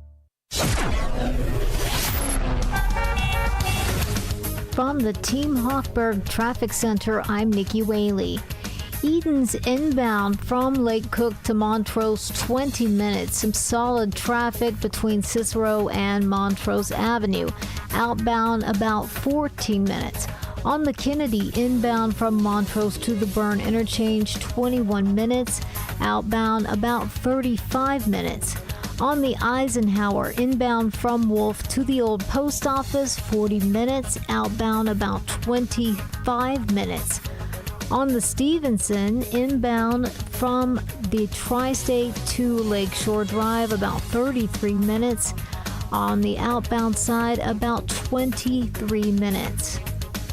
From the Team Hoffberg Traffic Center, I'm Nikki Whaley. Eden's inbound from Lake Cook to Montrose, 20 minutes. Some solid traffic between Cicero and Montrose Avenue. Outbound, about 14 minutes. On the Kennedy, inbound from Montrose to the Burn Interchange, 21 minutes. Outbound, about 35 minutes. On the Eisenhower, inbound from Wolf to the Old Post Office, 40 minutes. Outbound, about 25 minutes. On the Stevenson, inbound from the Tri-State to Lakeshore Drive, about 33 minutes. On the outbound side, about 23 minutes.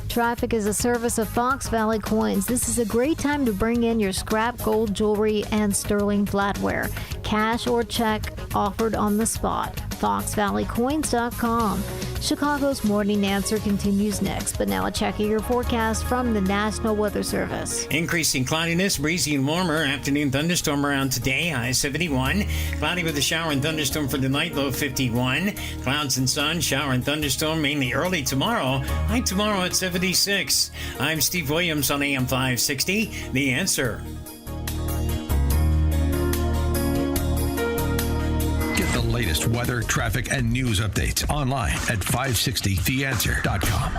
Traffic is a service of Fox Valley Coins. This is a great time to bring in your scrap gold jewelry and sterling flatware. Cash or check offered on the spot. FoxValleyCoins.com. Chicago's Morning Answer continues next, but now a check of your forecast from the National Weather Service. Increasing cloudiness, breezy and warmer. Afternoon thunderstorm around today, high 71. Cloudy with a shower and thunderstorm for the night, low 51. Clouds and sun, shower and thunderstorm mainly early tomorrow. High tomorrow at 76. I'm Steve Williams on AM 560. The Answer. Get the latest weather, traffic, and news updates online at 560theanswer.com.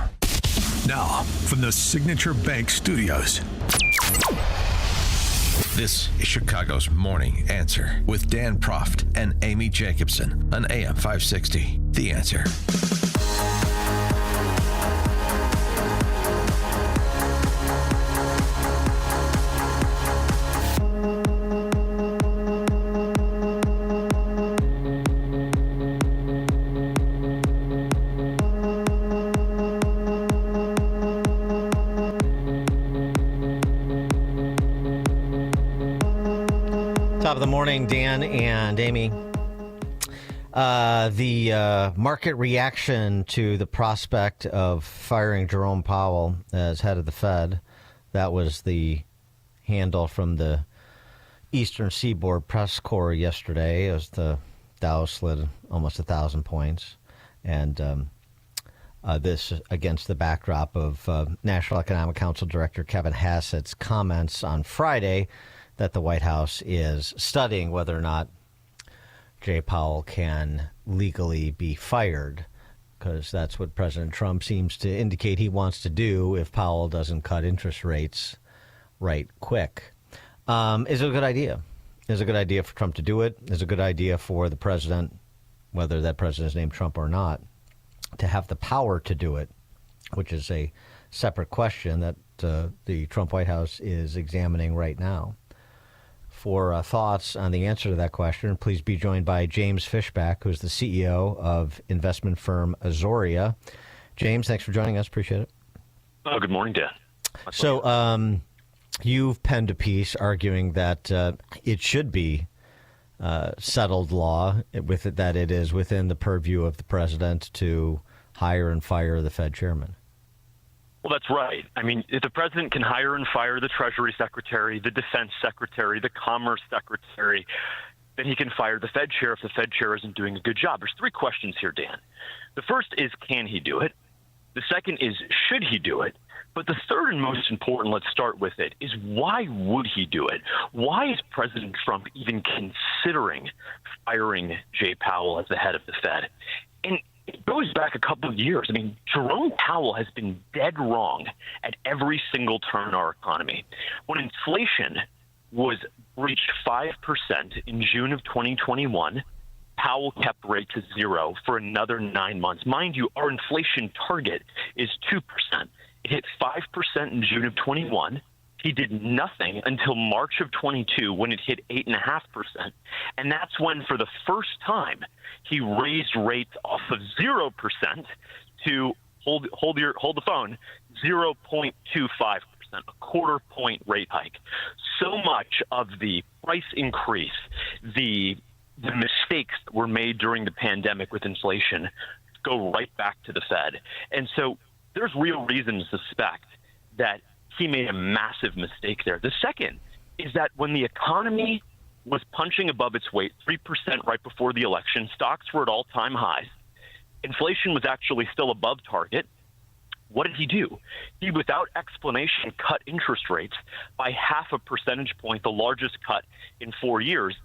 Now, from the Signature Bank Studios, this is Chicago's Morning Answer with Dan Proft and Amy Jacobson on AM 560. The Answer. Top of the morning, Dan and Amy. The market reaction to the prospect of firing Jerome Powell as head of the Fed, that was the handle from the Eastern Seaboard Press Corps yesterday as the Dow slid almost 1,000 points. And this against the backdrop of National Economic Council Director Kevin Hassett's comments on Friday that the White House is studying whether or not Jay Powell can legally be fired, because that's what President Trump seems to indicate he wants to do if Powell doesn't cut interest rates right quick. Is it a good idea? Is it a good idea for Trump to do it? Is it a good idea for the president, whether that president is named Trump or not, to have the power to do it, which is a separate question that the Trump White House is examining right now. For thoughts on the answer to that question, please be joined by James Fishback, who's the CEO of investment firm Azoria. James, thanks for joining us. Appreciate it. Oh, good morning, Dan. So you've penned a piece arguing that it should be settled law, that it is within the purview of the president to hire and fire the Fed chairman. Well, that's right. I mean, if the president can hire and fire the Treasury Secretary, the Defense Secretary, the Commerce Secretary, then he can fire the Fed chair if the Fed chair isn't doing a good job. There's three questions here, Dan. The first is, can he do it? The second is, should he do it? But the third and most important, let's start with it, is why would he do it? Why is President Trump even considering firing Jay Powell as the head of the Fed? And it goes back a couple of years. I mean, Jerome Powell has been dead wrong at every single turn in our economy. When inflation was reached 5% in June of 2021, Powell kept rates at zero for another 9 months. Mind you, our inflation target is 2%. It hit 5% in June of 21. He did nothing until March of 22 when it hit 8.5%. And that's when, for the first time, he raised rates off of 0% to hold the phone, 0.25%, a quarter point rate hike. So much of the price increase, the mistakes that were made during the pandemic with inflation go right back to the Fed. And so there's real reason to suspect that he made a massive mistake there. The second is that when the economy was punching above its weight, 3% right before the election, stocks were at all-time highs, inflation was actually still above target. What did he do? He, without explanation, cut interest rates by 0.5 percentage point, the largest cut in 4 years,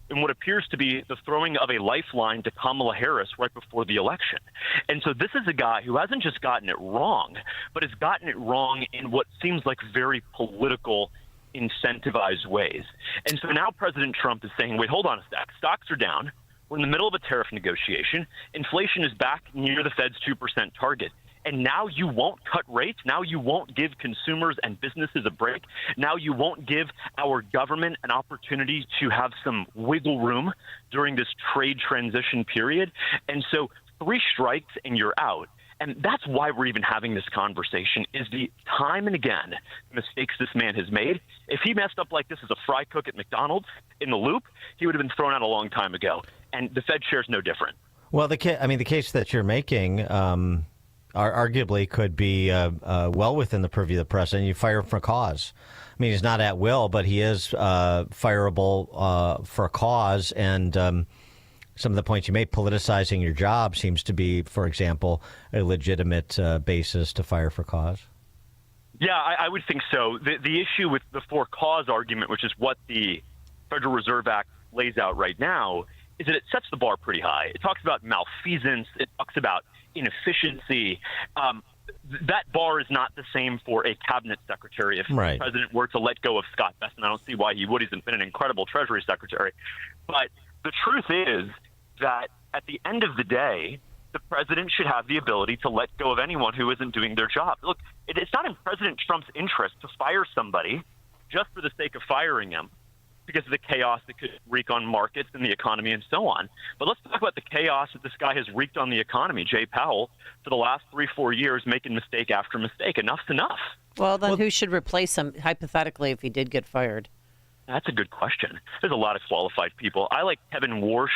in what appears to be the throwing of a lifeline to Kamala Harris right before the election. And so this is a guy who hasn't just gotten it wrong, but has gotten it wrong in what seems like very political, incentivized ways. And so now President Trump is saying, wait, hold on a sec. Stocks are down. We're in the middle of a tariff negotiation. Inflation is back near the Fed's 2% target. And now you won't cut rates. Now you won't give consumers and businesses a break. Now you won't give our government an opportunity to have some wiggle room during this trade transition period. And so 3 strikes and you're out. And that's why we're even having this conversation, is the time and again mistakes this man has made. If he messed up like this as a fry cook at McDonald's in the loop, he would have been thrown out a long time ago. And the Fed chair is no different. Well, the case that you're making arguably could be well within the purview of the president. You fire him for a cause. I mean, he's not at will, but he is fireable for a cause. And some of the points you made, politicizing your job seems to be, for example, a legitimate basis to fire for cause. Yeah, I would think so. The issue with the for cause argument, which is what the Federal Reserve Act lays out right now, is that it sets the bar pretty high. It talks about malfeasance. It talks about inefficiency. That bar is not the same for a cabinet secretary. If the president were to let go of Scott Bessent, I don't see why he would. He's been an incredible Treasury secretary. But the truth is that at the end of the day, the president should have the ability to let go of anyone who isn't doing their job. Look, it's not in President Trump's interest to fire somebody just for the sake of firing him, because of the chaos that could wreak on markets and the economy and so on. But let's talk about the chaos that this guy has wreaked on the economy, Jay Powell, for the last 3-4 years, making mistake after mistake. Enough's enough. Well, then who should replace him, hypothetically, if he did get fired? That's a good question. There's a lot of qualified people. I like Kevin Warsh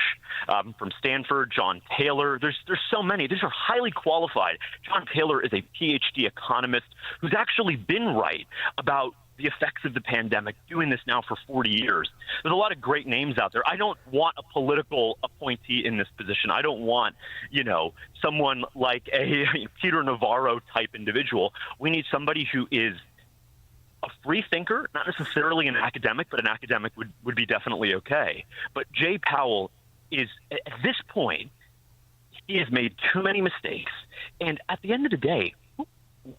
from Stanford, John Taylor. There's so many. These are highly qualified. John Taylor is a PhD economist who's actually been right about the effects of the pandemic, doing this now for 40 years. There's a lot of great names out there. I don't want a political appointee in this position. I don't want, someone like a Peter Navarro type individual. We need somebody who is a free thinker, not necessarily an academic, but an academic would be definitely okay. But Jay Powell is, at this point, he has made too many mistakes. And at the end of the day,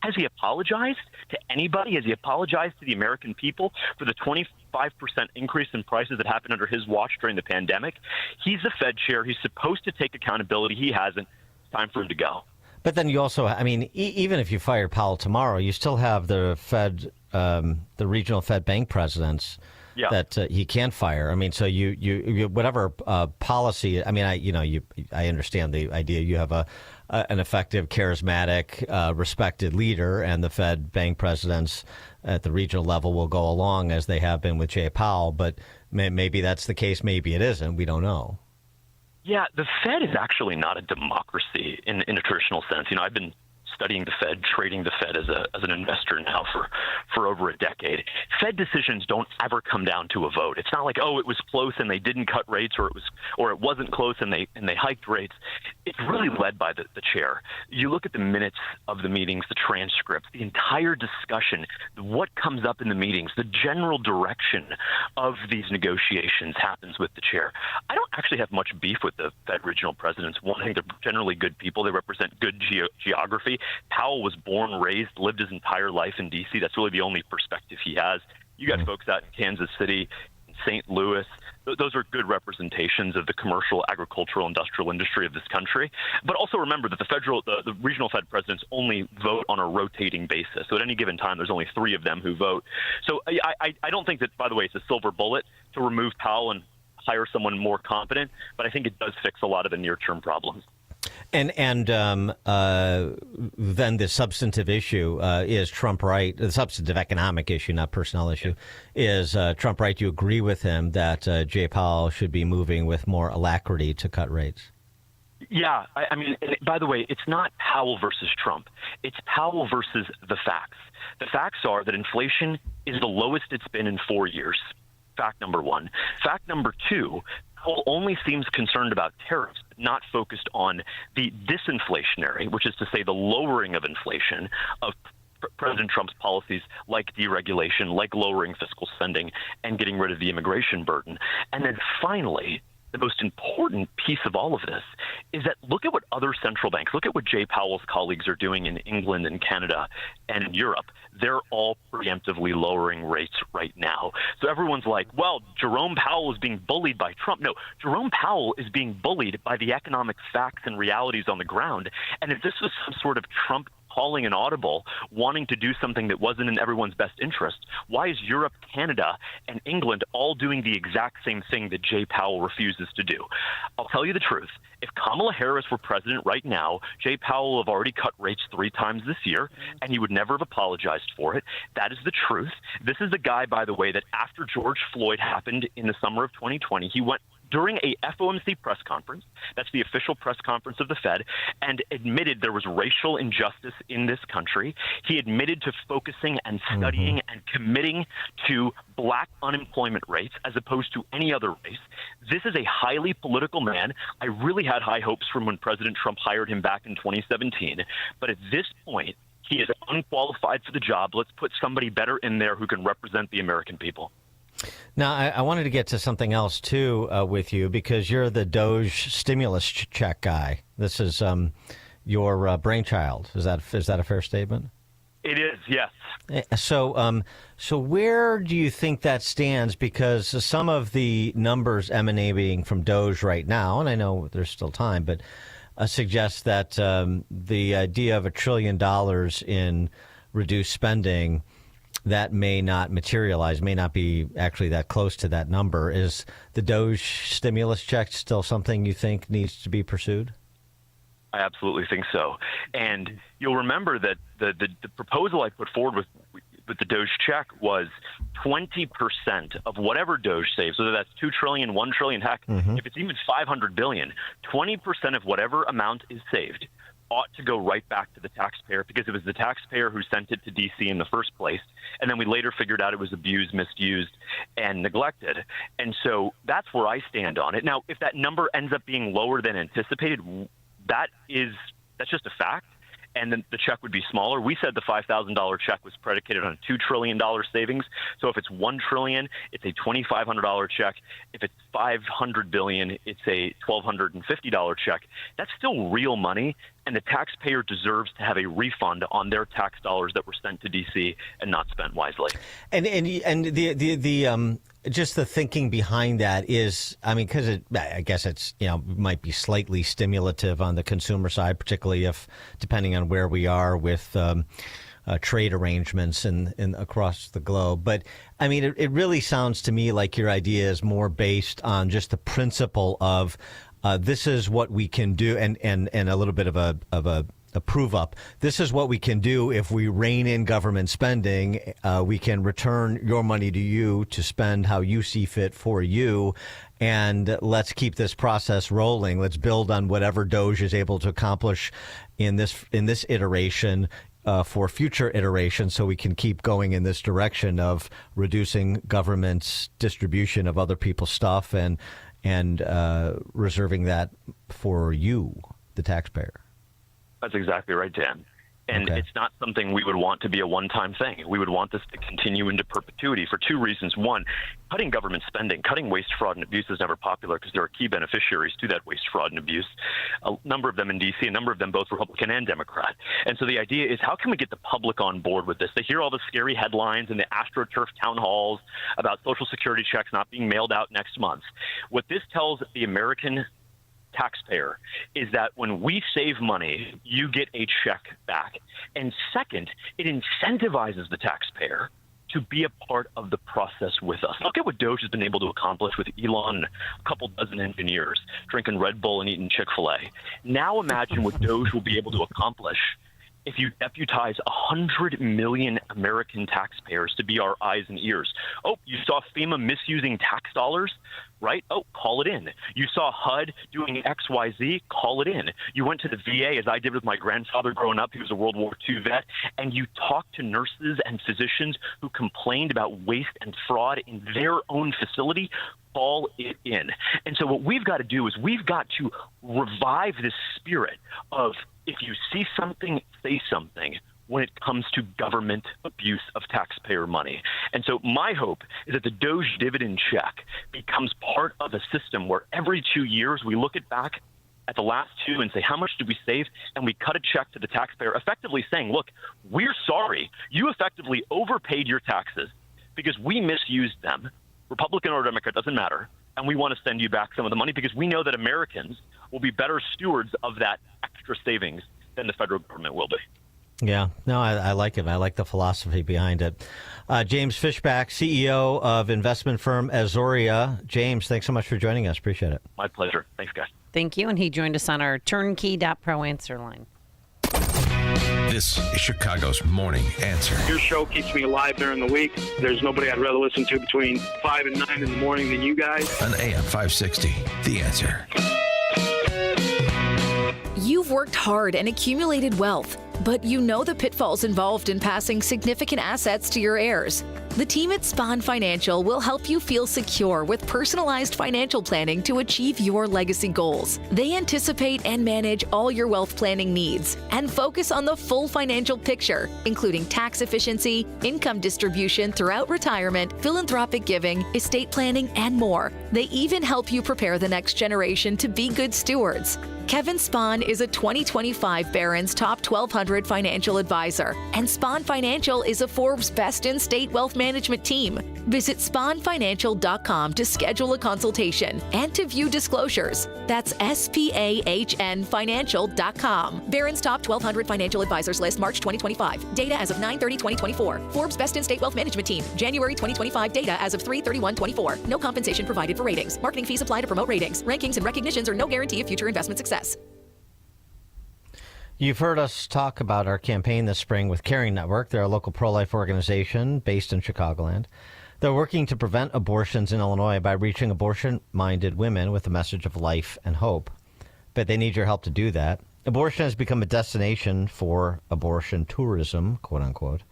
has he apologized to anybody? Has he apologized to the American people for the 25% increase in prices that happened under his watch during the pandemic? He's the Fed chair. He's supposed to take accountability. He hasn't. It's time for him to go. But then you also, even if you fire Powell tomorrow, you still have the Fed, the regional Fed bank presidents that he can fire. So you whatever policy. I understand the idea. You have an effective, charismatic, respected leader, and the Fed bank presidents at the regional level will go along as they have been with Jay Powell. But maybe that's the case. Maybe it isn't. We don't know. Yeah, the Fed is actually not a democracy in a traditional sense. I've been studying the Fed, trading the Fed as an investor now for over a decade. Fed decisions don't ever come down to a vote. It's not like, it was close and they didn't cut rates, or it wasn't close and they hiked rates. It's really led by the chair. You look at the minutes of the meetings, the transcripts, the entire discussion, what comes up in the meetings, the general direction of these negotiations happens with the chair. I don't actually have much beef with the Fed regional presidents. One, I think they're generally good people. They represent good geography. Powell was born, raised, lived his entire life in D.C. That's really the only perspective he has. You got folks out in Kansas City, St. Louis. Those are good representations of the commercial, agricultural, industrial industry of this country. But also remember that the regional Fed presidents only vote on a rotating basis. So at any given time, there's only 3 of them who vote. So I don't think that, by the way, it's a silver bullet to remove Powell and hire someone more competent, but I think it does fix a lot of the near-term problems. And then the substantive issue is Trump right? The substantive economic issue, not personnel issue, is Trump right? Do you agree with him that Jay Powell should be moving with more alacrity to cut rates? Yeah, by the way, it's not Powell versus Trump. It's Powell versus the facts. The facts are that inflation is the lowest it's been in 4 years. Fact number 1. Fact number 2, Powell only seems concerned about tariffs, but not focused on the disinflationary, which is to say the lowering of inflation of President Trump's policies like deregulation, like lowering fiscal spending, and getting rid of the immigration burden. And then finally, the most important piece of all of this is that look at what other central banks, look at what Jay Powell's colleagues are doing in England and Canada and in Europe. They're all preemptively lowering rates right now. So everyone's like, well, Jerome Powell is being bullied by Trump. No, Jerome Powell is being bullied by the economic facts and realities on the ground. And if this was some sort of Trump calling an audible, wanting to do something that wasn't in everyone's best interest, why is Europe, Canada, and England all doing the exact same thing that Jay Powell refuses to do? I'll tell you the truth. If Kamala Harris were president right now, Jay Powell would have already cut rates 3 times this year, and he would never have apologized for it. That is the truth. This is the guy, by the way, that after George Floyd happened in the summer of 2020, he went during a FOMC press conference, that's the official press conference of the Fed, and admitted there was racial injustice in this country. He admitted to focusing and studying and committing to black unemployment rates as opposed to any other race. This is a highly political man. I really had high hopes from when President Trump hired him back in 2017. But at this point, he is unqualified for the job. Let's put somebody better in there who can represent the American people. Now, I wanted to get to something else, too, with you, because you're the Doge stimulus check guy. This is your brainchild. Is that a fair statement? It is, yes. So where do you think that stands? Because some of the numbers emanating from Doge right now, and I know there's still time, but suggests that the idea of $1 trillion in reduced spending, that may not materialize, may not be actually that close to that number. Is the Doge stimulus check still something you think needs to be pursued? I absolutely think so. And you'll remember that the proposal I put forward with the Doge check was 20% of whatever Doge saves, whether that's $2 trillion, $1 trillion, heck, if it's even $500 billion, 20% of whatever amount is saved ought to go right back to the taxpayer, because it was the taxpayer who sent it to D.C. in the first place. And then we later figured out it was abused, misused, and neglected. And so that's where I stand on it. Now, if that number ends up being lower than anticipated, that's just a fact. And then the check would be smaller. We said the $5,000 check was predicated on a $2 trillion savings. So if it's $1 trillion, it's a $2,500 check. If it's $500 billion, it's a $1,250 check. That's still real money, and the taxpayer deserves to have a refund on their tax dollars that were sent to D.C. and not spent wisely. And the just the thinking behind that is, I mean, because I guess it's, might be slightly stimulative on the consumer side, particularly if, depending on where we are with trade arrangements in across the globe. But I mean, it really sounds to me like your idea is more based on just the principle of this is what we can do, and a little bit of a prove up. This is what we can do if we rein in government spending. We can return your money to you to spend how you see fit for you. And let's keep this process rolling. Let's build on whatever Doge is able to accomplish in this iteration for future iterations, so we can keep going in this direction of reducing government's distribution of other people's stuff and reserving that for you, the taxpayer. That's exactly right, Dan. And It's not something we would want to be a one-time thing. We would want this to continue into perpetuity for two reasons. One, cutting government spending, cutting waste, fraud, and abuse is never popular because there are key beneficiaries to that waste, fraud, and abuse, a number of them in D.C., a number of them both Republican and Democrat. And so the idea is, how can we get the public on board with this? They hear all the scary headlines and the AstroTurf town halls about Social Security checks not being mailed out next month. What this tells the American taxpayer is that when we save money, you get a check back. And second, it incentivizes the taxpayer to be a part of the process with us. Look at what Doge has been able to accomplish with Elon and a couple dozen engineers drinking Red Bull and eating Chick-fil-A. Now imagine what Doge will be able to accomplish if you deputize 100 million American taxpayers to be our eyes and ears. Oh, you saw FEMA misusing tax dollars, right? Oh, call it in. You saw HUD doing XYZ, call it in. You went to the VA, as I did with my grandfather growing up. He was a World War II vet. And you talked to nurses and physicians who complained about waste and fraud in their own facility. Call it in. And so what we've got to do is we've got to revive this spirit of, if you see something, say something when it comes to government abuse of taxpayer money. And so my hope is that the Doge dividend check becomes part of a system where every 2 years we look back at the last two and say, how much did we save? And we cut a check to the taxpayer, effectively saying, look, we're sorry. You effectively overpaid your taxes because we misused them. Republican or Democrat, doesn't matter. And we want to send you back some of the money because we know that Americans will be better stewards of that extra savings than the federal government will be. Yeah, no, I like it. I like the philosophy behind it. James Fishback, CEO of investment firm Azoria. James, thanks so much for joining us. Appreciate it. My pleasure. Thanks, guys. Thank you. And he joined us on our turnkey.pro answer line. This is Chicago's Morning Answer. Your show keeps me alive during the week. There's nobody I'd rather listen to between 5 and 9 in the morning than you guys. On AM 560, The Answer. You've worked hard and accumulated wealth, but you know the pitfalls involved in passing significant assets to your heirs. The team at Spahn Financial will help you feel secure with personalized financial planning to achieve your legacy goals. They anticipate and manage all your wealth planning needs and focus on the full financial picture, including tax efficiency, income distribution throughout retirement, philanthropic giving, estate planning, and more. They even help you prepare the next generation to be good stewards. Kevin Spahn is a 2025 Barron's Top 1,200 financial advisor, and Spahn Financial is a Forbes Best in State Wealth Management team. Visit SpahnFinancial.com to schedule a consultation and to view disclosures. That's SPAHN Financial.com. Barron's Top 1,200 Financial Advisors list, March 2025. Data as of 9/30/2024. Forbes Best in State Wealth Management team, January 2025. Data as of 3/31/24. No compensation provided for ratings. Marketing fees apply to promote ratings. Rankings and recognitions are no guarantee of future investment success. You've heard us talk about our campaign this spring with Caring Network. They're a local pro-life organization based in Chicagoland. They're working to prevent abortions in Illinois by reaching abortion-minded women with a message of life and hope. But they need your help to do that. Abortion has become a destination for abortion tourism, quote-unquote.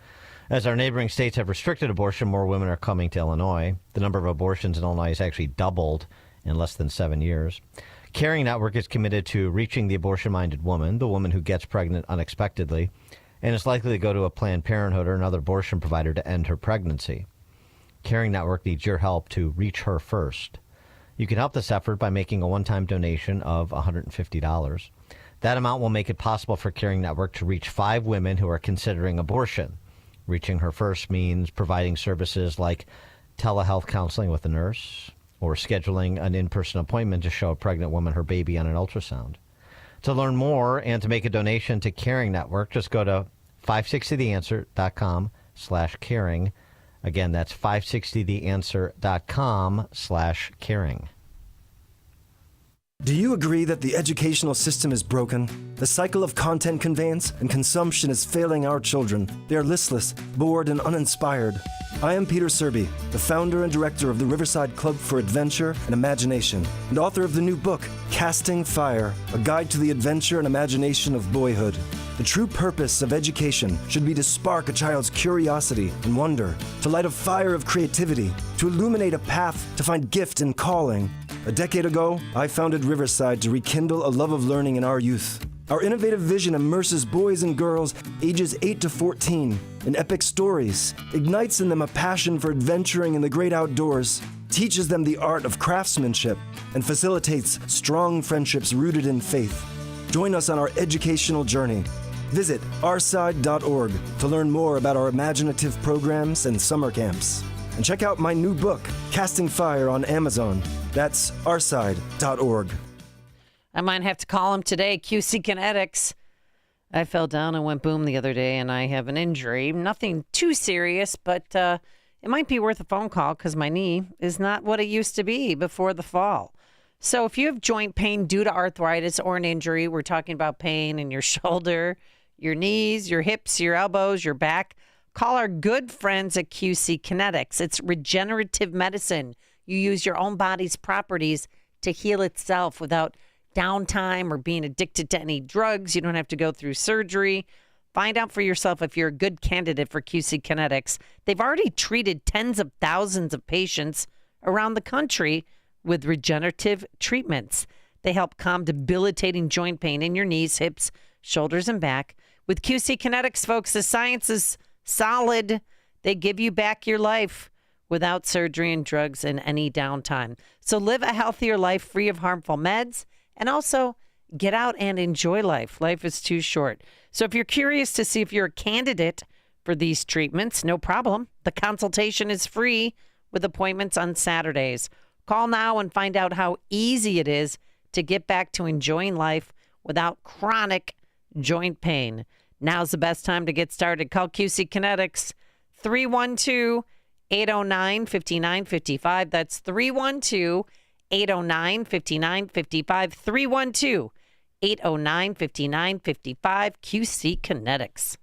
As our neighboring states have restricted abortion, more women are coming to Illinois. The number of abortions in Illinois has actually doubled in less than 7 years. Caring Network is committed to reaching the abortion-minded woman, the woman who gets pregnant unexpectedly, and is likely to go to a Planned Parenthood or another abortion provider to end her pregnancy. Caring Network needs your help to reach her first. You can help this effort by making a one-time donation of $150. That amount will make it possible for Caring Network to reach 5 women who are considering abortion. Reaching her first means providing services like telehealth counseling with a nurse, or scheduling an in-person appointment to show a pregnant woman her baby on an ultrasound. To learn more and to make a donation to Caring Network, just go to 560theanswer.com/caring. Again, that's 560theanswer.com/caring. Do you agree that the educational system is broken? The cycle of content conveyance and consumption is failing our children. They are listless, bored, and uninspired. I am Peter Serby, the founder and director of the Riverside Club for Adventure and Imagination, and author of the new book, Casting Fire, a guide to the adventure and imagination of boyhood. The true purpose of education should be to spark a child's curiosity and wonder, to light a fire of creativity, to illuminate a path to find gift and calling. A decade ago, I founded Riverside to rekindle a love of learning in our youth. Our innovative vision immerses boys and girls ages 8 to 14 in epic stories, ignites in them a passion for adventuring in the great outdoors, teaches them the art of craftsmanship, and facilitates strong friendships rooted in faith. Join us on our educational journey. Visit ourside.org to learn more about our imaginative programs and summer camps. And check out my new book, Casting Fire, on Amazon. That's ourside.org. I might have to call him today. QC Kinetics. I fell down and went boom the other day, and I have an injury. Nothing too serious, but it might be worth a phone call because my knee is not what it used to be before the fall. So if you have joint pain due to arthritis or an injury, we're talking about pain in your shoulder, your knees, your hips, your elbows, your back, call our good friends at QC Kinetics. It's regenerative medicine. You use your own body's properties to heal itself without downtime or being addicted to any drugs. You don't have to go through surgery. Find out for yourself if you're a good candidate for QC Kinetics. They've already treated tens of thousands of patients around the country with regenerative treatments. They help calm debilitating joint pain in your knees, hips, shoulders, and back. With QC Kinetics, folks, the science is solid. They give you back your life without surgery and drugs and any downtime. So live a healthier life free of harmful meds, and also get out and enjoy life. Life is too short. So if you're curious to see if you're a candidate for these treatments, no problem. The consultation is free with appointments on Saturdays. Call now and find out how easy it is to get back to enjoying life without chronic joint pain. Now's the best time to get started. Call QC Kinetics, 312-809-5955. That's 312-809-5955. 809-5955, QC Kinetics.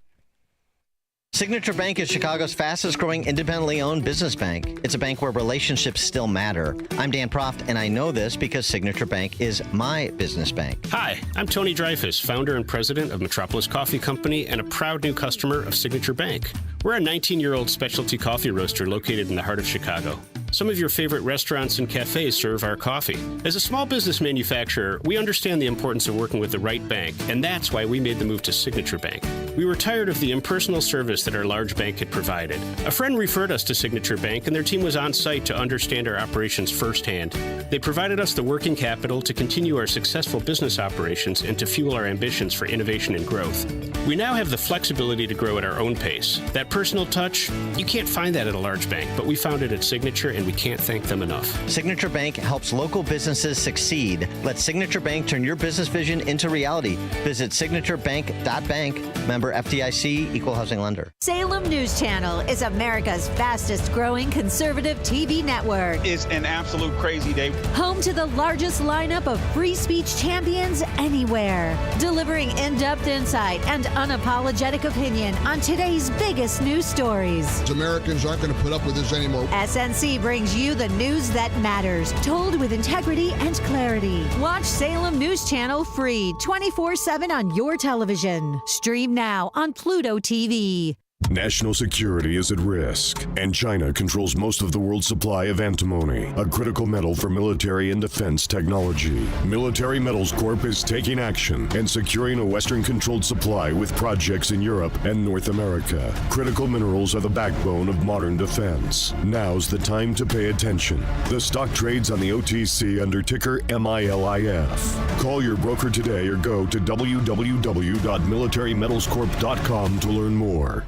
Signature Bank is Chicago's fastest growing independently owned business bank. It's a bank where relationships still matter. I'm Dan Proft, and I know this because Signature Bank is my business bank. Hi, I'm Tony Dreyfus, founder and president of Metropolis Coffee Company and a proud new customer of Signature Bank. We're a 19-year-old specialty coffee roaster located in the heart of Chicago. Some of your favorite restaurants and cafes serve our coffee. As a small business manufacturer, we understand the importance of working with the right bank, and that's why we made the move to Signature Bank. We were tired of the impersonal service that our large bank had provided. A friend referred us to Signature Bank, and their team was on site to understand our operations firsthand. They provided us the working capital to continue our successful business operations and to fuel our ambitions for innovation and growth. We now have the flexibility to grow at our own pace. That personal touch, you can't find that at a large bank, but we found it at Signature, and we can't thank them enough. Signature Bank helps local businesses succeed. Let Signature Bank turn your business vision into reality. Visit signaturebank.bank. Member FDIC, equal housing lender. Salem News Channel is America's fastest growing conservative TV network. It's an absolute crazy day. Home to the largest lineup of free speech champions anywhere. Delivering in-depth insight and unapologetic opinion on today's biggest news stories. Americans aren't going to put up with this anymore. SNC brings you the news that matters, told with integrity and clarity. Watch Salem News Channel free 24/7 on your television. Stream now on Pluto TV. National security is at risk, and China controls most of the world's supply of antimony, a critical metal for military and defense technology. Military Metals Corp is taking action and securing a Western-controlled supply with projects in Europe and North America. Critical minerals are the backbone of modern defense. Now's the time to pay attention. The stock trades on the OTC under ticker MILIF. Call your broker today or go to www.militarymetalscorp.com to learn more.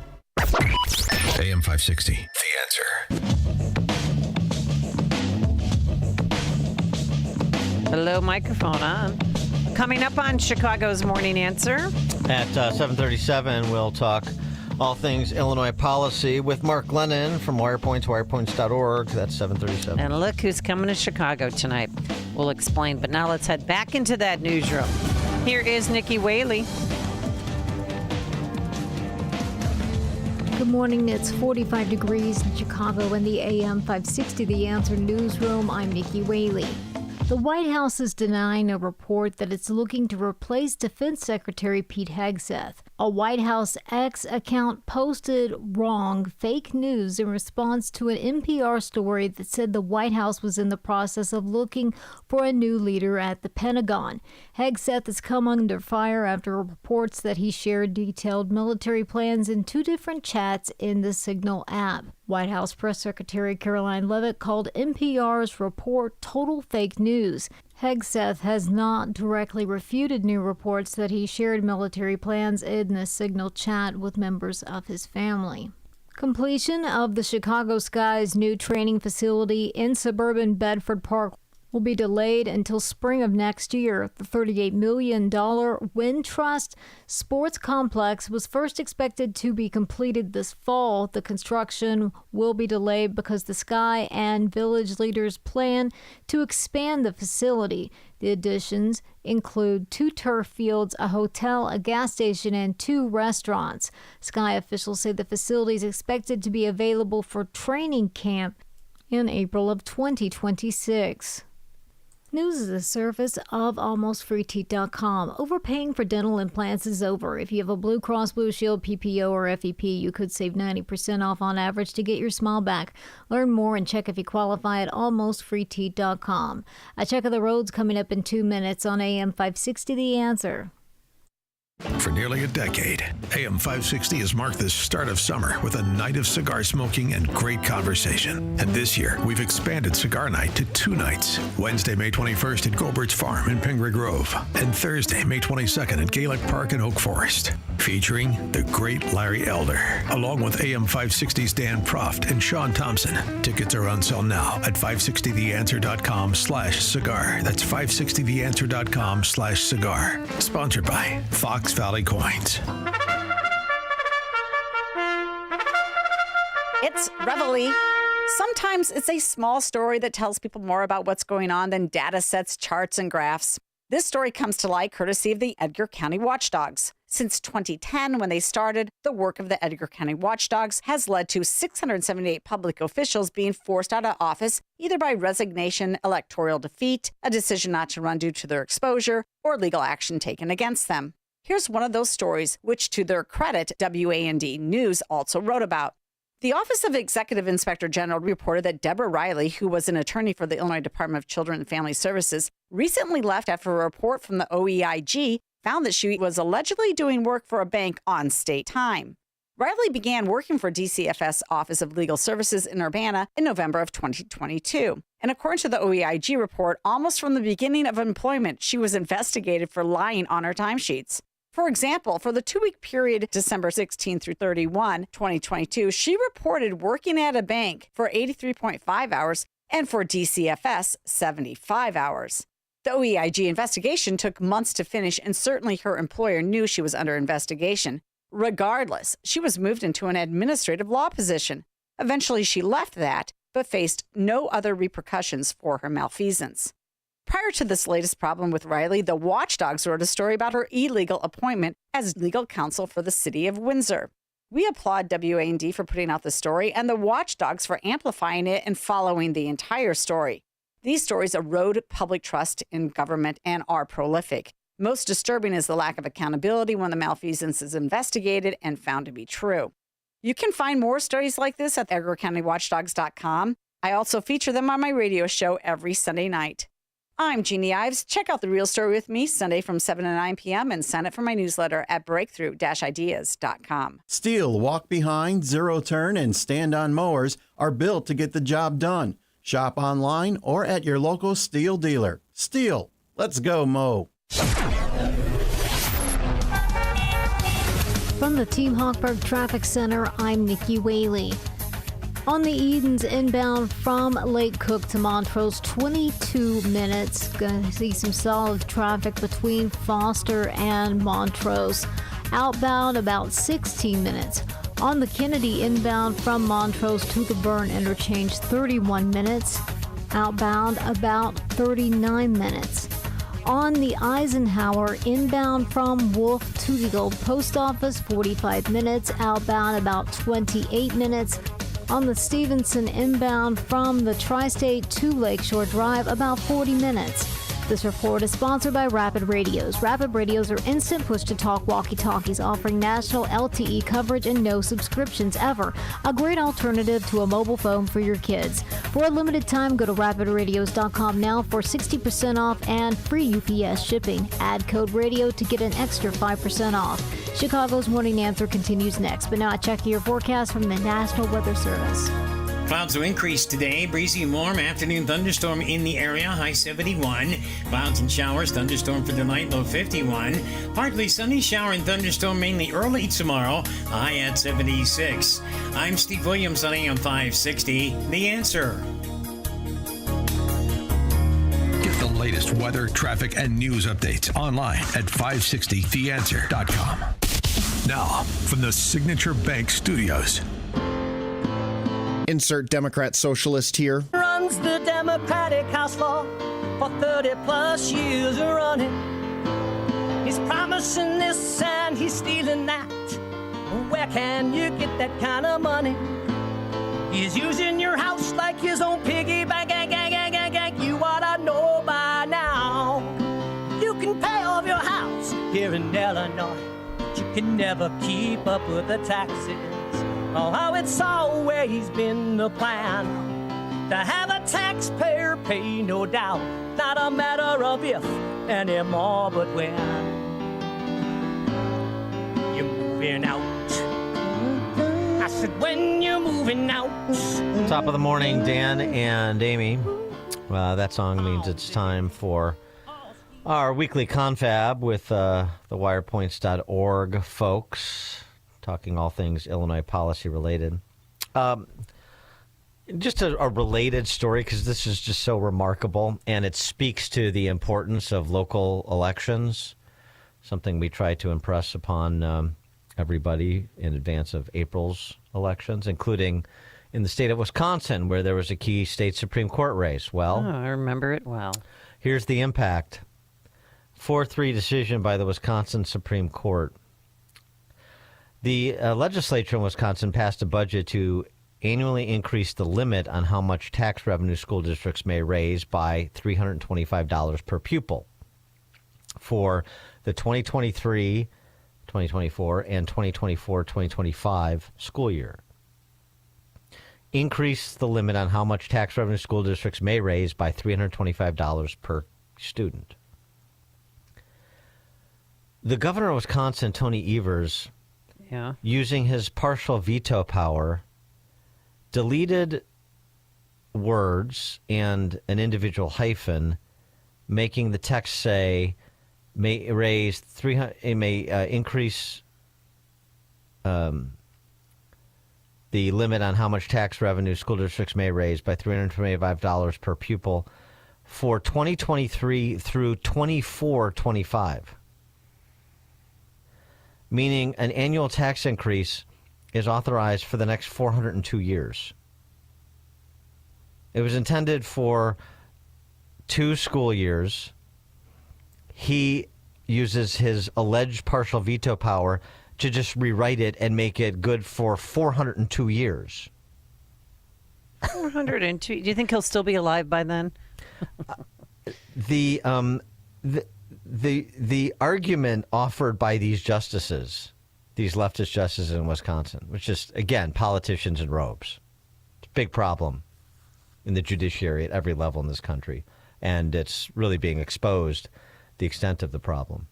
AM 560, The Answer. Hello, microphone on. Coming up on Chicago's Morning Answer. At 7:37, we'll talk all things Illinois policy with Mark Lennon from Wirepoints, wirepoints.org. That's 7:37. And look who's coming to Chicago tonight. We'll explain. But now let's head back into that newsroom. Here is Nikki Whaley. Good morning. It's 45 degrees in Chicago in the AM 560 The Answer newsroom. I'm Nikki Whaley. The White House is denying a report that it's looking to replace Defense Secretary Pete Hegseth. A White House X account posted wrong fake news in response to an NPR story that said the White House was in the process of looking for a new leader at the Pentagon. Hegseth has come under fire after reports that he shared detailed military plans in two different chats in the Signal app. White House Press Secretary Caroline Leavitt called NPR's report total fake news. Hegseth has not directly refuted new reports that he shared military plans in the Signal chat with members of his family. Completion of the Chicago Sky's new training facility in suburban Bedford Park will be delayed until spring of next year. The $38 million Wintrust Sports Complex was first expected to be completed this fall. The construction will be delayed because the Sky and Village leaders plan to expand the facility. The additions include 2 turf fields, a hotel, a gas station, and 2 restaurants. Sky officials say the facility is expected to be available for training camp in April of 2026. News is a service of AlmostFreeTeeth.com. Overpaying for dental implants is over. If you have a Blue Cross Blue Shield, PPO, or FEP, you could save 90% off on average to get your smile back. Learn more and check if you qualify at AlmostFreeTeeth.com. A check of the roads coming up in 2 minutes on AM 560 The Answer. For nearly a decade, AM 560 has marked the start of summer with a night of cigar smoking and great conversation. And this year, we've expanded Cigar Night to 2 nights. Wednesday, May 21st at Gobert's Farm in Pingree Grove. And Thursday, May 22nd at Gaelic Park in Oak Forest. Featuring the great Larry Elder, along with AM 560's Dan Proft and Sean Thompson. Tickets are on sale now at 560theanswer.com/cigar. That's 560theanswer.com/cigar. Sponsored by Fox Valley Coins. It's Reveille. Sometimes it's a small story that tells people more about what's going on than data sets, charts, and graphs. This story comes to light courtesy of the Edgar County Watchdogs. Since 2010, when they started, the work of the Edgar County Watchdogs has led to 678 public officials being forced out of office, either by resignation, electoral defeat, a decision not to run due to their exposure, or legal action taken against them. Here's one of those stories, which, to their credit, WAND News also wrote about. The Office of Executive Inspector General reported that Deborah Riley, who was an attorney for the Illinois Department of Children and Family Services, recently left after a report from the OEIG found that she was allegedly doing work for a bank on state time. Riley began working for DCFS Office of Legal Services in Urbana in November of 2022. And according to the OEIG report, almost from the beginning of employment, she was investigated for lying on her timesheets. For example, for the 2-week period December 16 through 31, 2022, she reported working at a bank for 83.5 hours and for DCFS 75 hours. The OEIG investigation took months to finish, and certainly her employer knew she was under investigation. Regardless, she was moved into an administrative law position. Eventually, she left that, but faced no other repercussions for her malfeasance. Prior to this latest problem with Riley, the Watchdogs wrote a story about her illegal appointment as legal counsel for the city of Windsor. We applaud WAND for putting out the story and the Watchdogs for amplifying it and following the entire story. These stories erode public trust in government and are prolific. Most disturbing is the lack of accountability when the malfeasance is investigated and found to be true. You can find more stories like this at EdgarCountyWatchdogs.com. I also feature them on my radio show every Sunday night. I'm Jeannie Ives. Check out The Real Story with me Sunday from 7 to 9 p.m. and sign up for my newsletter at breakthrough-ideas.com. Steel, walk behind, zero turn, and stand-on mowers are built to get the job done. Shop online or at your local Steel dealer. Steel, let's go mow. From the Team Hawkburg Traffic Center, I'm Nikki Whaley. On the Edens inbound from Lake Cook to Montrose, 22 minutes. Going to see some solid traffic between Foster and Montrose. Outbound, about 16 minutes. On the Kennedy inbound from Montrose to the Burn interchange, 31 minutes. Outbound, about 39 minutes. On the Eisenhower inbound from Wolf to the Old Post Office, 45 minutes. Outbound, about 28 minutes. On the Stevenson inbound from the Tri-State to Lakeshore Drive, about 40 minutes. This report is sponsored by Rapid Radios. Rapid Radios are instant push-to-talk walkie-talkies offering national LTE coverage and no subscriptions ever. A great alternative to a mobile phone for your kids. For a limited time, go to rapidradios.com now for 60% off and free UPS shipping. Add code RADIO to get an extra 5% off. Chicago's Morning Answer continues next, but now check your forecast from the National Weather Service. Clouds will increase today. Breezy and warm. Afternoon thunderstorm in the area. High 71. Clouds and showers. Thunderstorm for tonight. Low 51. Partly sunny. Shower and thunderstorm mainly early tomorrow. High at 76. I'm Steve Williams on AM 560. The Answer. Get the latest weather, traffic, and news updates online at 560theanswer.com. Now, from the Signature Bank Studios. Insert Democrat socialist here. Runs the Democratic House floor for 30 plus years running. He's promising this and he's stealing that. Where can you get that kind of money? He's using your house like his own piggy bank. You ought to know by now. You can pay off your house here in Illinois, but you can never keep up with the taxes. Oh, how it's always been the plan to have a taxpayer pay, no doubt. Not a matter of if anymore, but when you're moving out. I said, when you're moving out. Top of the morning, Dan and Amy. That song means it's time for our weekly confab with the wirepoints.org folks. Talking all things Illinois policy related. Just a related story, because this is just so remarkable, and it speaks to the importance of local elections, something we try to impress upon everybody in advance of April's elections, including in the state of Wisconsin, where there was a key state Supreme Court race. Well, I remember it well. Here's the impact. 4-3 decision by the Wisconsin Supreme Court. The legislature in Wisconsin passed a budget to annually increase the limit on how much tax revenue school districts may raise by $325 per pupil for the 2023, 2024, and 2024-2025 school year. Increase the limit on how much tax revenue school districts may raise by $325 per student. The governor of Wisconsin, Tony Evers, using his partial veto power, deleted words and an individual hyphen, making the text say may raise 300. It may increase the limit on how much tax revenue school districts may raise by $325 per pupil for 2023 through 24-25. Meaning an annual tax increase is authorized for the next 402 years. It was intended for 2 school years. He uses his alleged partial veto power to just rewrite it and make it good for 402 years. 402. Do you think he'll still be alive by then? The argument offered by these justices, these leftist justices in Wisconsin, which is, again, politicians in robes. It's a big problem in the judiciary at every level in this country, and it's really being exposed, the extent of the problem.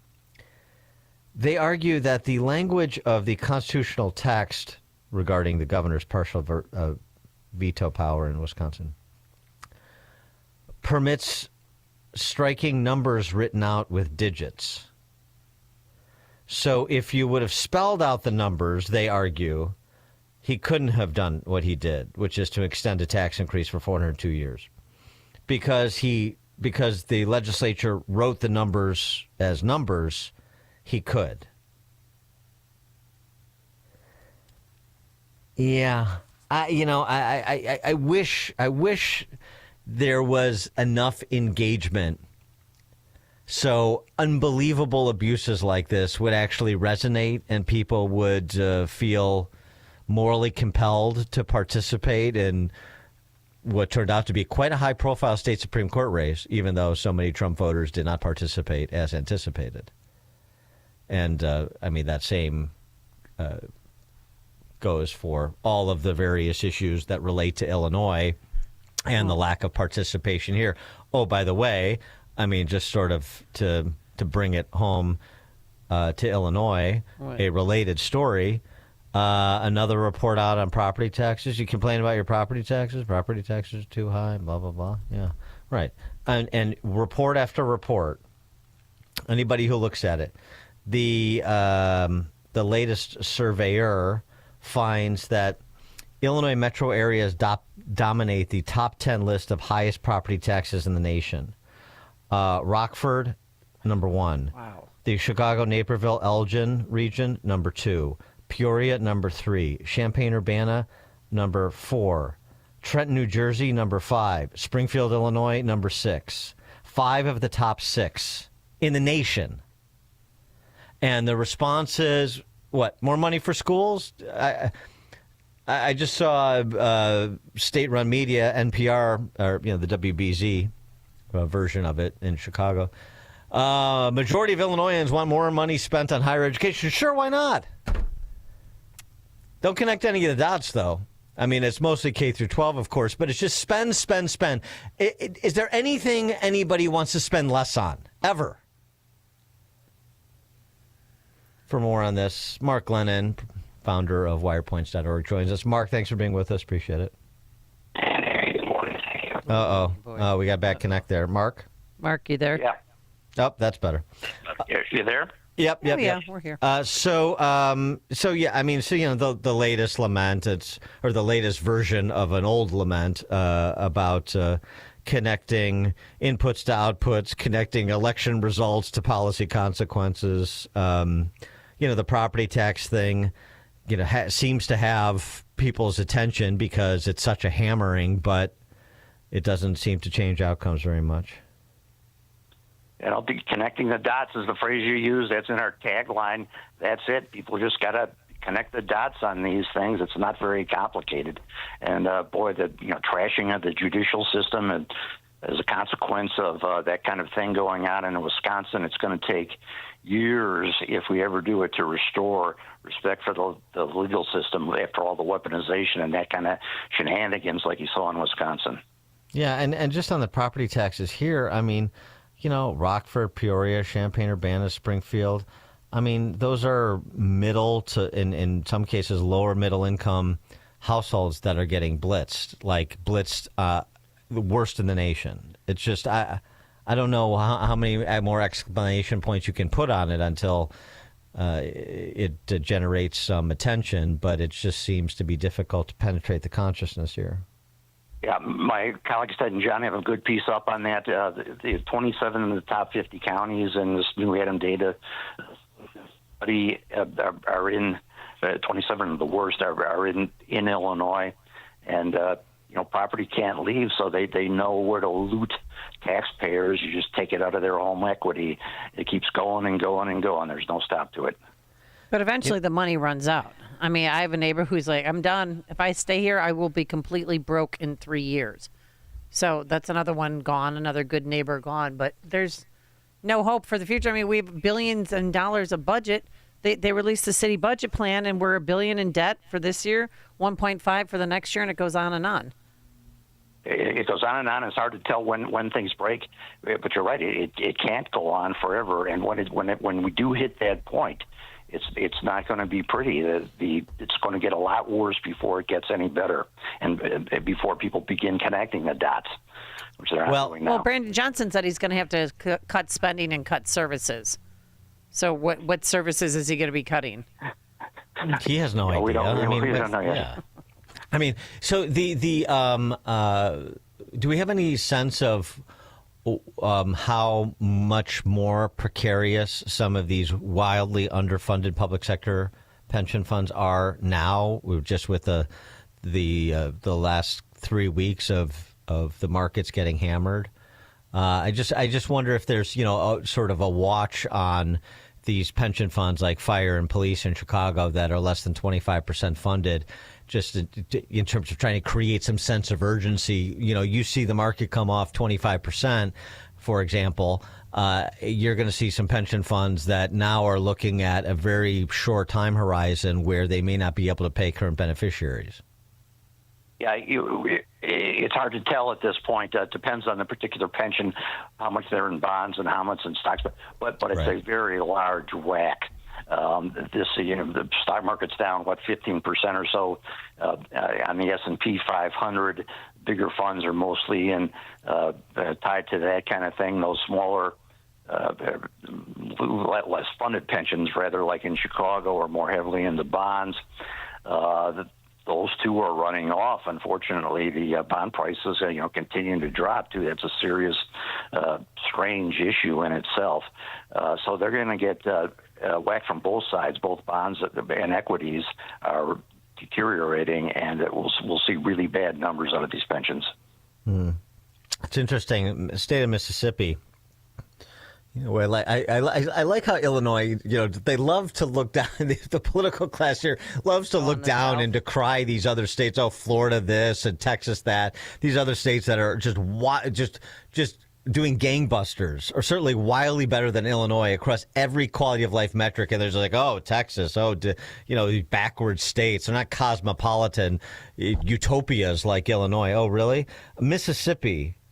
They argue that the language of the constitutional text regarding the governor's partial veto power in Wisconsin permits striking numbers written out with digits. So if you would have spelled out the numbers, they argue, he couldn't have done what he did, which is to extend a tax increase for 402 years. Because the legislature wrote the numbers as numbers, he could. Yeah. I wish there was enough engagement so unbelievable abuses like this would actually resonate and people would feel morally compelled to participate in what turned out to be quite a high-profile state Supreme Court race, even though so many Trump voters did not participate as anticipated. And, that same goes for all of the various issues that relate to Illinois and the lack of participation here. Oh, by the way, just sort of to bring it home to Illinois, right. A related story, another report out on property taxes. You complain about your property taxes? Property taxes are too high, blah, blah, blah. Yeah, right. And report after report, anybody who looks at it, the latest surveyor finds that Illinois metro areas dominate the top 10 list of highest property taxes in the nation. Rockford, number 1. Wow. The Chicago, Naperville, Elgin region, number 2. Peoria, number 3. Champaign-Urbana, number 4. Trenton, New Jersey, number 5. Springfield, Illinois, number 6. 5 of the top 6 in the nation. And the response is, what, more money for schools? I just saw state-run media, NPR, or the WBZ version of it in Chicago. Majority of Illinoisans want more money spent on higher education. Sure, why not? Don't connect any of the dots, though. It's mostly K through 12, of course, but it's just spend, spend, spend. Is there anything anybody wants to spend less on, ever? For more on this, Mark Glennon, founder of wirepoints.org, joins us. Mark, thanks for being with us. Appreciate it. Good morning. Uh-oh. We got bad connect there. Mark, you there? Yeah. Oh, that's better. You there? Yep. Yeah, we're here. The latest lament, or the latest version of an old lament about connecting inputs to outputs, connecting election results to policy consequences. The property tax thing, seems to have people's attention because it's such a hammering, but it doesn't seem to change outcomes very much. Connecting the dots is the phrase you use. That's in our tagline. That's it. People just got to connect the dots on these things. It's not very complicated. And boy, the trashing of the judicial system, and as a consequence of that kind of thing going on in Wisconsin, it's going to take years, if we ever do it, to restore respect for the legal system after all the weaponization and that kind of shenanigans like you saw in Wisconsin. Yeah, and just on the property taxes here, I mean, Rockford, Peoria, Champaign-Urbana, Springfield, I mean, those are middle to, in some cases, lower middle income households that are getting blitzed the worst in the nation. It's just, I don't know how many more exclamation points you can put on it until it generates some attention, but it just seems to be difficult to penetrate the consciousness here. Yeah, my colleagues Ted and John have a good piece up on that. The 27 of the top 50 counties in this new Adam data study are in 27 of the worst are in Illinois, and property can't leave, so they know where to loot taxpayers. You just take it out of their home equity. It keeps going and going and going. There's no stop to it. But eventually the money runs out. I mean, I have a neighbor who's like, I'm done. If I stay here, I will be completely broke in 3 years. So that's another one gone, another good neighbor gone. But there's no hope for the future. I mean, we have billions and dollars of budget. They released the city budget plan, and we're $1 billion in debt for this year, 1.5 for the next year, and it goes on and on. It goes on and on. It's hard to tell when things break, but you're right. It can't go on forever. And when we do hit that point, it's not going to be pretty. It's going to get a lot worse before it gets any better, and before people begin connecting the dots, which they're not doing now. Well, Brandon Johnson said he's going to have to cut spending and cut services. So what services is he going to be cutting? He has no idea. We don't know yet. Yeah. I mean, so do we have any sense of how much more precarious some of these wildly underfunded public sector pension funds are now, just with the last 3 weeks of the markets getting hammered? I just wonder if there's sort of a watch on these pension funds like fire and police in Chicago that are less than 25% funded, just in terms of trying to create some sense of urgency. You see the market come off 25%, for example, you're going to see some pension funds that now are looking at a very short time horizon where they may not be able to pay current beneficiaries. Yeah, it's hard to tell at this point. It depends on the particular pension, how much they're in bonds and how much in stocks. But it's a very large whack. The stock market's down 15% or so on the S&P 500. Bigger funds are mostly tied to that kind of thing. Those smaller, less funded pensions, rather, like in Chicago, are more heavily into bonds. Those two are running off. Unfortunately, the bond prices continuing to drop too. That's a serious, strange issue in itself. So they're going to get whacked from both sides. Both bonds and equities are deteriorating, and we'll see really bad numbers out of these pensions. It's interesting. State of Mississippi. I like how Illinois, they love to look down. The political class here loves to look down and decry these other states. Oh, Florida this and Texas that. These other states that are just doing gangbusters, or certainly wildly better than Illinois across every quality of life metric. And there's like, oh, Texas, backward states. They're not cosmopolitan utopias like Illinois. Oh, really?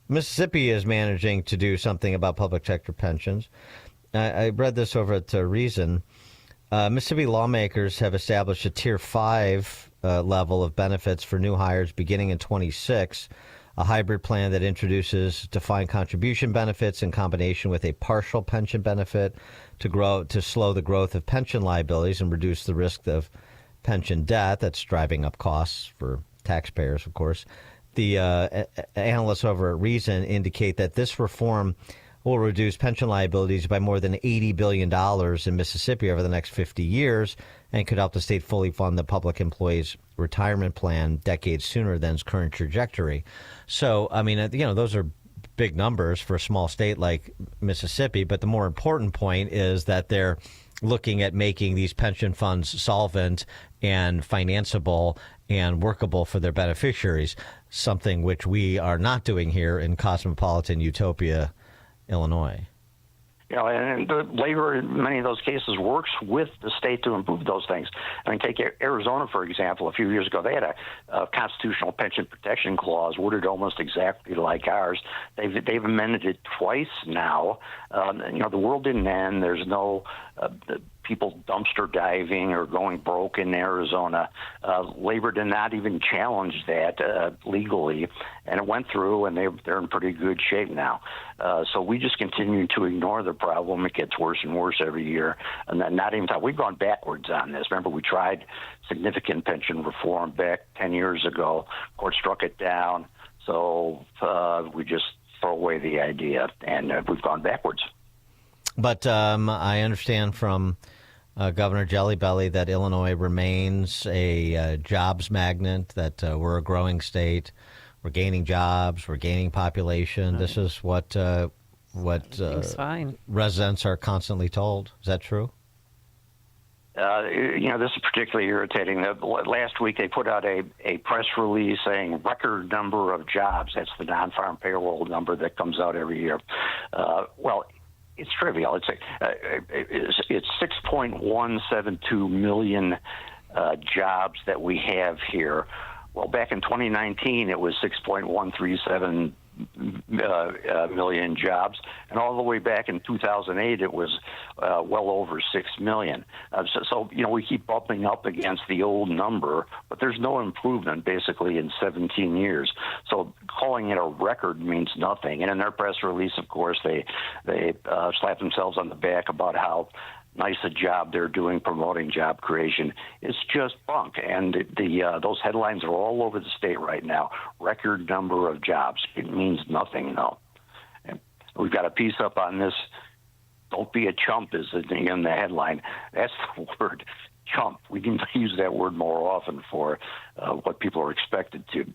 Mississippi is managing to do something about public sector pensions. I read this over at Reason. Mississippi lawmakers have established a Tier 5 level of benefits for new hires beginning in 26, a hybrid plan that introduces defined contribution benefits in combination with a partial pension benefit to slow the growth of pension liabilities and reduce the risk of pension debt. That's driving up costs for taxpayers, of course. The analysts over at Reason indicate that this reform will reduce pension liabilities by more than $80 billion in Mississippi over the next 50 years and could help the state fully fund the public employees' retirement plan decades sooner than its current trajectory. So, I mean, those are big numbers for a small state like Mississippi. But the more important point is that they're looking at making these pension funds solvent and financeable and workable for their beneficiaries, something which we are not doing here in cosmopolitan utopia, Illinois. And the labor in many of those cases works with the state to improve those things. I mean, take Arizona, for example. A few years ago, they had a constitutional pension protection clause worded almost exactly like ours. They've amended it twice now. The world didn't end. There's no people dumpster diving or going broke in Arizona. Labor did not even challenge that legally, and it went through, and they're in pretty good shape now. So we just continue to ignore the problem. It gets worse and worse every year, and then not even we've gone backwards on this. Remember, we tried significant pension reform back 10 years ago. Court struck it down, so we just throw away the idea, and we've gone backwards. But I understand from Governor Jelly Belly that Illinois remains a jobs magnet, that we're a growing state. We're gaining jobs. We're gaining population. Right. This is what residents are constantly told. Is that true? This is particularly irritating. Last week they put out a press release saying record number of jobs. That's the non-farm payroll number that comes out every year. It's trivial. It's 6.172 million jobs that we have here. Well, back in 2019, it was 6.137 million jobs, and all the way back in 2008, it was well over 6 million. So we keep bumping up against the old number, but there's no improvement basically in 17 years. So calling it a record means nothing. And in their press release, of course, they slap themselves on the back about how nice a job they're doing promoting job creation. It's just bunk, and those headlines are all over the state right now. Record number of jobs. It means nothing, though. And we've got a piece up on this. Don't be a chump is in the headline. That's the word, chump. We can use that word more often for what people are expected to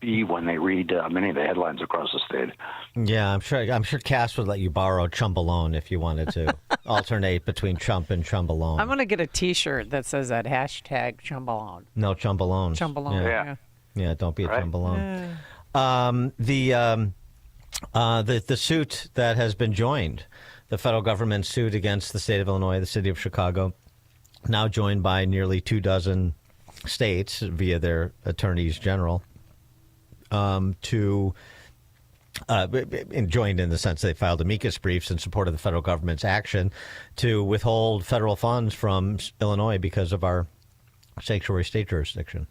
be when they read many of the headlines across the state. Yeah, I'm sure Cass would let you borrow chumbalone if you wanted to alternate between chump and chumbalone. I'm going to get a T-shirt that says that hashtag chumbalone. No chumbalone. Chumbalone. Yeah. Don't be a right. chumbalone. The suit that has been joined, the federal government suit against the state of Illinois, the city of Chicago, now joined by nearly 24 states via their attorneys general. Joined in the sense they filed amicus briefs in support of the federal government's action to withhold federal funds from Illinois because of our sanctuary state jurisdiction.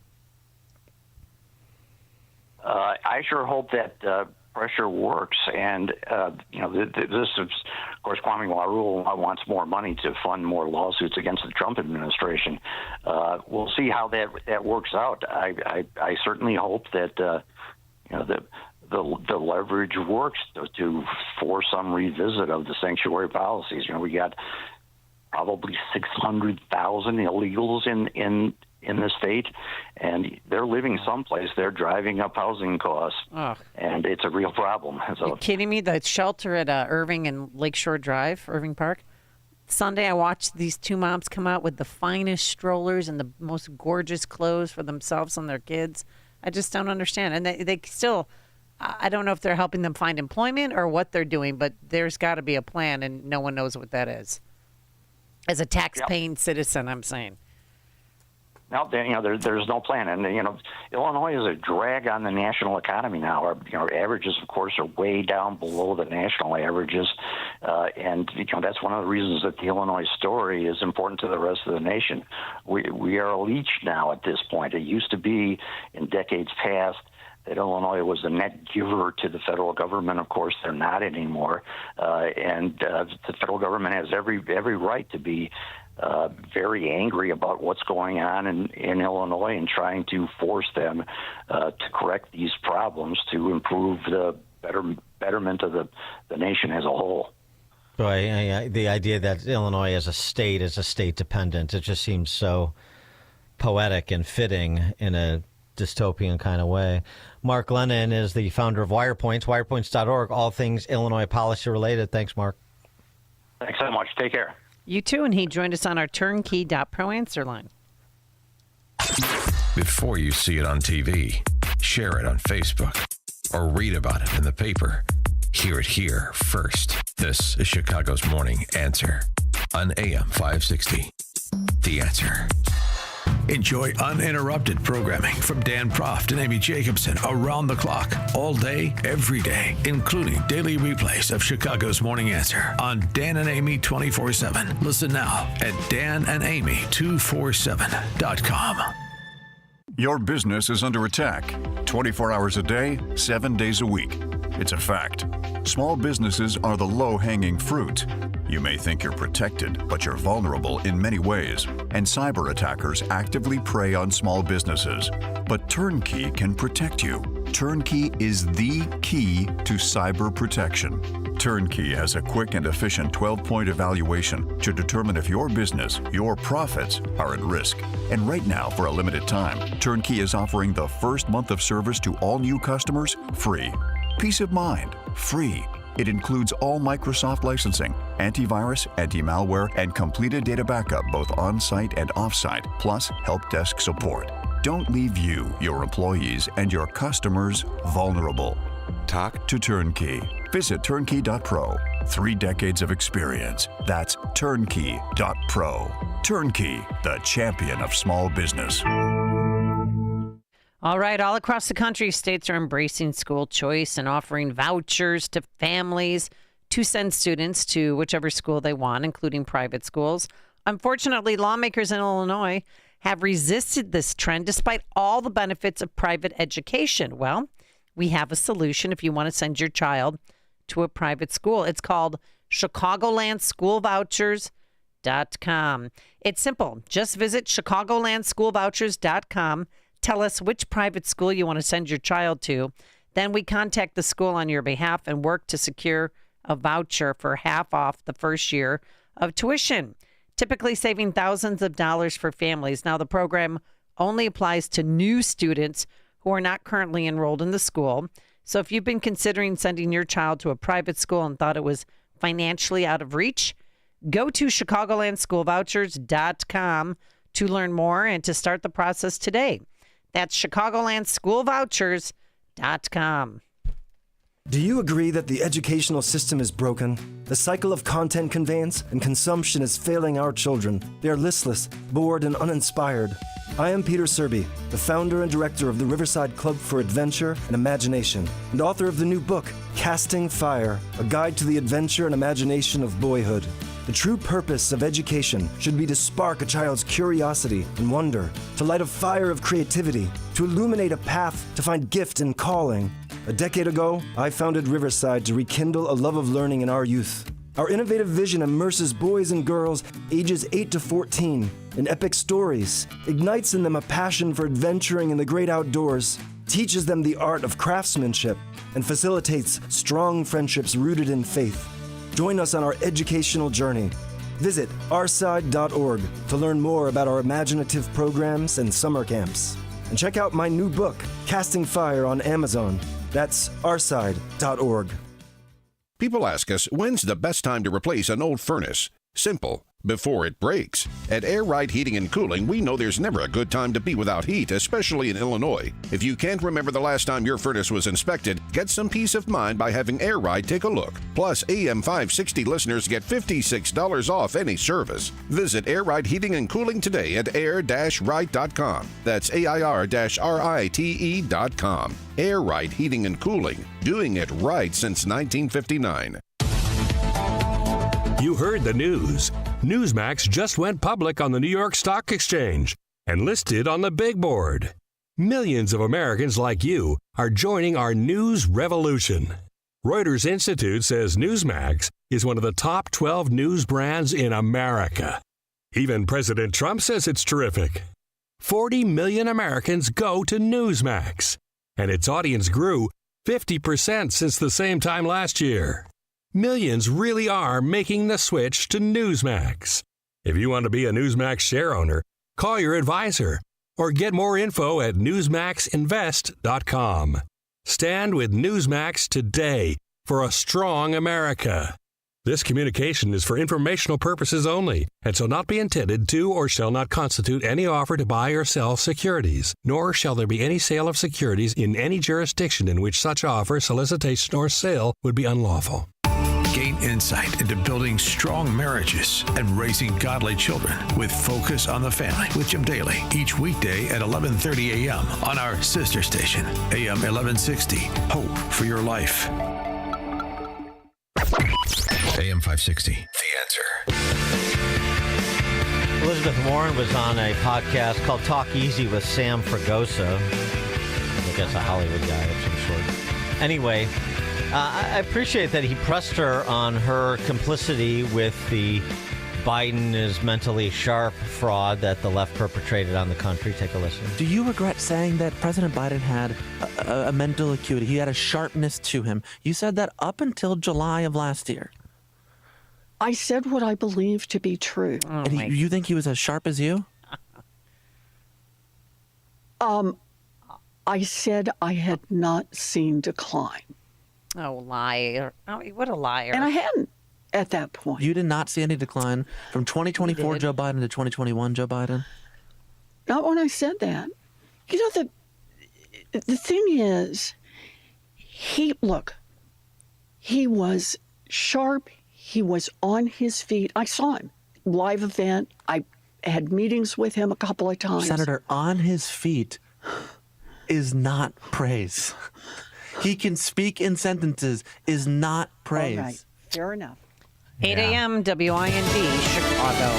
I sure hope that pressure works, and this is, of course, Kwame Warul wants more money to fund more lawsuits against the Trump administration. We'll see how that works out. I certainly hope that the leverage works to force some revisit of the sanctuary policies. We got probably 600,000 illegals in the state, and they're living someplace. They're driving up housing costs, and it's a real problem. So, you kidding me? The shelter at Irving and Lakeshore Drive, Irving Park. Sunday, I watched these two moms come out with the finest strollers and the most gorgeous clothes for themselves and their kids. I just don't understand. And they still, I don't know if they're helping them find employment or what they're doing, but there's got to be a plan, and no one knows what that is. As a tax-paying citizen, I'm saying. No, there's no plan, and Illinois is a drag on the national economy now. Our averages, of course, are way down below the national averages, and that's one of the reasons that the Illinois story is important to the rest of the nation. We are a leech now at this point. It used to be in decades past that Illinois was a net giver to the federal government. Of course, they're not anymore, and the federal government has every right to be very angry about what's going on in Illinois and trying to force them to correct these problems to improve the betterment of the nation as a whole. Boy, the idea that Illinois as a state is a state dependent, it just seems so poetic and fitting in a dystopian kind of way. Mark Lennon is the founder of WirePoints, wirepoints.org, all things Illinois policy related. Thanks, Mark. Thanks so much. Take care. You too, and he joined us on our turnkey.pro answer line. Before you see it on TV, share it on Facebook, or read about it in the paper, hear it here first. This is Chicago's Morning Answer on AM 560. The Answer. Enjoy uninterrupted programming from Dan Proft and Amy Jacobson around the clock, all day, every day, including daily replays of Chicago's Morning Answer on Dan and Amy 24/7. Listen now at danandamy247.com. Your business is under attack 24 hours a day, 7 days a week. It's a fact. Small businesses are the low-hanging fruit. You may think you're protected, but you're vulnerable in many ways, and cyber attackers actively prey on small businesses. But Turnkey can protect you. Turnkey is the key to cyber protection. Turnkey has a quick and efficient 12-point evaluation to determine if your business, your profits, are at risk. And right now, for a limited time, Turnkey is offering the first month of service to all new customers free. Peace of mind, free. It includes all Microsoft licensing, antivirus, anti-malware, and completed data backup both on-site and off-site, plus help desk support. Don't leave you, your employees, and your customers vulnerable. Talk to Turnkey. Visit turnkey.pro. 3 decades of experience. That's turnkey.pro. Turnkey, the champion of small business. All right, all across the country, states are embracing school choice and offering vouchers to families to send students to whichever school they want, including private schools. Unfortunately, lawmakers in Illinois have resisted this trend despite all the benefits of private education. Well, we have a solution if you want to send your child to a private school. It's called ChicagolandSchoolVouchers.com. It's simple. Just visit ChicagolandSchoolVouchers.com. Tell us which private school you want to send your child to. Then we contact the school on your behalf and work to secure a voucher for half off the first year of tuition, typically saving thousands of dollars for families. Now, the program only applies to new students who are not currently enrolled in the school. So if you've been considering sending your child to a private school and thought it was financially out of reach, go to ChicagolandSchoolVouchers.com to learn more and to start the process today. That's ChicagolandSchoolVouchers.com. Do you agree that the educational system is broken? The cycle of content conveyance and consumption is failing our children. They are listless, bored, and uninspired. I am Peter Serby, the founder and director of the Riverside Club for Adventure and Imagination, and author of the new book, Casting Fire, a guide to the adventure and imagination of boyhood. The true purpose of education should be to spark a child's curiosity and wonder, to light a fire of creativity, to illuminate a path to find gift and calling. A decade ago, I founded Riverside to rekindle a love of learning in our youth. Our innovative vision immerses boys and girls ages 8 to 14 in epic stories, ignites in them a passion for adventuring in the great outdoors, teaches them the art of craftsmanship, and facilitates strong friendships rooted in faith. Join us on our educational journey. Visit ourside.org to learn more about our imaginative programs and summer camps. And check out my new book, Casting Fire, on Amazon. That's ourside.org. People ask us, when's the best time to replace an old furnace? Simple. Before it breaks. At Air Ride Heating and Cooling, we know there's never a good time to be without heat, especially in Illinois. If you can't remember the last time your furnace was inspected, get some peace of mind by having Air Ride take a look. Plus, AM 560 listeners get $56 off any service. Visit Air Ride Heating and Cooling today at air-rite.com. That's AIR-RITE.com. Air Ride Heating and Cooling, doing it right since 1959. You heard the news. Newsmax just went public on the New York Stock Exchange and listed on the big board. Millions of Americans like you are joining our news revolution. Reuters Institute says Newsmax is one of the top 12 news brands in America. Even President Trump says it's terrific. 40 million Americans go to Newsmax, and its audience grew 50% since the same time last year. Millions really are making the switch to Newsmax. If you want to be a Newsmax share owner, call your advisor or get more info at newsmaxinvest.com. Stand with Newsmax today for a strong America. This communication is for informational purposes only and shall not be intended to or shall not constitute any offer to buy or sell securities, nor shall there be any sale of securities in any jurisdiction in which such offer, solicitation, or sale would be unlawful. Gain insight into building strong marriages and raising godly children with Focus on the Family with Jim Daly each weekday at 11:30 a.m. on our sister station, AM 1160. Hope for your life. AM 560. The Answer. Elizabeth Warren was on a podcast called Talk Easy with Sam Fragoso. I guess a Hollywood guy of some sort. Anyway, I appreciate that he pressed her on her complicity with the Biden is mentally sharp fraud that the left perpetrated on the country. Take a listen. Do you regret saying that President Biden had a mental acuity? He had a sharpness to him. You said that up until July of last year. I said what I believe to be true. And you think he was as sharp as you? I said I had not seen decline. Oh, liar. Oh, what a liar. And I hadn't at that point. You did not see any decline from 2024 Joe Biden to 2021 Joe Biden? Not when I said that. You know, the thing is, he was sharp. He was on his feet. I saw him. Live event. I had meetings with him a couple of times. Senator, on his feet is not praise. He can speak in sentences is not praise. All right. Fair enough. 8 a.m. WIND, Chicago.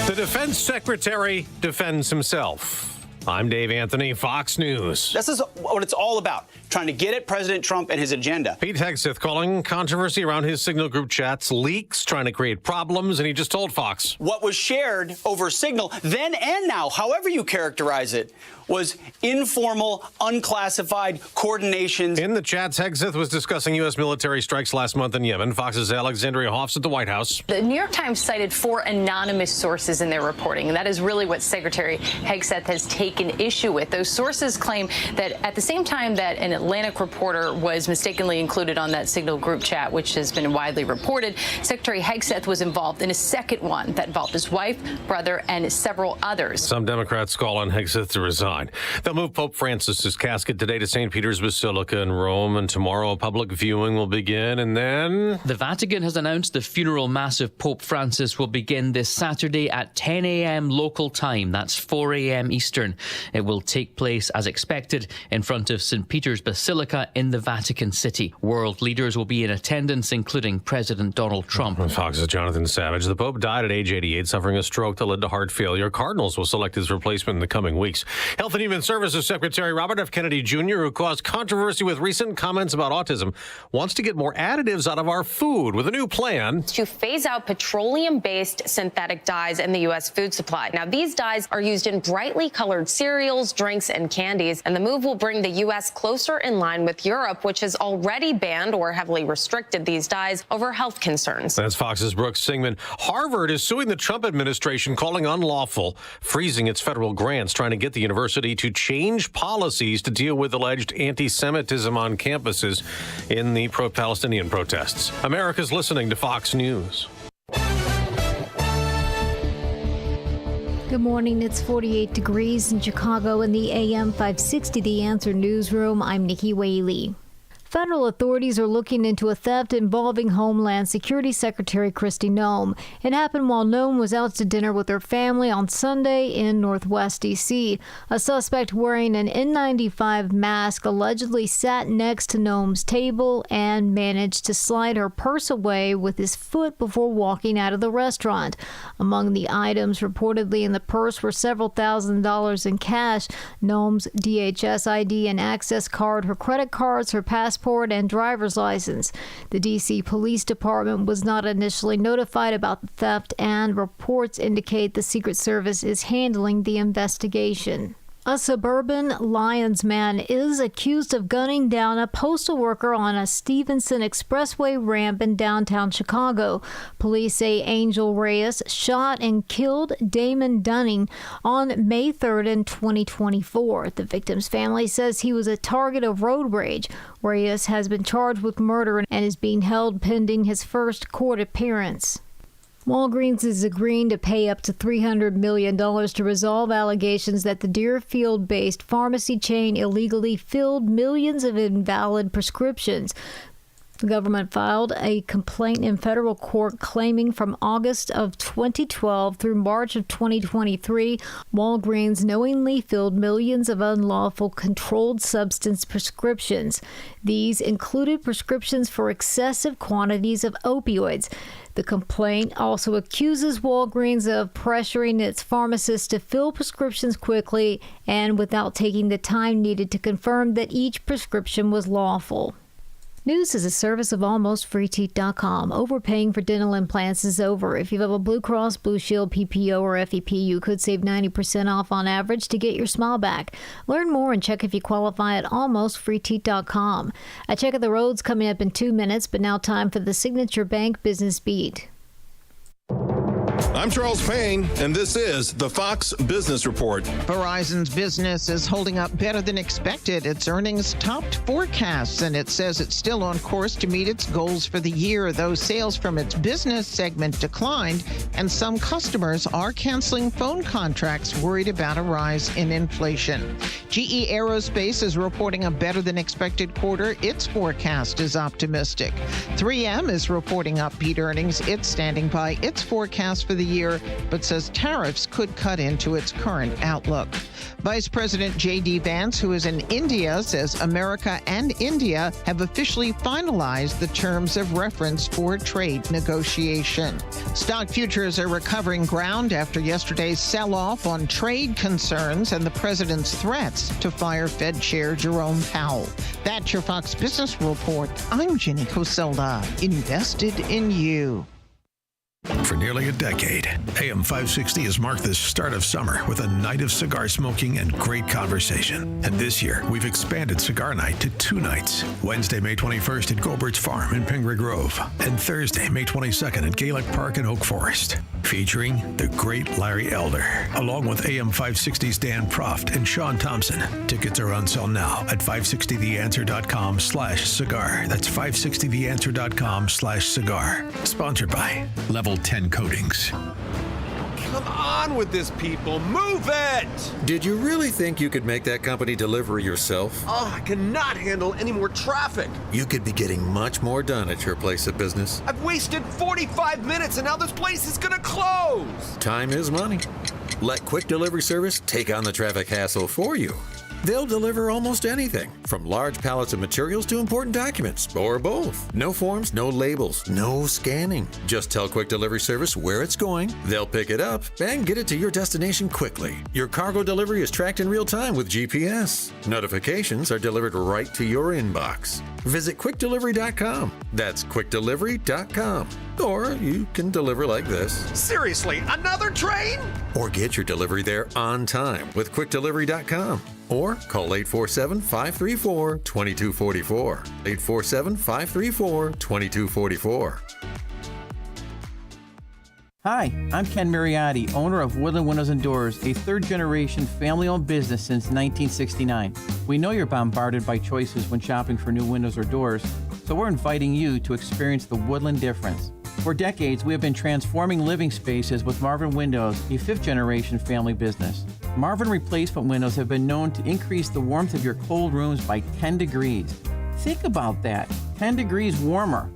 The defense secretary defends himself. I'm Dave Anthony, Fox News. This is what it's all about, trying to get at President Trump and his agenda. Pete Hegseth calling controversy around his Signal group chats leaks, trying to create problems, and he just told Fox. What was shared over Signal, then and now, however you characterize it, was informal, unclassified coordinations. In the chats, Hegseth was discussing U.S. military strikes last month in Yemen. Fox's Alexandria Hoffs at the White House. The New York Times cited 4 anonymous sources in their reporting, and that is really what Secretary Hegseth has taken issue with. Those sources claim that at the same time that an Atlantic reporter was mistakenly included on that Signal group chat, which has been widely reported, Secretary Hegseth was involved in a second one that involved his wife, brother, and several others. Some Democrats call on Hegseth to resign. They'll move Pope Francis's casket today to St. Peter's Basilica in Rome, and tomorrow a public viewing will begin, and then... The Vatican has announced the funeral mass of Pope Francis will begin this Saturday at 10 a.m. local time. That's 4 a.m. Eastern. It will take place, as expected, in front of St. Peter's Basilica in the Vatican City. World leaders will be in attendance, including President Donald Trump. Fox's Jonathan Savage. The Pope died at age 88, suffering a stroke that led to heart failure. Cardinals will select his replacement in the coming weeks. Health and Human Services Secretary Robert F. Kennedy Jr., who caused controversy with recent comments about autism, wants to get more additives out of our food with a new plan to phase out petroleum-based synthetic dyes in the U.S. food supply. Now, these dyes are used in brightly colored cereals, drinks, and candies, and the move will bring the U.S. closer in line with Europe, which has already banned or heavily restricted these dyes over health concerns. That's Fox's Brooks Singman. Harvard is suing the Trump administration, calling unlawful, freezing its federal grants, trying to get the university to change policies to deal with alleged anti-Semitism on campuses in the pro-Palestinian protests. America's listening to Fox News. Good morning. It's 48 degrees in Chicago in the AM 560 The Answer newsroom. I'm Nikki Whaley. Federal authorities are looking into a theft involving Homeland Security Secretary Kristi Noem. It happened while Noem was out to dinner with her family on Sunday in Northwest D.C. A suspect wearing an N95 mask allegedly sat next to Noem's table and managed to slide her purse away with his foot before walking out of the restaurant. Among the items reportedly in the purse were several $1,000s in cash, Noem's DHS ID and access card, her credit cards, her passport, and driver's license. The D.C. Police Department was not initially notified about the theft, and reports indicate the Secret Service is handling the investigation. A suburban Lyons man is accused of gunning down a postal worker on a Stevenson Expressway ramp in downtown Chicago. Police say Angel Reyes shot and killed Damon Dunning on May 3rd in 2024. The victim's family says he was a target of road rage. Reyes has been charged with murder and is being held pending his first court appearance. Walgreens is agreeing to pay up to $300 million to resolve allegations that the Deerfield-based pharmacy chain illegally filled millions of invalid prescriptions. The government filed a complaint in federal court claiming from August of 2012 through March of 2023, Walgreens knowingly filled millions of unlawful controlled substance prescriptions. These included prescriptions for excessive quantities of opioids. The complaint also accuses Walgreens of pressuring its pharmacists to fill prescriptions quickly and without taking the time needed to confirm that each prescription was lawful. News is a service of AlmostFreeTeeth.com. Overpaying for dental implants is over. If you have a Blue Cross, Blue Shield, PPO, or FEP, you could save 90% off on average to get your smile back. Learn more and check if you qualify at AlmostFreeTeeth.com. A check of the roads coming up in 2 minutes, but now time for the Signature Bank Business Beat. I'm Charles Payne, and this is the Fox Business Report. Verizon's business is holding up better than expected. Its earnings topped forecasts, and it says it's still on course to meet its goals for the year, though sales from its business segment declined, and some customers are canceling phone contracts worried about a rise in inflation. GE Aerospace is reporting a better than expected quarter. Its forecast is optimistic. 3M is reporting upbeat earnings. It's standing by its forecast for the year, but says tariffs could cut into its current outlook. Vice President J.D. Vance, who is in India, says America and India have officially finalized the terms of reference for trade negotiation. Stock futures are recovering ground after yesterday's sell-off on trade concerns and the president's threats to fire Fed Chair Jerome Powell. That's your Fox Business Report. I'm Jenny Coselda, invested in you. For nearly a decade, AM 560 has marked the start of summer with a night of cigar smoking and great conversation. And this year, we've expanded Cigar Night to 2 nights. Wednesday, May 21st at Gobert's Farm in Pingree Grove, and Thursday, May 22nd at Gaelic Park in Oak Forest. Featuring the great Larry Elder, along with AM 560's Dan Proft and Sean Thompson. Tickets are on sale now at 560theanswer.com/cigar. That's 560theanswer.com/cigar. Sponsored by Level 10 Coatings. Come on with this, people. Move it! Did you really think you could make that company deliver yourself? Oh, I cannot handle any more traffic. You could be getting much more done at your place of business. I've wasted 45 minutes and now this place is gonna close. Time is money. Let Quick Delivery Service take on the traffic hassle for you. They'll deliver almost anything, from large pallets of materials to important documents, or both. No forms, no labels, no scanning. Just tell Quick Delivery Service where it's going, they'll pick it up, and get it to your destination quickly. Your cargo delivery is tracked in real time with GPS. Notifications are delivered right to your inbox. Visit QuickDelivery.com. That's QuickDelivery.com. Or you can deliver like this. Seriously, another train? Or get your delivery there on time with QuickDelivery.com. Or call 847-534-2244. 847-534-2244. Hi, I'm Ken Mariotti, owner of Woodland Windows and Doors, a third-generation family-owned business since 1969. We know you're bombarded by choices when shopping for new windows or doors, so we're inviting you to experience the Woodland difference. For decades, we have been transforming living spaces with Marvin Windows, a fifth-generation family business. Marvin replacement windows have been known to increase the warmth of your cold rooms by 10 degrees. Think about that, 10 degrees warmer.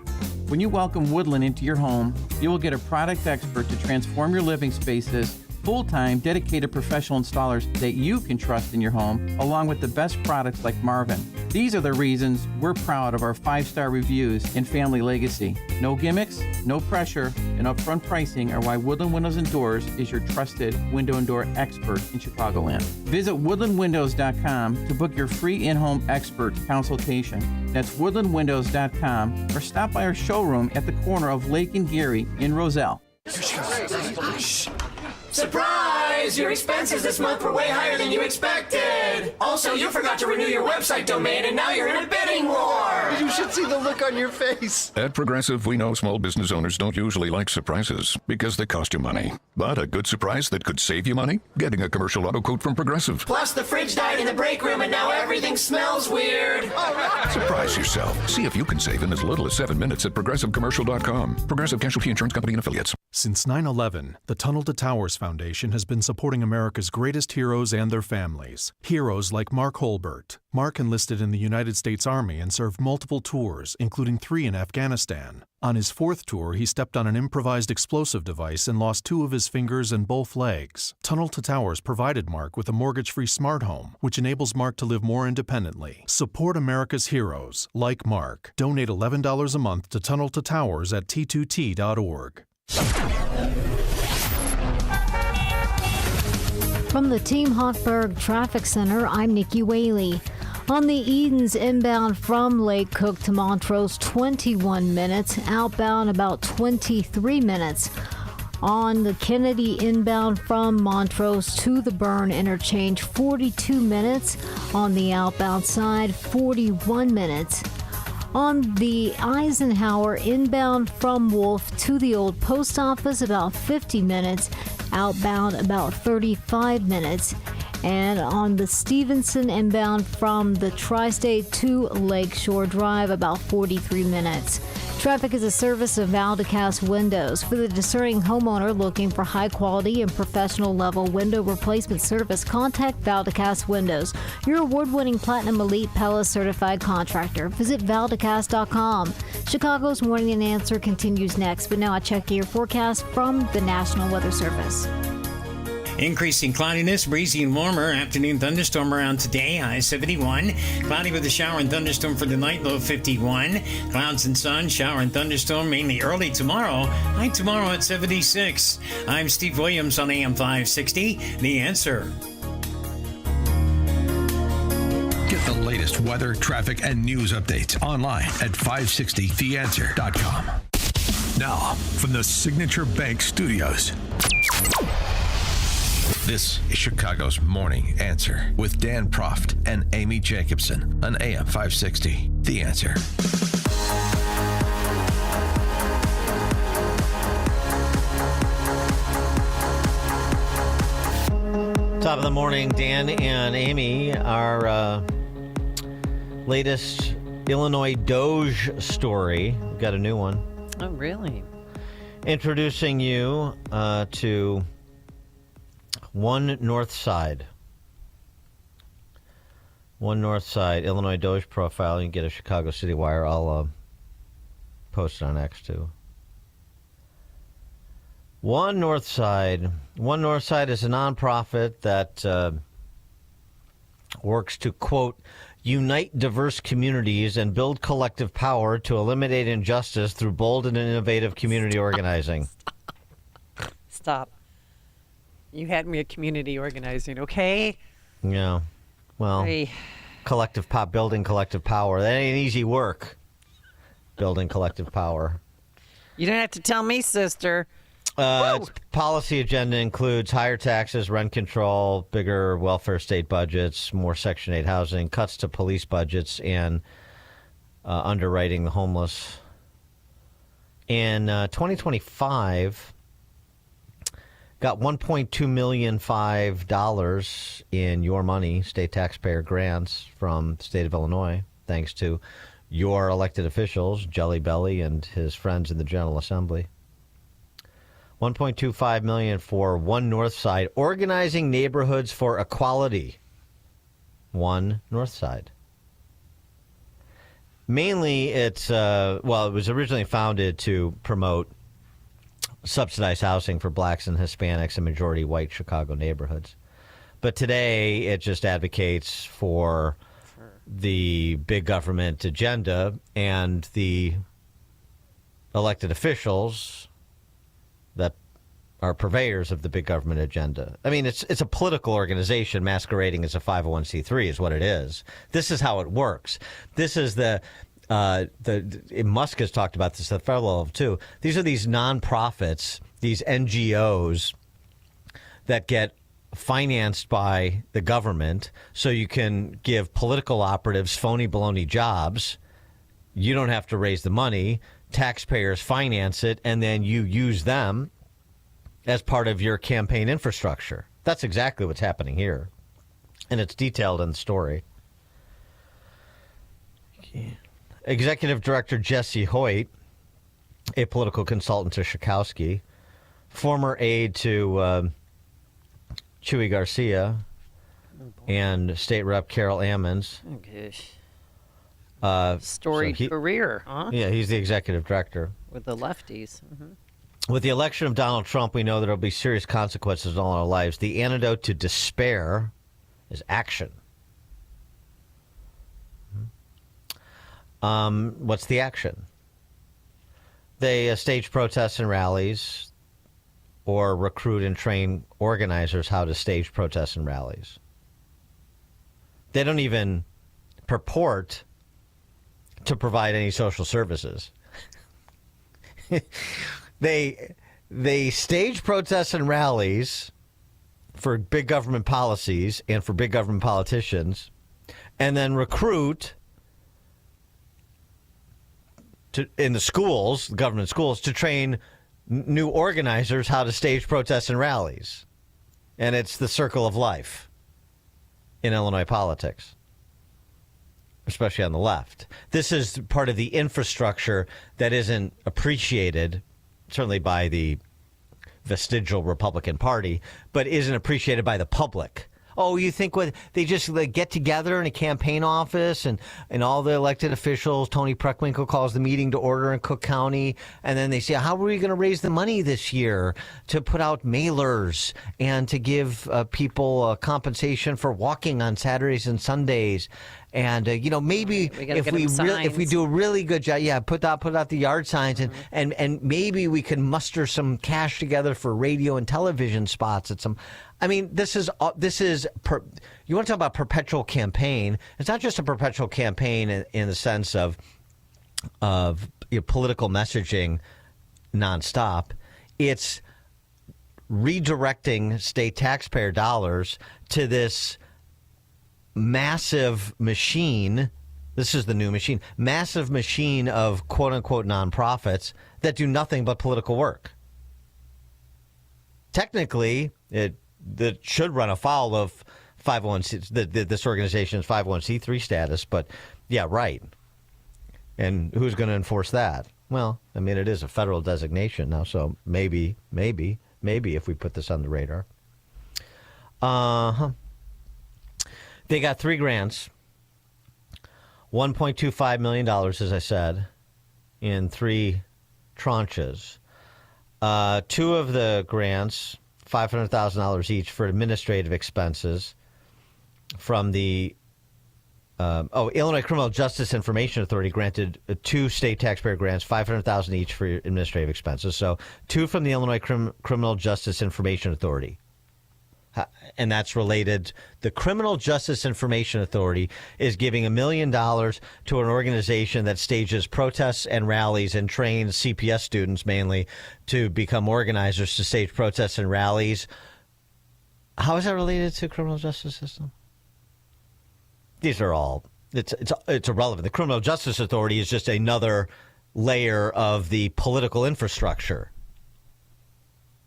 When you welcome Woodland into your home, you will get a product expert to transform your living spaces, full-time, dedicated professional installers that you can trust in your home, along with the best products like Marvin. These are the reasons we're proud of our 5-star reviews and family legacy. No gimmicks, no pressure, and upfront pricing are why Woodland Windows and Doors is your trusted window and door expert in Chicagoland. Visit woodlandwindows.com to book your free in-home expert consultation. That's woodlandwindows.com, or stop by our showroom at the corner of Lake and Geary in Roselle. Surprise! Guys, your expenses this month were way higher than you expected. Also, you forgot to renew your website domain, and now you're in a bidding war. You should see the look on your face. At Progressive, we know small business owners don't usually like surprises because they cost you money. But a good surprise that could save you money? Getting a commercial auto quote from Progressive. Plus, the fridge died in the break room, and now everything smells weird. Surprise yourself. See if you can save in as little as 7 minutes at ProgressiveCommercial.com. Progressive Casualty Insurance Company and Affiliates. Since 9/11, the Tunnel to Towers Foundation has been supporting America's greatest heroes and their families. Heroes like Mark Holbert. Mark enlisted in the United States Army and served multiple tours, including 3 in Afghanistan. On his 4th tour, he stepped on an improvised explosive device and lost 2 of his fingers and both legs. Tunnel to Towers provided Mark with a mortgage-free smart home, which enables Mark to live more independently. Support America's heroes, like Mark. Donate $11 a month to Tunnel to Towers at t2t.org. From the Team Hochberg Traffic Center, I'm Nikki Whaley. On the Edens inbound from Lake Cook to Montrose, 21 minutes. Outbound, about 23 minutes. On the Kennedy inbound from Montrose to the Burn interchange, 42 minutes. On the outbound side, 41 minutes. On the Eisenhower inbound from Wolf to the old post office, about 50 minutes. Outbound, about 35 minutes. And on the Stevenson inbound from the Tri-State to Lakeshore Drive, about 43 minutes. Traffic is a service of Valdecast Windows. For the discerning homeowner looking for high-quality and professional-level window replacement service, contact Valdecast Windows, your award-winning Platinum Elite Pella certified contractor. Visit Valdecast.com. Chicago's Morning and Answer continues next, but now I check your forecast from the National Weather Service. Increasing cloudiness, breezy and warmer. Afternoon thunderstorm around today, high 71. Cloudy with a shower and thunderstorm for the night, low 51. Clouds and sun, shower and thunderstorm mainly early tomorrow. High tomorrow at 76. I'm Steve Williams on AM 560. The Answer. Get the latest weather, traffic, and news updates online at 560theanswer.com. Now, from the Signature Bank Studios. This is Chicago's Morning Answer with Dan Proft and Amy Jacobson on AM 560. The Answer. Top of the morning, Dan and Amy. Our latest Illinois Doge story. We've got a new one. Oh, really? Introducing you to One North Side. One North Side, Illinois Doge profile. You can get a Chicago City Wire. I'll post it on X too. One North Side. One North Side is a nonprofit that works to, quote, unite diverse communities and build collective power to eliminate injustice through bold and innovative community organizing. Stop. You had me at community organizing, okay? Yeah. Well, building collective power. That ain't easy work. Building collective power. You don't have to tell me, sister. Its policy agenda includes higher taxes, rent control, bigger welfare state budgets, more Section 8 housing, cuts to police budgets, and underwriting the homeless. In 2025, got $1.2 million in your money, state taxpayer grants from the state of Illinois, thanks to your elected officials, Jelly Belly and his friends in the General Assembly. $1.25 million for One North Side, organizing neighborhoods for equality. One North Side. Mainly, it was originally founded to promote subsidized housing for blacks and Hispanics and majority white Chicago neighborhoods. But today, it just advocates for the big government agenda and the elected officials that are purveyors of the big government agenda. I mean, it's a political organization masquerading as a 501c3 is what it is. This is how it works. This is Musk has talked about this at the federal level too. These are these nonprofits, these NGOs that get financed by the government so you can give political operatives phony baloney jobs. You don't have to raise the money. Taxpayers finance it, and then you use them as part of your campaign infrastructure. That's exactly what's happening here. And it's detailed in the story. Executive Director Jesse Hoyt, a political consultant to Schakowsky, former aide to Chuy Garcia and State Rep Carol Ammons. Oh, gosh. Storied career, huh? Yeah, he's the executive director. With the lefties. Mm-hmm. With the election of Donald Trump, we know there will be serious consequences in all our lives. The antidote to despair is action. What's the action? They stage protests and rallies or recruit and train organizers how to stage protests and rallies. They don't even purport to provide any social services. They stage protests and rallies for big government policies and for big government politicians, and then recruit in the schools, government schools, to train new organizers how to stage protests and rallies. And it's the circle of life in Illinois politics, especially on the left. This is part of the infrastructure that isn't appreciated, certainly by the vestigial Republican Party, but isn't appreciated by the public. Oh, you think they just get together in a campaign office and all the elected officials, Tony Preckwinkle calls the meeting to order in Cook County, and then they say, how are we going to raise the money this year to put out mailers and to give people compensation for walking on Saturdays and Sundays? And, maybe if we do a really good job, put out the yard signs and maybe we can muster some cash together for radio and television spots at some. I mean, this is you want to talk about perpetual campaign. It's not just a perpetual campaign in the sense of political messaging nonstop. It's redirecting state taxpayer dollars to this massive machine. This is the new machine. Massive machine of quote unquote nonprofits that do nothing but political work. Technically, that should run afoul of 501c, this organization's 501c3 status, but yeah, right. And who's going to enforce that? Well, I mean, it is a federal designation now, so maybe if we put this on the radar. They got 3 grants, $1.25 million, as I said, in 3 tranches. 2 of the grants, $500,000 each for administrative expenses from the Illinois Criminal Justice Information Authority granted 2 state taxpayer grants, $500,000 each for administrative expenses. So 2 from the Illinois Criminal Justice Information Authority. And that's related. The Criminal Justice Information Authority is giving $1 million to an organization that stages protests and rallies and trains CPS students mainly to become organizers to stage protests and rallies. How is that related to the criminal justice system? These are all, it's irrelevant. The Criminal Justice Authority is just another layer of the political infrastructure.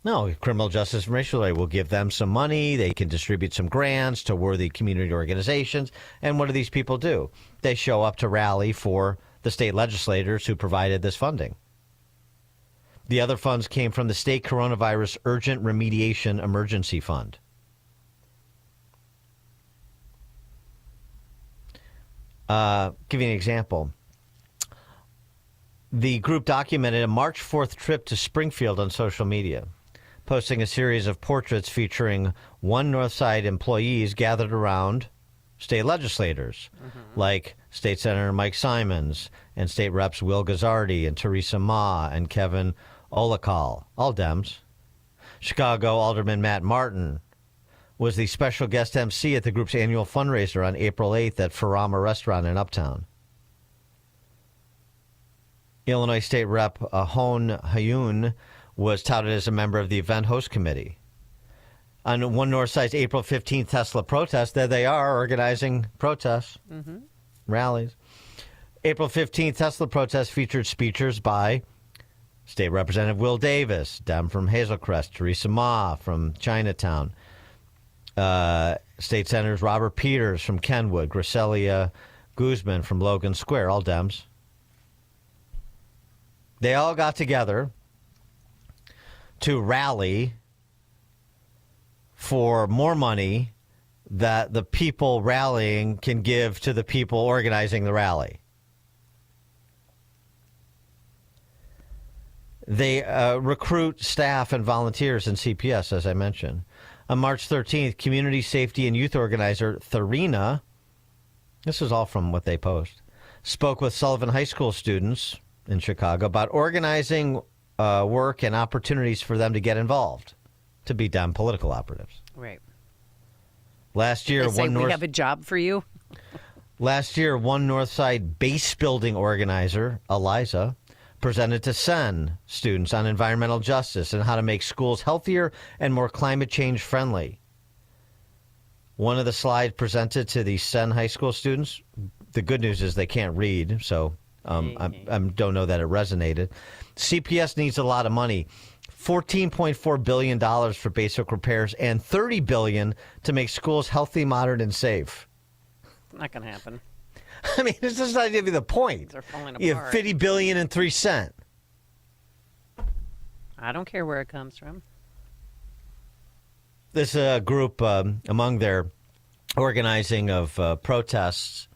No, Criminal Justice Information Authority will give them some money. They can distribute some grants to worthy community organizations. And what do these people do? They show up to rally for the state legislators who provided this funding. The other funds came from the State Coronavirus Urgent Remediation Emergency Fund. Give you an example. The group documented a March 4th trip to Springfield on social media, posting a series of portraits featuring One Northside employees gathered around state legislators, like State Senator Mike Simons and State Reps Will Gazzardi and Teresa Ma and Kevin Olakal, all Dems. Chicago Alderman Matt Martin was the special guest MC at the group's annual fundraiser on April 8th at Farama Restaurant in Uptown. Illinois State Rep Hone Hayun was touted as a member of the event host committee. On One Northside's April 15th Tesla protest, there they are organizing protests, rallies. April 15th Tesla protest featured speeches by State Representative Will Davis, Dem from Hazelcrest, Teresa Ma from Chinatown, State Senators Robert Peters from Kenwood, Griselia Guzman from Logan Square, all Dems. They all got together to rally for more money that the people rallying can give to the people organizing the rally. They recruit staff and volunteers in CPS, as I mentioned. On March 13th, community safety and youth organizer Therina, this is all from what they post, spoke with Sullivan High School students in Chicago about organizing work and opportunities for them to get involved, to be Dem political operatives. Right. Last year, They say, we have a job for you. Last year, One Northside base building organizer, Eliza, presented to SEN students on environmental justice and how to make schools healthier and more climate change friendly. One of the slides presented to the SEN high school students, the good news is they can't read, so I don't know that it resonated. CPS needs a lot of money. $14.4 billion for basic repairs and $30 billion to make schools healthy, modern, and safe. Not going to happen. I mean, this is not even the point. They're falling You have apart. $50 billion and 3 cents. I don't care where it comes from. This group, among their organizing of protests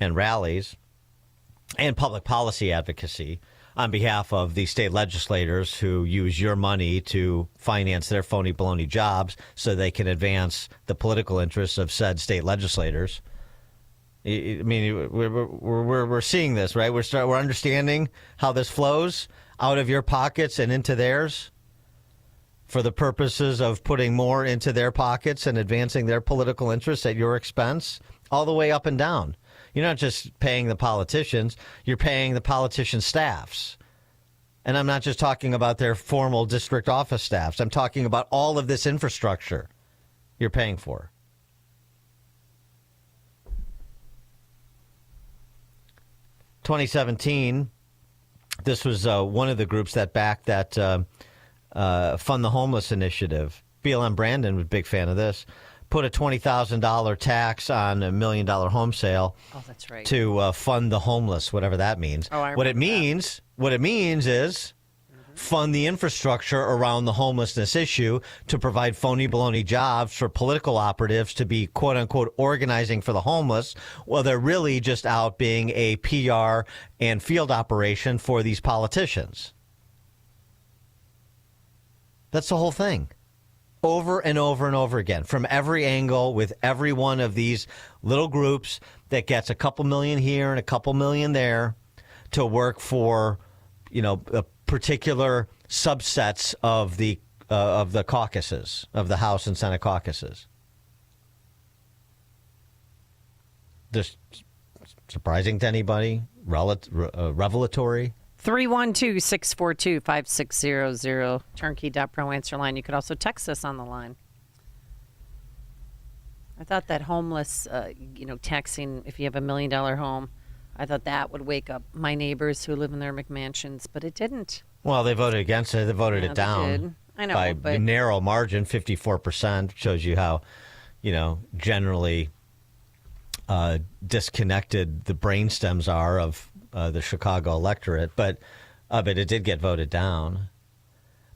and rallies and public policy advocacy on behalf of the state legislators who use your money to finance their phony baloney jobs so they can advance the political interests of said state legislators. I mean, we're seeing this, right? We're understanding how this flows out of your pockets and into theirs for the purposes of putting more into their pockets and advancing their political interests at your expense, all the way up and down. You're not just paying the politicians, you're paying the politician staffs. And I'm not just talking about their formal district office staffs. I'm talking about all of this infrastructure you're paying for. In 2017, this was one of the groups that backed that Fund the Homeless initiative. BLM Brandon was a big fan of this. Put a $20,000 tax on $1 million home sale. Oh, that's right. To fund the homeless, whatever that means. Oh, I what it remember means is fund the infrastructure around the homelessness issue to provide phony baloney jobs for political operatives to be quote unquote organizing for the homeless. Well, they're really just out being a PR and field operation for these politicians. That's the whole thing. Over and over and over again, from every angle, with every one of these little groups that gets a couple million here and a couple million there to work for, a particular subsets of the caucuses, of the House and Senate caucuses. Just surprising to anybody? Revelatory? 312-642-5600, turnkey.pro answer line. You could also text us on the line. I thought that homeless, taxing, if you have $1 million home, I thought that would wake up my neighbors who live in their McMansions, but it didn't. Well, they voted against it. They voted it down. They did. I know, by but a narrow margin, 54%. Shows you how, generally disconnected the brain stems are of the Chicago electorate, but it did get voted down.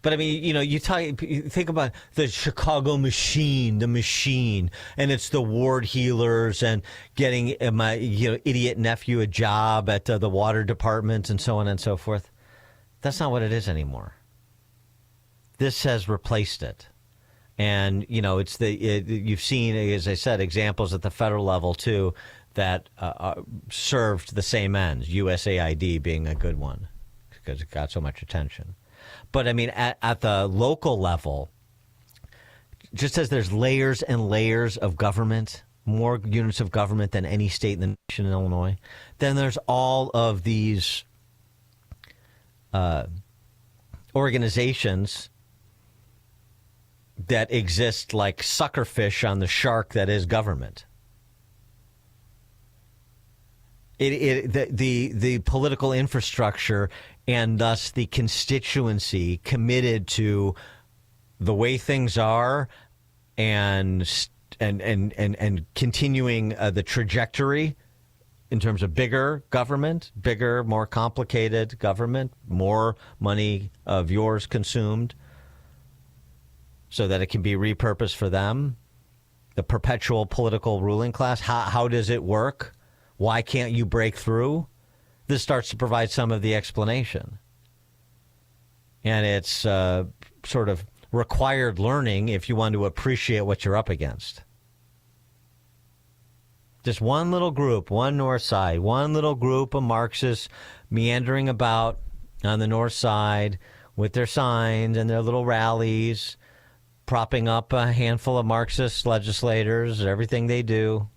But I mean, you think about the Chicago machine, and it's the ward healers and getting my idiot nephew a job at the water department and so on and so forth. That's not what it is anymore. This has replaced it. And, you've seen, as I said, examples at the federal level, too, that served the same ends, USAID being a good one because it got so much attention. But, I mean, at the local level, just as there's layers and layers of government, more units of government than any state in the nation in Illinois, then there's all of these organizations that exist like suckerfish on the shark that is government. The political infrastructure and thus the constituency committed to the way things are and continuing the trajectory in terms of bigger government, bigger, more complicated government, more money of yours consumed so that it can be repurposed for them. The perpetual political ruling class. How does it work? Why can't you break through? This starts to provide some of the explanation. And it's sort of required learning if you want to appreciate what you're up against. Just one little group, one north side, one little group of Marxists meandering about on the north side with their signs and their little rallies, propping up a handful of Marxist legislators, everything they do.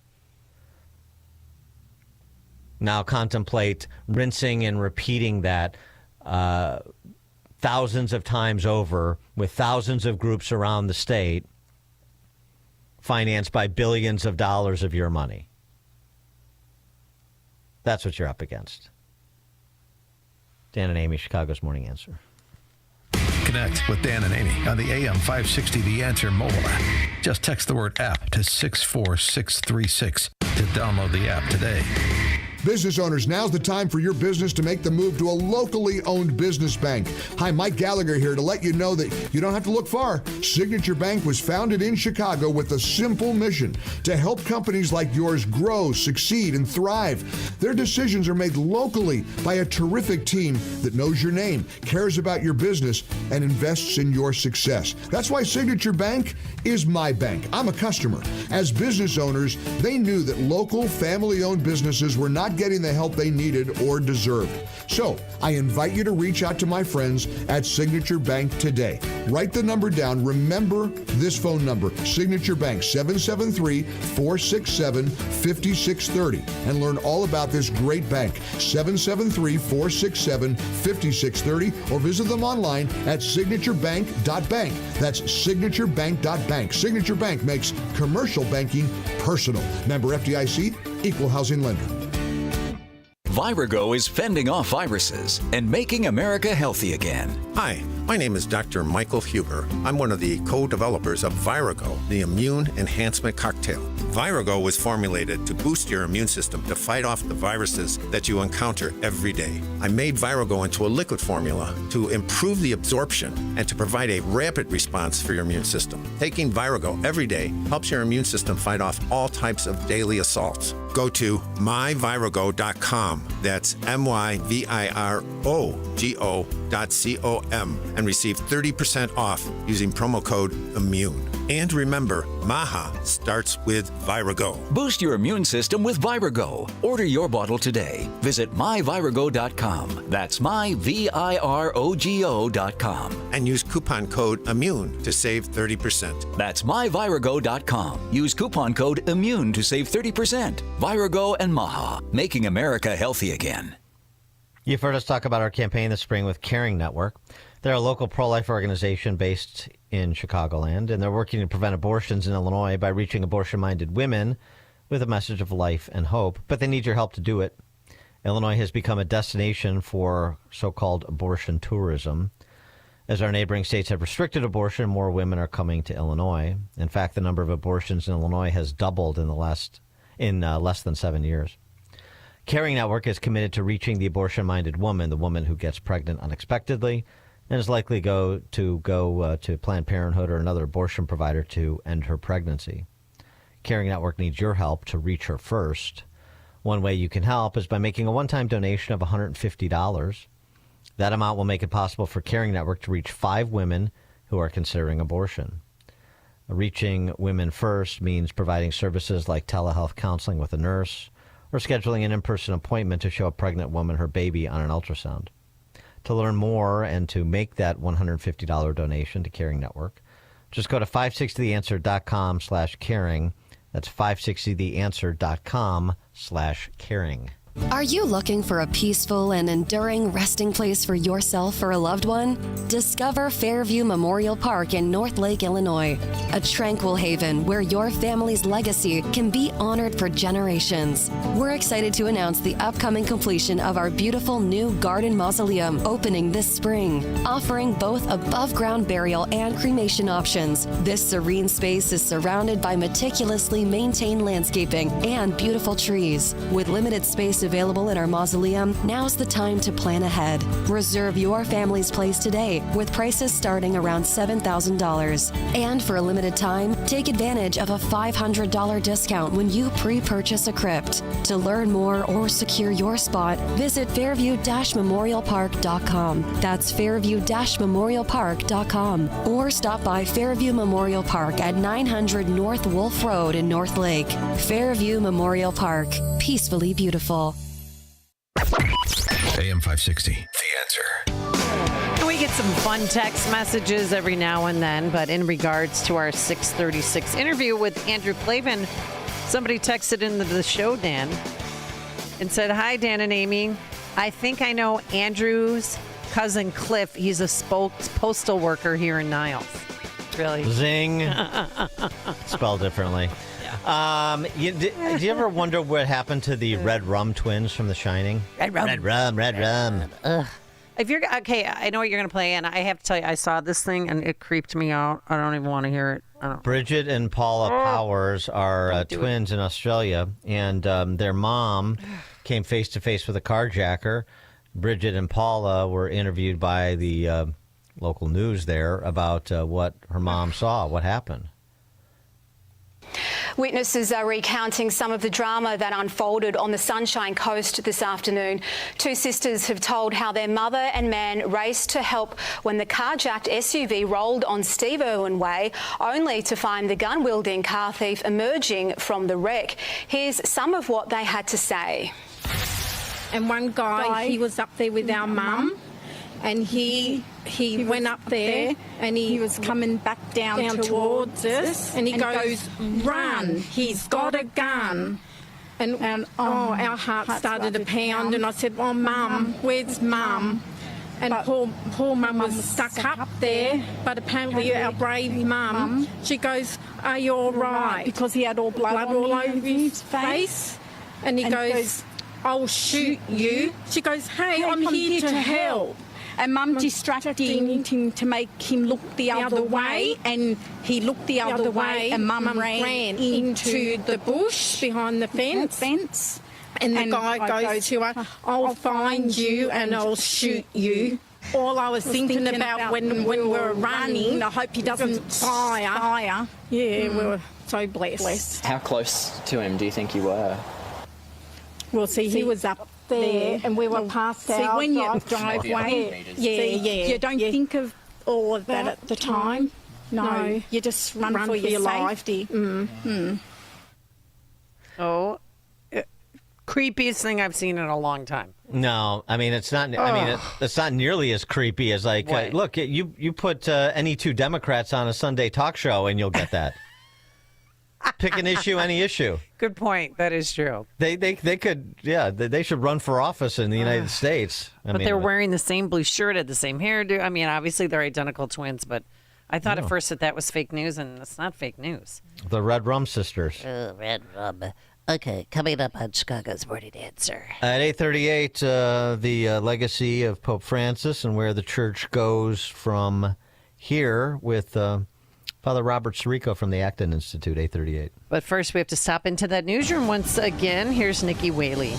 Now contemplate rinsing and repeating that thousands of times over with thousands of groups around the state financed by billions of dollars of your money. That's what you're up against. Dan and Amy, Chicago's Morning Answer. Connect with Dan and Amy on the AM 560 The Answer mobile app. Just text the word app to 64636 to download the app today. Business owners, now's the time for your business to make the move to a locally owned business bank. Hi, Mike Gallagher here to let you know that you don't have to look far. Signature Bank was founded in Chicago with a simple mission to help companies like yours grow, succeed, and thrive. Their decisions are made locally by a terrific team that knows your name, cares about your business, and invests in your success. That's why Signature Bank is my bank. I'm a customer. As business owners, they knew that local family-owned businesses were not getting the help they needed or deserved. So I invite you to reach out to my friends at Signature Bank today. Write the number down. Remember this phone number, Signature Bank, 773-467-5630, and learn all about this great bank, 773-467-5630, or visit them online at signaturebank.bank. That's signaturebank.bank. Signature Bank makes commercial banking personal. Member FDIC, equal housing lender. Virago is fending off viruses and making America healthy again. Hi, my name is Dr. Michael Huber. I'm one of the co-developers of Virago, the immune enhancement cocktail. Virago was formulated to boost your immune system to fight off the viruses that you encounter every day. I made Virago into a liquid formula to improve the absorption and to provide a rapid response for your immune system. Taking Virago every day helps your immune system fight off all types of daily assaults. Go to myvirago.com. That's myvirogo.com and receive 30% off using promo code IMMUNE. And remember, Maha starts with Virago. Boost your immune system with Virago. Order your bottle today. Visit myvirago.com. That's myvirogo.com. And use coupon code IMMUNE to save 30%. That's myvirago.com. Use coupon code IMMUNE to save 30%. Virago and Maha, making America healthy again. You've heard us talk about our campaign this spring with Caring Network. They're a local pro-life organization based in Chicagoland, and they're working to prevent abortions in Illinois by reaching abortion-minded women with a message of life and hope. But they need your help to do it. Illinois has become a destination for so-called abortion tourism. As our neighboring states have restricted abortion, more women are coming to Illinois. In fact, the number of abortions in Illinois has doubled in less than 7 years. Caring Network is committed to reaching the abortion-minded woman, the woman who gets pregnant unexpectedly, and is likely to go to Planned Parenthood or another abortion provider to end her pregnancy. Caring Network needs your help to reach her first. One way you can help is by making a one-time donation of $150. That amount will make it possible for Caring Network to reach 5 women who are considering abortion. Reaching women first means providing services like telehealth counseling with a nurse or scheduling an in-person appointment to show a pregnant woman her baby on an ultrasound. To learn more and to make that $150 donation to Caring Network, just go to 560theanswer.com/caring. That's 560theanswer.com/caring. Are you looking for a peaceful and enduring resting place for yourself or a loved one? Discover Fairview Memorial Park in North Lake, Illinois, a tranquil haven where your family's legacy can be honored for generations. We're excited to announce the upcoming completion of our beautiful new garden mausoleum opening this spring, offering both above-ground burial and cremation options. This serene space is surrounded by meticulously maintained landscaping and beautiful trees. With limited space available in our mausoleum, now's the time to plan ahead. Reserve your family's place today with prices starting around $7,000. And for a limited time, take advantage of a $500 discount when you pre-purchase a crypt. To learn more or secure your spot, visit fairview-memorialpark.com. That's fairview-memorialpark.com. Or stop by Fairview Memorial Park at 900 North Wolf Road in North Lake. Fairview Memorial Park. Peacefully beautiful. AM 560, The Answer. We get some fun text messages every now and then, but in regards to our 636 interview with Andrew Clavin, somebody texted into the show, Dan, and said, "Hi, Dan and Amy. I think I know Andrew's cousin Cliff. He's a postal worker here in Niles." Really? Zing. Spelled differently. Do you ever wonder what happened to the Red Rum twins from The Shining? Red Rum. Red Rum. Ugh. If you're okay, I know what you're going to play, and I have to tell you, I saw this thing, and it creeped me out. I don't even want to hear it. Bridget and Paula Powers are twins in Australia, and their mom came face to face with a carjacker. Bridget and Paula were interviewed by the local news there about what her mom saw, what happened. Witnesses are recounting some of the drama that unfolded on the Sunshine Coast this afternoon. Two sisters have told how their mother and man raced to help when the carjacked SUV rolled on Steve Irwin Way, only to find the gun-wielding car thief emerging from the wreck. Here's some of what they had to say. And one guy, he was up there with our mum, and he went up there and he was coming back down towards us, and he goes, "Run, he's got a gun." And our heart started to pound, and I said, "Oh, Mum, where's Mum?" And poor Mum was stuck up there, but apparently our brave Mum, she goes, "Are you all right?" Because he had all blood all over his face. And he goes, "I'll shoot you." She goes, "Hey, I'm here to help." And Mum distracted him to make him look the other way, and he looked the other way, and Mum ran into the bush behind the fence. And the guy goes to her, "I'll find you and I'll shoot you." All I was thinking about when we were running, I hope he doesn't fire. Yeah, we were so blessed. How close to him do you think you were? Well, see, he was up there, and we were past our when you driveway. Yeah. You don't think of all of that at the time. No, you just run for your safety. Oh, creepiest thing I've seen in a long time. No, I mean it's not. I mean it's not nearly as creepy as like. Look, you put any two Democrats on a Sunday talk show, and you'll get that. Pick an issue, any issue. Good point. That is true. They could, they should run for office in the United States. But they're wearing the same blue shirt, had the same hairdo. I mean, obviously they're identical twins, but I thought at first that was fake news, and it's not fake news. The Red Rum sisters. Oh, Red Rum. Okay, coming up on Chicago's Morning Answer. At 8:38, the legacy of Pope Francis and where the church goes from here with Father Robert Sirico from the Acton Institute, 8:38. But first, we have to stop into that newsroom once again. Here's Nikki Whaley.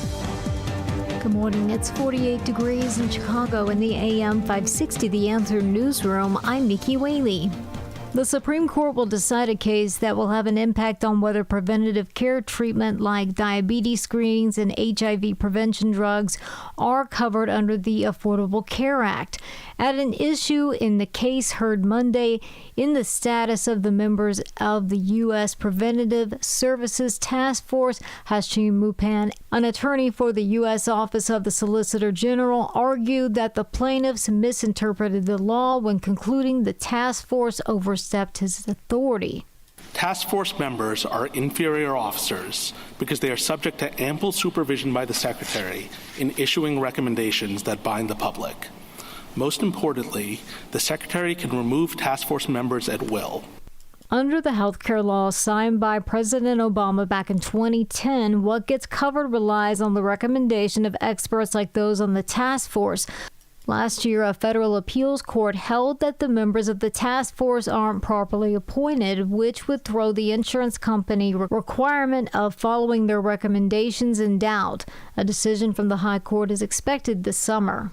Good morning. It's 48 degrees in Chicago in the AM 560 The Answer newsroom. I'm Nikki Whaley. The Supreme Court will decide a case that will have an impact on whether preventative care treatment like diabetes screenings and HIV prevention drugs are covered under the Affordable Care Act. At an issue in the case heard Monday in the status of the members of the U.S. Preventative Services Task Force, Hashim Mupan, an attorney for the U.S. Office of the Solicitor General, argued that the plaintiffs misinterpreted the law when concluding the task force overstepped his authority. Task force members are inferior officers because they are subject to ample supervision by the Secretary in issuing recommendations that bind the public. Most importantly, the Secretary can remove task force members at will. Under the healthcare law signed by President Obama back in 2010, what gets covered relies on the recommendation of experts like those on the task force. Last year, a federal appeals court held that the members of the task force aren't properly appointed, which would throw the insurance company requirement of following their recommendations in doubt. A decision from the High Court is expected this summer.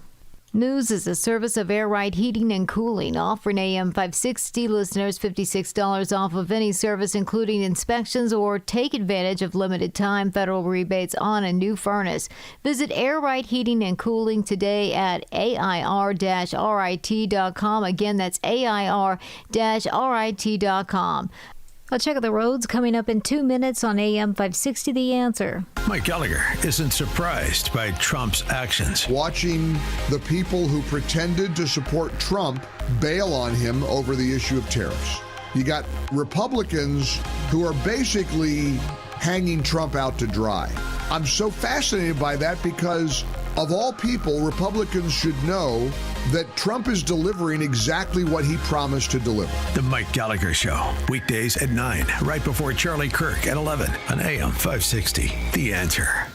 News is a service of Air Right Heating and Cooling, offering AM 560 listeners $56 off of any service, including inspections, or take advantage of limited-time federal rebates on a new furnace. Visit Air Right Heating and Cooling today at air-rit.com. Again, that's air-rit.com. I'll check out the roads coming up in 2 minutes on AM 560 The Answer. Mike Gallagher isn't surprised by Trump's actions. Watching the people who pretended to support Trump bail on him over the issue of tariffs. You got Republicans who are basically hanging Trump out to dry. I'm so fascinated by that because, of all people, Republicans should know that Trump is delivering exactly what he promised to deliver. The Mike Gallagher Show, weekdays at 9, right before Charlie Kirk at 11 on AM 560. The Answer.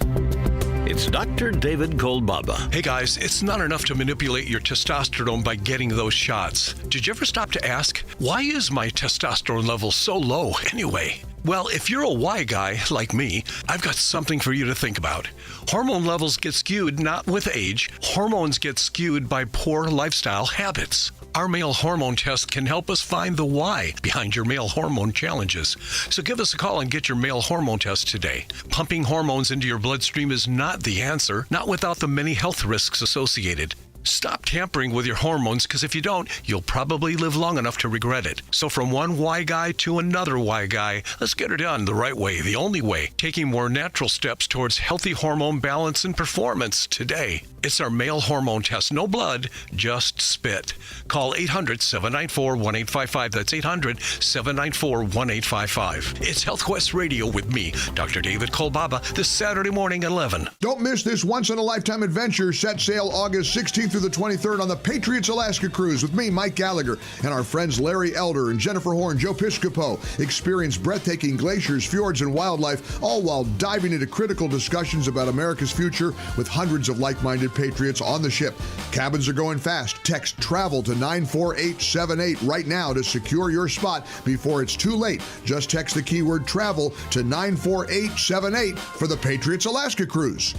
It's Dr. David Kolbaba. Hey guys, it's not enough to manipulate your testosterone by getting those shots. Did you ever stop to ask, why is my testosterone level so low anyway? Well, if you're a Y guy like me, I've got something for you to think about. Hormone levels get skewed not with age. Hormones get skewed by poor lifestyle habits. Our male hormone test can help us find the why behind your male hormone challenges. So give us a call and get your male hormone test today. Pumping hormones into your bloodstream is not the answer, not without the many health risks associated. Stop tampering with your hormones, because if you don't, you'll probably live long enough to regret it. So from one Y guy to another Y guy, let's get her done the right way, the only way, taking more natural steps towards healthy hormone balance and performance today. It's our male hormone test. No blood, just spit. Call 800-794-1855. That's 800-794-1855. It's Health Quest Radio with me, Dr. David Kolbaba, this Saturday morning at 11. Don't miss this once-in-a-lifetime adventure. Set sail August 16th through the 23rd on the Patriots Alaska Cruise with me, Mike Gallagher, and our friends Larry Elder and Jennifer Horn, Joe Piscopo. Experience breathtaking glaciers, fjords, and wildlife, all while diving into critical discussions about America's future with hundreds of like-minded patriots on the ship. Cabins are going fast. Text TRAVEL to 94878 right now to secure your spot before it's too late. Just text the keyword TRAVEL to 94878 for the Patriots Alaska Cruise.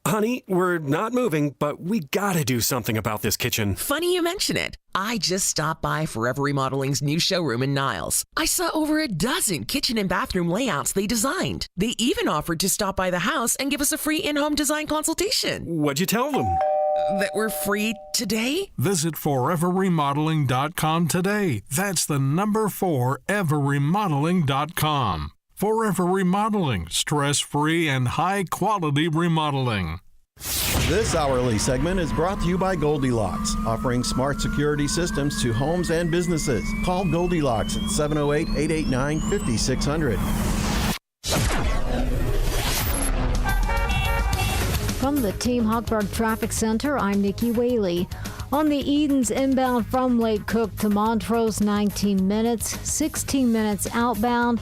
Honey, we're not moving, but we gotta do something about this kitchen. Funny you mention it. I just stopped by Forever Remodeling's new showroom in Niles. I saw over a dozen kitchen and bathroom layouts they designed. They even offered to stop by the house and give us a free in-home design consultation. What'd you tell them? That we're free today? Visit foreverremodeling.com today. That's the number 4, everremodeling.com. Forever Remodeling, stress-free and high-quality remodeling. This hourly segment is brought to you by Goldilocks, offering smart security systems to homes and businesses. Call Goldilocks at 708-889-5600. From the Team Hochberg Traffic Center, I'm Nikki Whaley. On the Edens inbound from Lake Cook to Montrose, 19 minutes, 16 minutes outbound.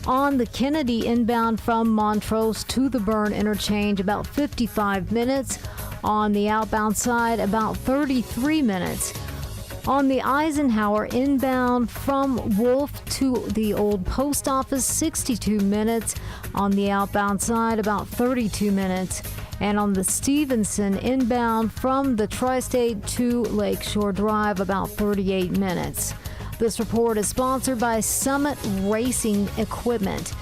On the Kennedy inbound from Montrose to the Burn interchange, about 55 minutes. On the outbound side, about 33 minutes. On the Eisenhower inbound from Wolf to the old post office, 62 minutes. On the outbound side, about 32 minutes. And on the Stevenson inbound from the Tri-State to Lakeshore Drive, about 38 minutes. This report is sponsored by Summit Racing Equipment.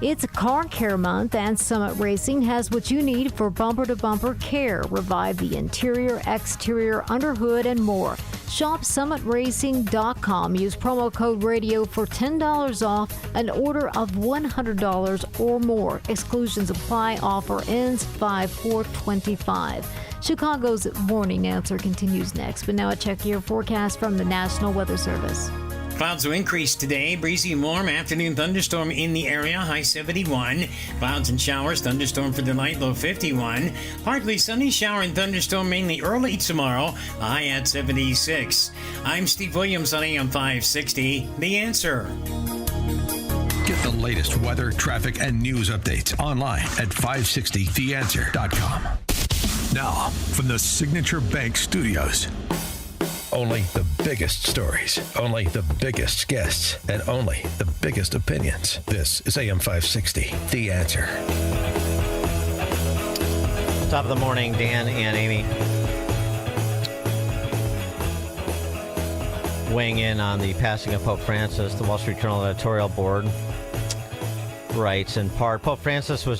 It's Car Care Month, and Summit Racing has what you need for bumper-to-bumper care. Revive the interior, exterior, underhood, and more. Shop summitracing.com. Use promo code RADIO for $10 off an order of $100 or more. Exclusions apply. Offer ends 5/4/25. Chicago's Morning Answer continues next, but now a check your forecast from the National Weather Service. Clouds will increase today. Breezy and warm. Afternoon thunderstorm in the area. High 71. Clouds and showers. Thunderstorm for the night. Low 51. Partly sunny. Shower and thunderstorm mainly early tomorrow. High at 76. I'm Steve Williams on AM 560. The Answer. Get the latest weather, traffic, and news updates online at 560theanswer.com. Now, from the Signature Bank Studios. Only the biggest stories, only the biggest guests, and only the biggest opinions. This is AM 560, The Answer. Top of the morning, Dan and Amy. Weighing in on the passing of Pope Francis, the Wall Street Journal editorial board writes, in part, Pope Francis was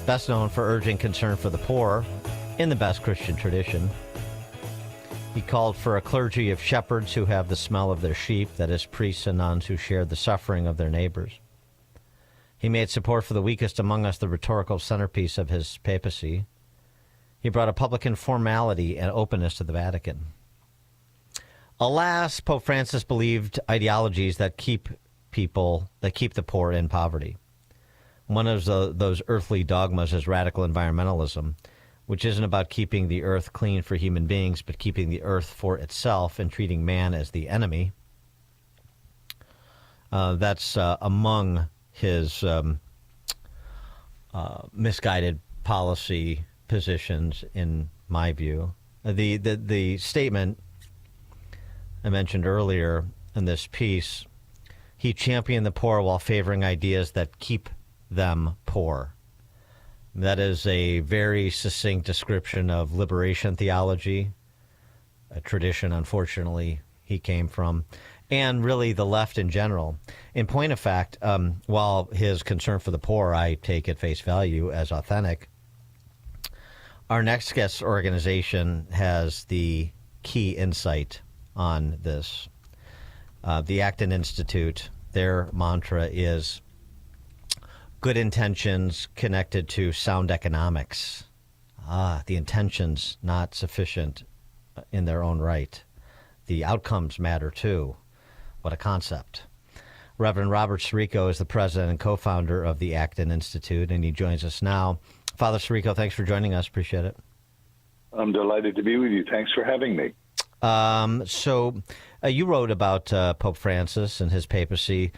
best known for urging concern for the poor in the best Christian tradition. He called for a clergy of shepherds who have the smell of their sheep, that is, priests and nuns who share the suffering of their neighbors. He made support for the weakest among us the rhetorical centerpiece of his papacy. He brought a publican formality and openness to the Vatican. Alas, Pope Francis believed ideologies that keep the poor in poverty. One of those earthly dogmas is radical environmentalism, which isn't about keeping the earth clean for human beings, but keeping the earth for itself and treating man as the enemy. That's among his misguided policy positions, in my view. The statement I mentioned earlier in this piece, he championed the poor while favoring ideas that keep them poor. That is a very succinct description of liberation theology, a tradition, unfortunately, he came from, and really the left in general. In point of fact, while his concern for the poor I take at face value as authentic, our next guest's organization has the key insight on this. The Acton Institute, their mantra is good intentions connected to sound economics. The intentions not sufficient in their own right. The outcomes matter too. What a concept. Reverend Robert Sirico is the president and co-founder of the Acton Institute, and he joins us now. Father Sirico, thanks for joining us. Appreciate it. I'm delighted to be with you. Thanks for having me. So you wrote about Pope Francis and his papacy,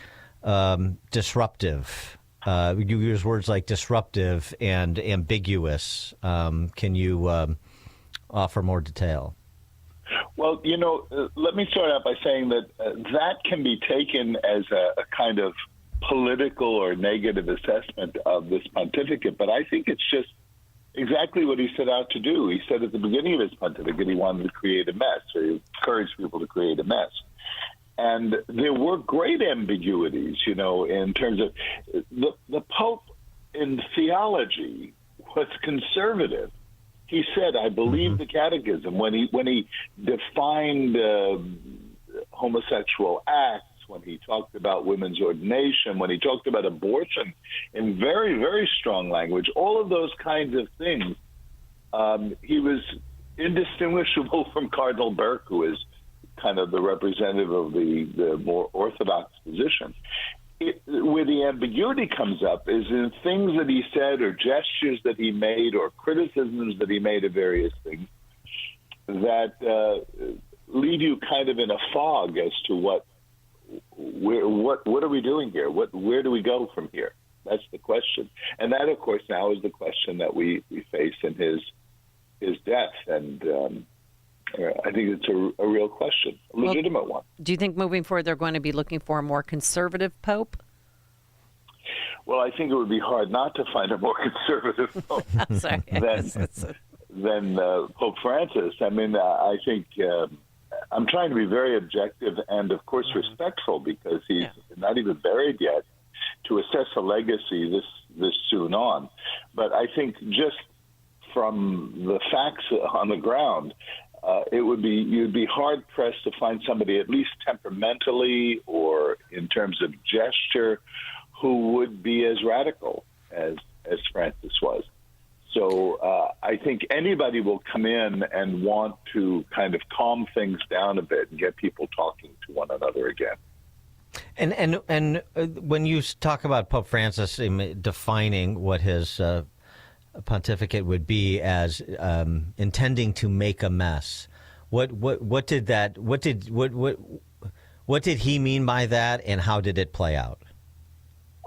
disruptive. You use words like disruptive and ambiguous. Can you offer more detail? Well, let me start out by saying that that can be taken as a kind of political or negative assessment of this pontificate, but I think it's just exactly what he set out to do. He said at the beginning of his pontificate he wanted to create a mess, or he encouraged people to create a mess. And there were great ambiguities, in terms of the Pope in theology was conservative. He said, I believe the catechism when he defined homosexual acts, when he talked about women's ordination, when he talked about abortion in very, very strong language, all of those kinds of things. He was indistinguishable from Cardinal Burke, who is kind of the representative of the more orthodox position. Where the ambiguity comes up is in things that he said or gestures that he made or criticisms that he made of various things that leave you kind of in a fog as to what are we doing here? Where do we go from here? That's the question. And that, of course, now is the question that we face in his death. And I think it's a real question, a legitimate one. Do you think moving forward they're going to be looking for a more conservative pope? Well, I think it would be hard not to find a more conservative pope than Pope Francis. I mean, I think I'm trying to be very objective and, of course, respectful because he's not even buried yet to assess a legacy this soon on. But I think just from the facts on the ground, you'd be hard pressed to find somebody, at least temperamentally or in terms of gesture, who would be as radical as Francis was. So I think anybody will come in and want to kind of calm things down a bit and get people talking to one another again. And when you talk about Pope Francis defining what his pontificate would be as intending to make a mess, what did he mean by that, and how did it play out?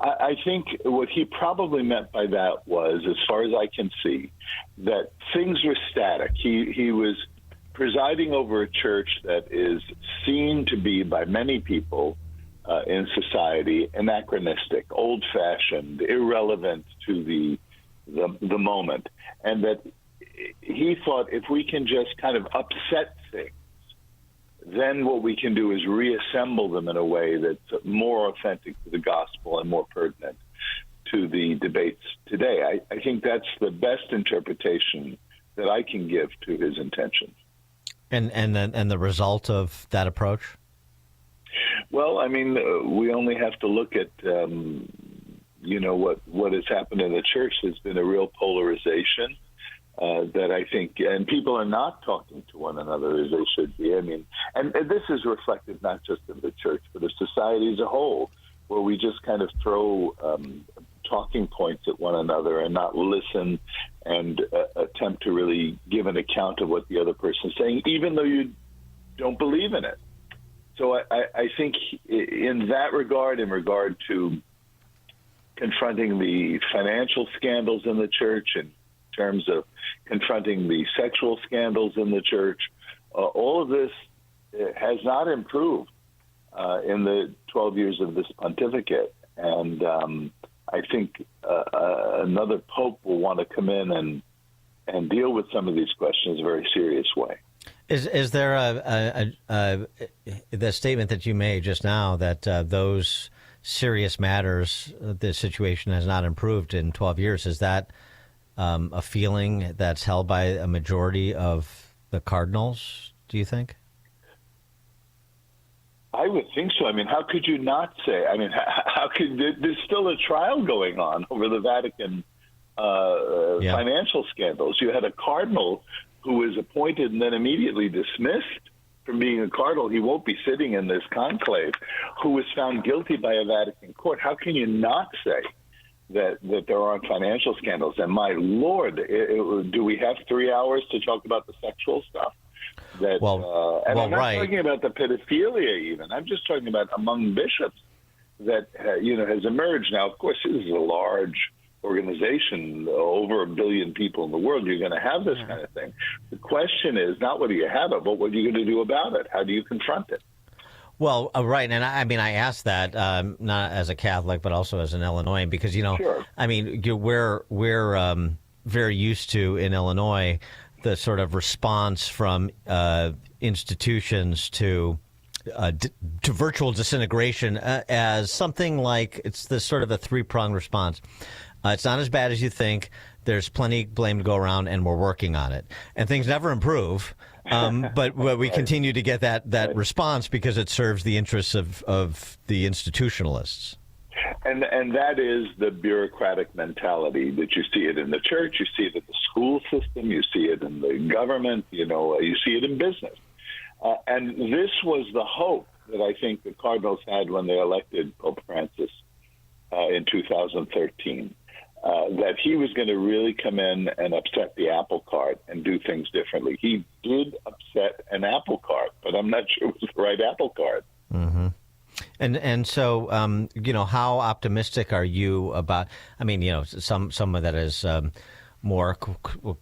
I think what he probably meant by that was, as far as I can see, that things were static. He was presiding over a church that is seen to be by many people in society anachronistic, old-fashioned, irrelevant to the moment, and that he thought if we can just kind of upset things, then what we can do is reassemble them in a way that's more authentic to the gospel and more pertinent to the debates today. I think that's the best interpretation that I can give to his intentions. And the result of that approach? Well, I mean, we only have to look at what has happened in the church. There's been a real polarization that I think, and people are not talking to one another as they should be. I mean, and this is reflected not just in the church, but of society as a whole, where we just kind of throw talking points at one another and not listen and attempt to really give an account of what the other person is saying, even though you don't believe in it. So I think in that regard, in regard to confronting the financial scandals in the church, in terms of confronting the sexual scandals in the church, all of this has not improved in the 12 years of this pontificate. And I think another pope will want to come in and deal with some of these questions in a very serious way. Is there the statement that you made just now that those serious matters, the situation has not improved in 12 years, is that a feeling that's held by a majority of the cardinals, do you think? I would think so. I mean, how could you not say? I mean, how could there's still a trial going on over the Vatican financial scandals? You had a cardinal who was appointed and then immediately dismissed from being a cardinal. He won't be sitting in this conclave, who was found guilty by a Vatican court. How can you not say that there aren't financial scandals? And my Lord, do we have 3 hours to talk about the sexual stuff? I'm not talking about the pedophilia even. I'm just talking about among bishops that has emerged. Now, of course, this is a large organization, over 1 billion people in the world. You're going to have this kind of thing. The question is not whether you have it, but what are you going to do about it? How do you confront it? Well, right, and I mean, I asked that not as a Catholic, but also as an Illinoisan, because sure. I mean, we're very used to in Illinois the sort of response from institutions to virtual disintegration as something like it's this sort of a three-pronged response. It's not as bad as you think. There's plenty of blame to go around, and we're working on it. And things never improve, but we continue to get that response because it serves the interests of the institutionalists. And that is the bureaucratic mentality that you see it in the church, you see it in the school system, you see it in the government, you see it in business. And this was the hope that I think the cardinals had when they elected Pope Francis in 2013. That he was going to really come in and upset the apple cart and do things differently. He did upset an apple cart, but I'm not sure it was the right apple cart. Mm-hmm. And so, how optimistic are you about, I mean, someone that is more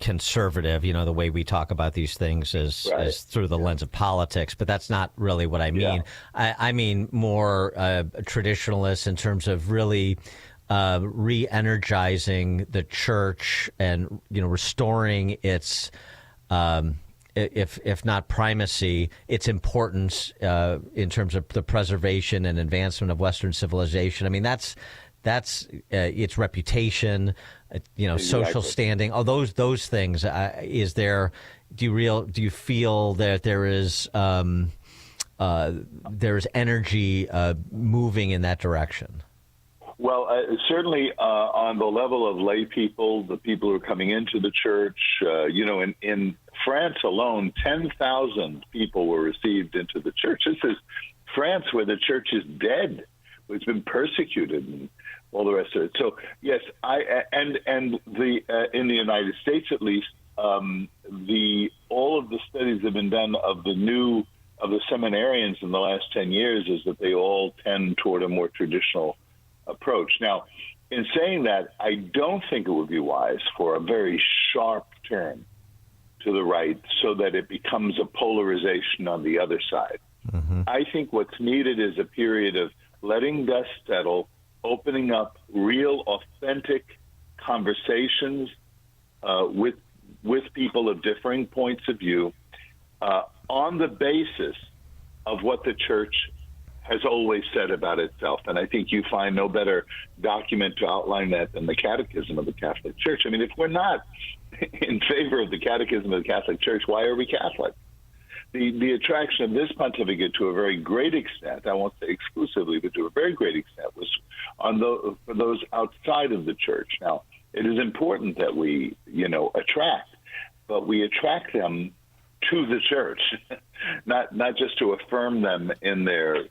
conservative, the way we talk about these things is through the lens of politics, but that's not really what I mean. Yeah. I mean more traditionalists in terms of really re-energizing the church and restoring its if not primacy, its importance in terms of the preservation and advancement of Western civilization. I mean, that's its reputation, exactly. Social standing, all those things. Is there? Do you feel that there is energy moving in that direction? Well, certainly on the level of lay people, the people who are coming into the church, in France alone, 10,000 people were received into the church. This is France where the church is dead. who's been persecuted and all the rest of it. So yes, in the United States at least, all of the studies that have been done of the seminarians in the last 10 years is that they all tend toward a more traditional approach. Now, in saying that, I don't think it would be wise for a very sharp turn to the right so that it becomes a polarization on the other side. Mm-hmm. I think what's needed is a period of letting dust settle, opening up real, authentic conversations with people of differing points of view on the basis of what the church has always said about itself. And I think you find no better document to outline that than the Catechism of the Catholic Church. I mean, if we're not in favor of the Catechism of the Catholic Church, why are we Catholic? The attraction of this pontificate to a very great extent, I won't say exclusively, but to a very great extent, was for those outside of the church. Now, it is important that we, attract, but we attract them to the church, not just to affirm them in their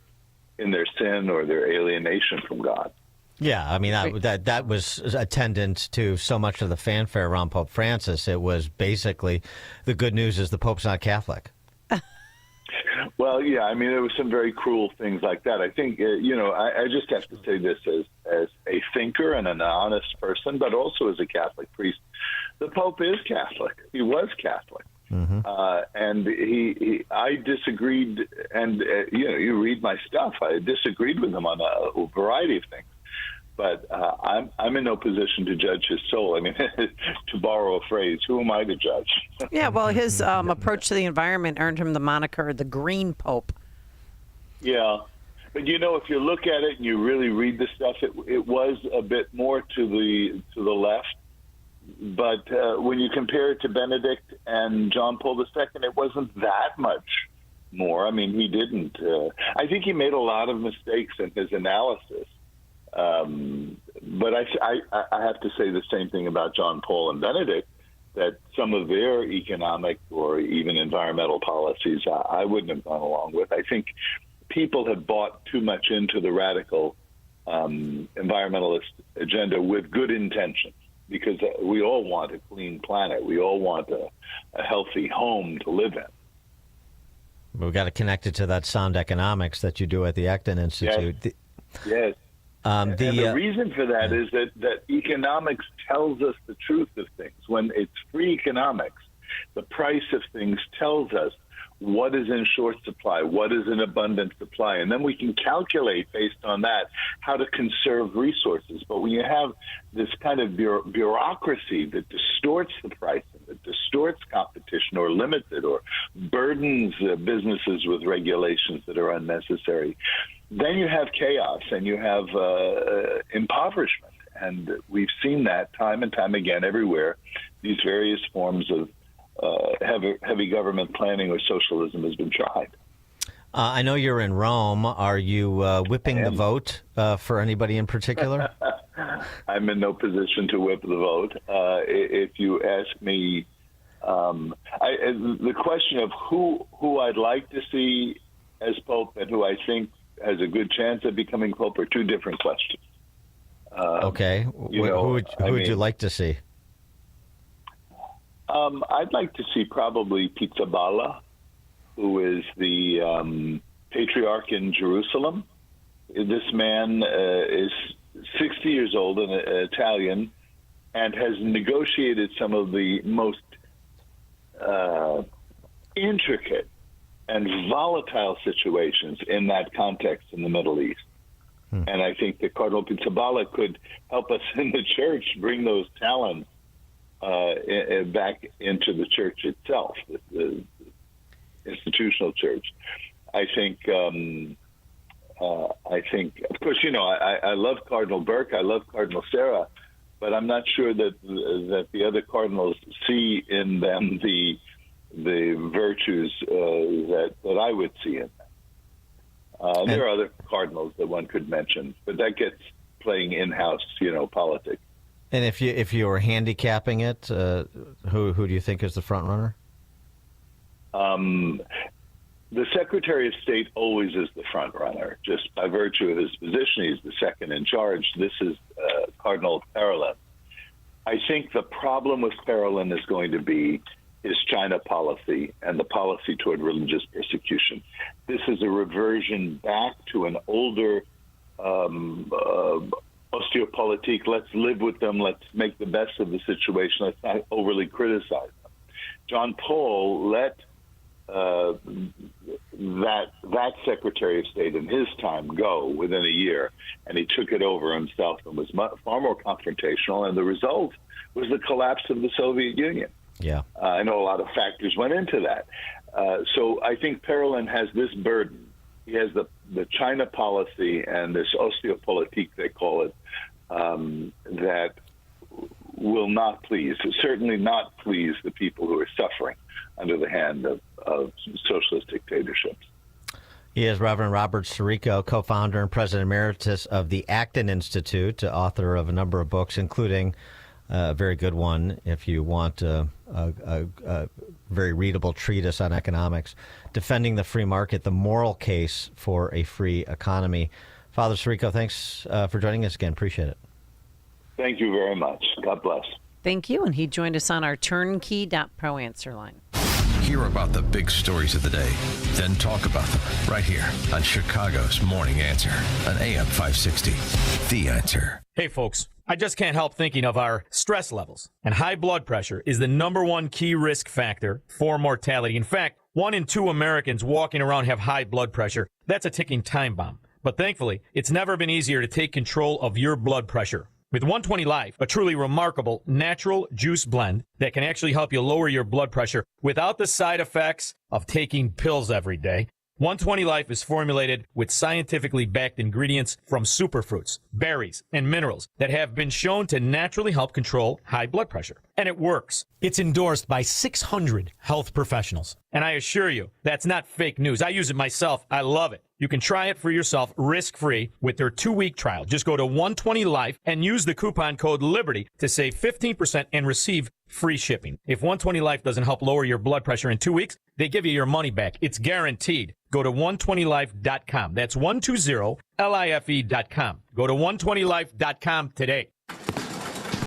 sin or their alienation from God. Yeah, I mean, that was attendant to so much of the fanfare around Pope Francis. It was basically the good news is the Pope's not Catholic. Well, yeah, I mean, there were some very cruel things like that. I think, I just have to say this as a thinker and an honest person, but also as a Catholic priest. The Pope is Catholic. He was Catholic. Mm-hmm. And I disagreed, and you read my stuff. I disagreed with him on a variety of things, but I'm in no position to judge his soul. I mean, to borrow a phrase, who am I to judge? Yeah, well, his approach to the environment earned him the moniker the Green Pope. Yeah, but if you look at it and you really read the stuff, it was a bit more to the left. But when you compare it to Benedict and John Paul II, it wasn't that much more. I mean, he didn't. I think he made a lot of mistakes in his analysis. But I have to say the same thing about John Paul and Benedict, that some of their economic or even environmental policies I wouldn't have gone along with. I think people have bought too much into the radical environmentalist agenda with good intentions. Because we all want a clean planet. We all want a healthy home to live in. We've got to connect it to that sound economics that you do at the Acton Institute. Yes. And the reason for that is that economics tells us the truth of things. When it's free economics, the price of things tells us what is in short supply, what is in abundant supply, and then we can calculate based on that how to conserve resources. But when you have this kind of bureaucracy that distorts the pricing, that distorts competition or limits it or burdens businesses with regulations that are unnecessary, then you have chaos and you have impoverishment. And we've seen that time and time again everywhere. These various forms of heavy government planning or socialism has been tried. I know you're in Rome. Are you whipping the vote for anybody in particular? I'm in no position to whip the vote. If you ask me, the question of who I'd like to see as Pope and who I think has a good chance of becoming Pope are two different questions. Okay. Who would you like to see? I'd like to see probably Pizzaballa, who is the patriarch in Jerusalem. This man is 60 years old and Italian and has negotiated some of the most intricate and volatile situations in that context in the Middle East. And I think that Cardinal Pizzaballa could help us in the church bring those talents back into the church itself, the institutional church. I think, of course, I love Cardinal Burke, I love Cardinal Sarah, but I'm not sure that the other cardinals see in them the virtues that I would see in them. There are other cardinals that one could mention, but that gets playing in-house, politics. And if you were handicapping it, who do you think is the front runner? the Secretary of State always is the front runner, just by virtue of his position. He's the second in charge. This is Cardinal Parolin. I think the problem with Parolin is going to be his China policy and the policy toward religious persecution. This is a reversion back to an older osteopolitique. Let's live with them. Let's make the best of the situation. Let's not overly criticize them. John Paul let that Secretary of State in his time go within a year, and he took it over himself and was far more confrontational, and the result was the collapse of the Soviet Union. Yeah, I know a lot of factors went into that. So I think Parolin has this burden. He has the China policy and this osteopolitique, they call it, that will not please, certainly not please the people who are suffering under the hand of socialist dictatorships. He is Reverend Robert Sirico, co-founder and president emeritus of the Acton Institute, author of a number of books, including a very good one, if you want a very readable treatise on economics, Defending the Free Market, the Moral Case for a Free Economy. Father Sirico, thanks for joining us again. Appreciate it. Thank you very much. God bless. Thank you. And he joined us on our turnkey.pro answer line. Hear about the big stories of the day, then talk about them right here on Chicago's Morning Answer on AM 560. The Answer. Hey, folks. I just can't help thinking of our stress levels. And high blood pressure is the number one key risk factor for mortality. In fact, 1 in 2 Americans walking around have high blood pressure. That's a ticking time bomb. But thankfully, it's never been easier to take control of your blood pressure. With 120 Life, a truly remarkable natural juice blend that can actually help you lower your blood pressure without the side effects of taking pills every day. 120 Life is formulated with scientifically backed ingredients from superfruits, berries, and minerals that have been shown to naturally help control high blood pressure. And it works. It's endorsed by 600 health professionals. And I assure you, that's not fake news. I use it myself. I love it. You can try it for yourself risk-free with their 2-week trial. Just go to 120 Life and use the coupon code LIBERTY to save 15% and receive free shipping. If 120 Life doesn't help lower your blood pressure in 2 weeks, they give you your money back. It's guaranteed. Go to 120life.com. That's 120life.com. Go to 120life.com today.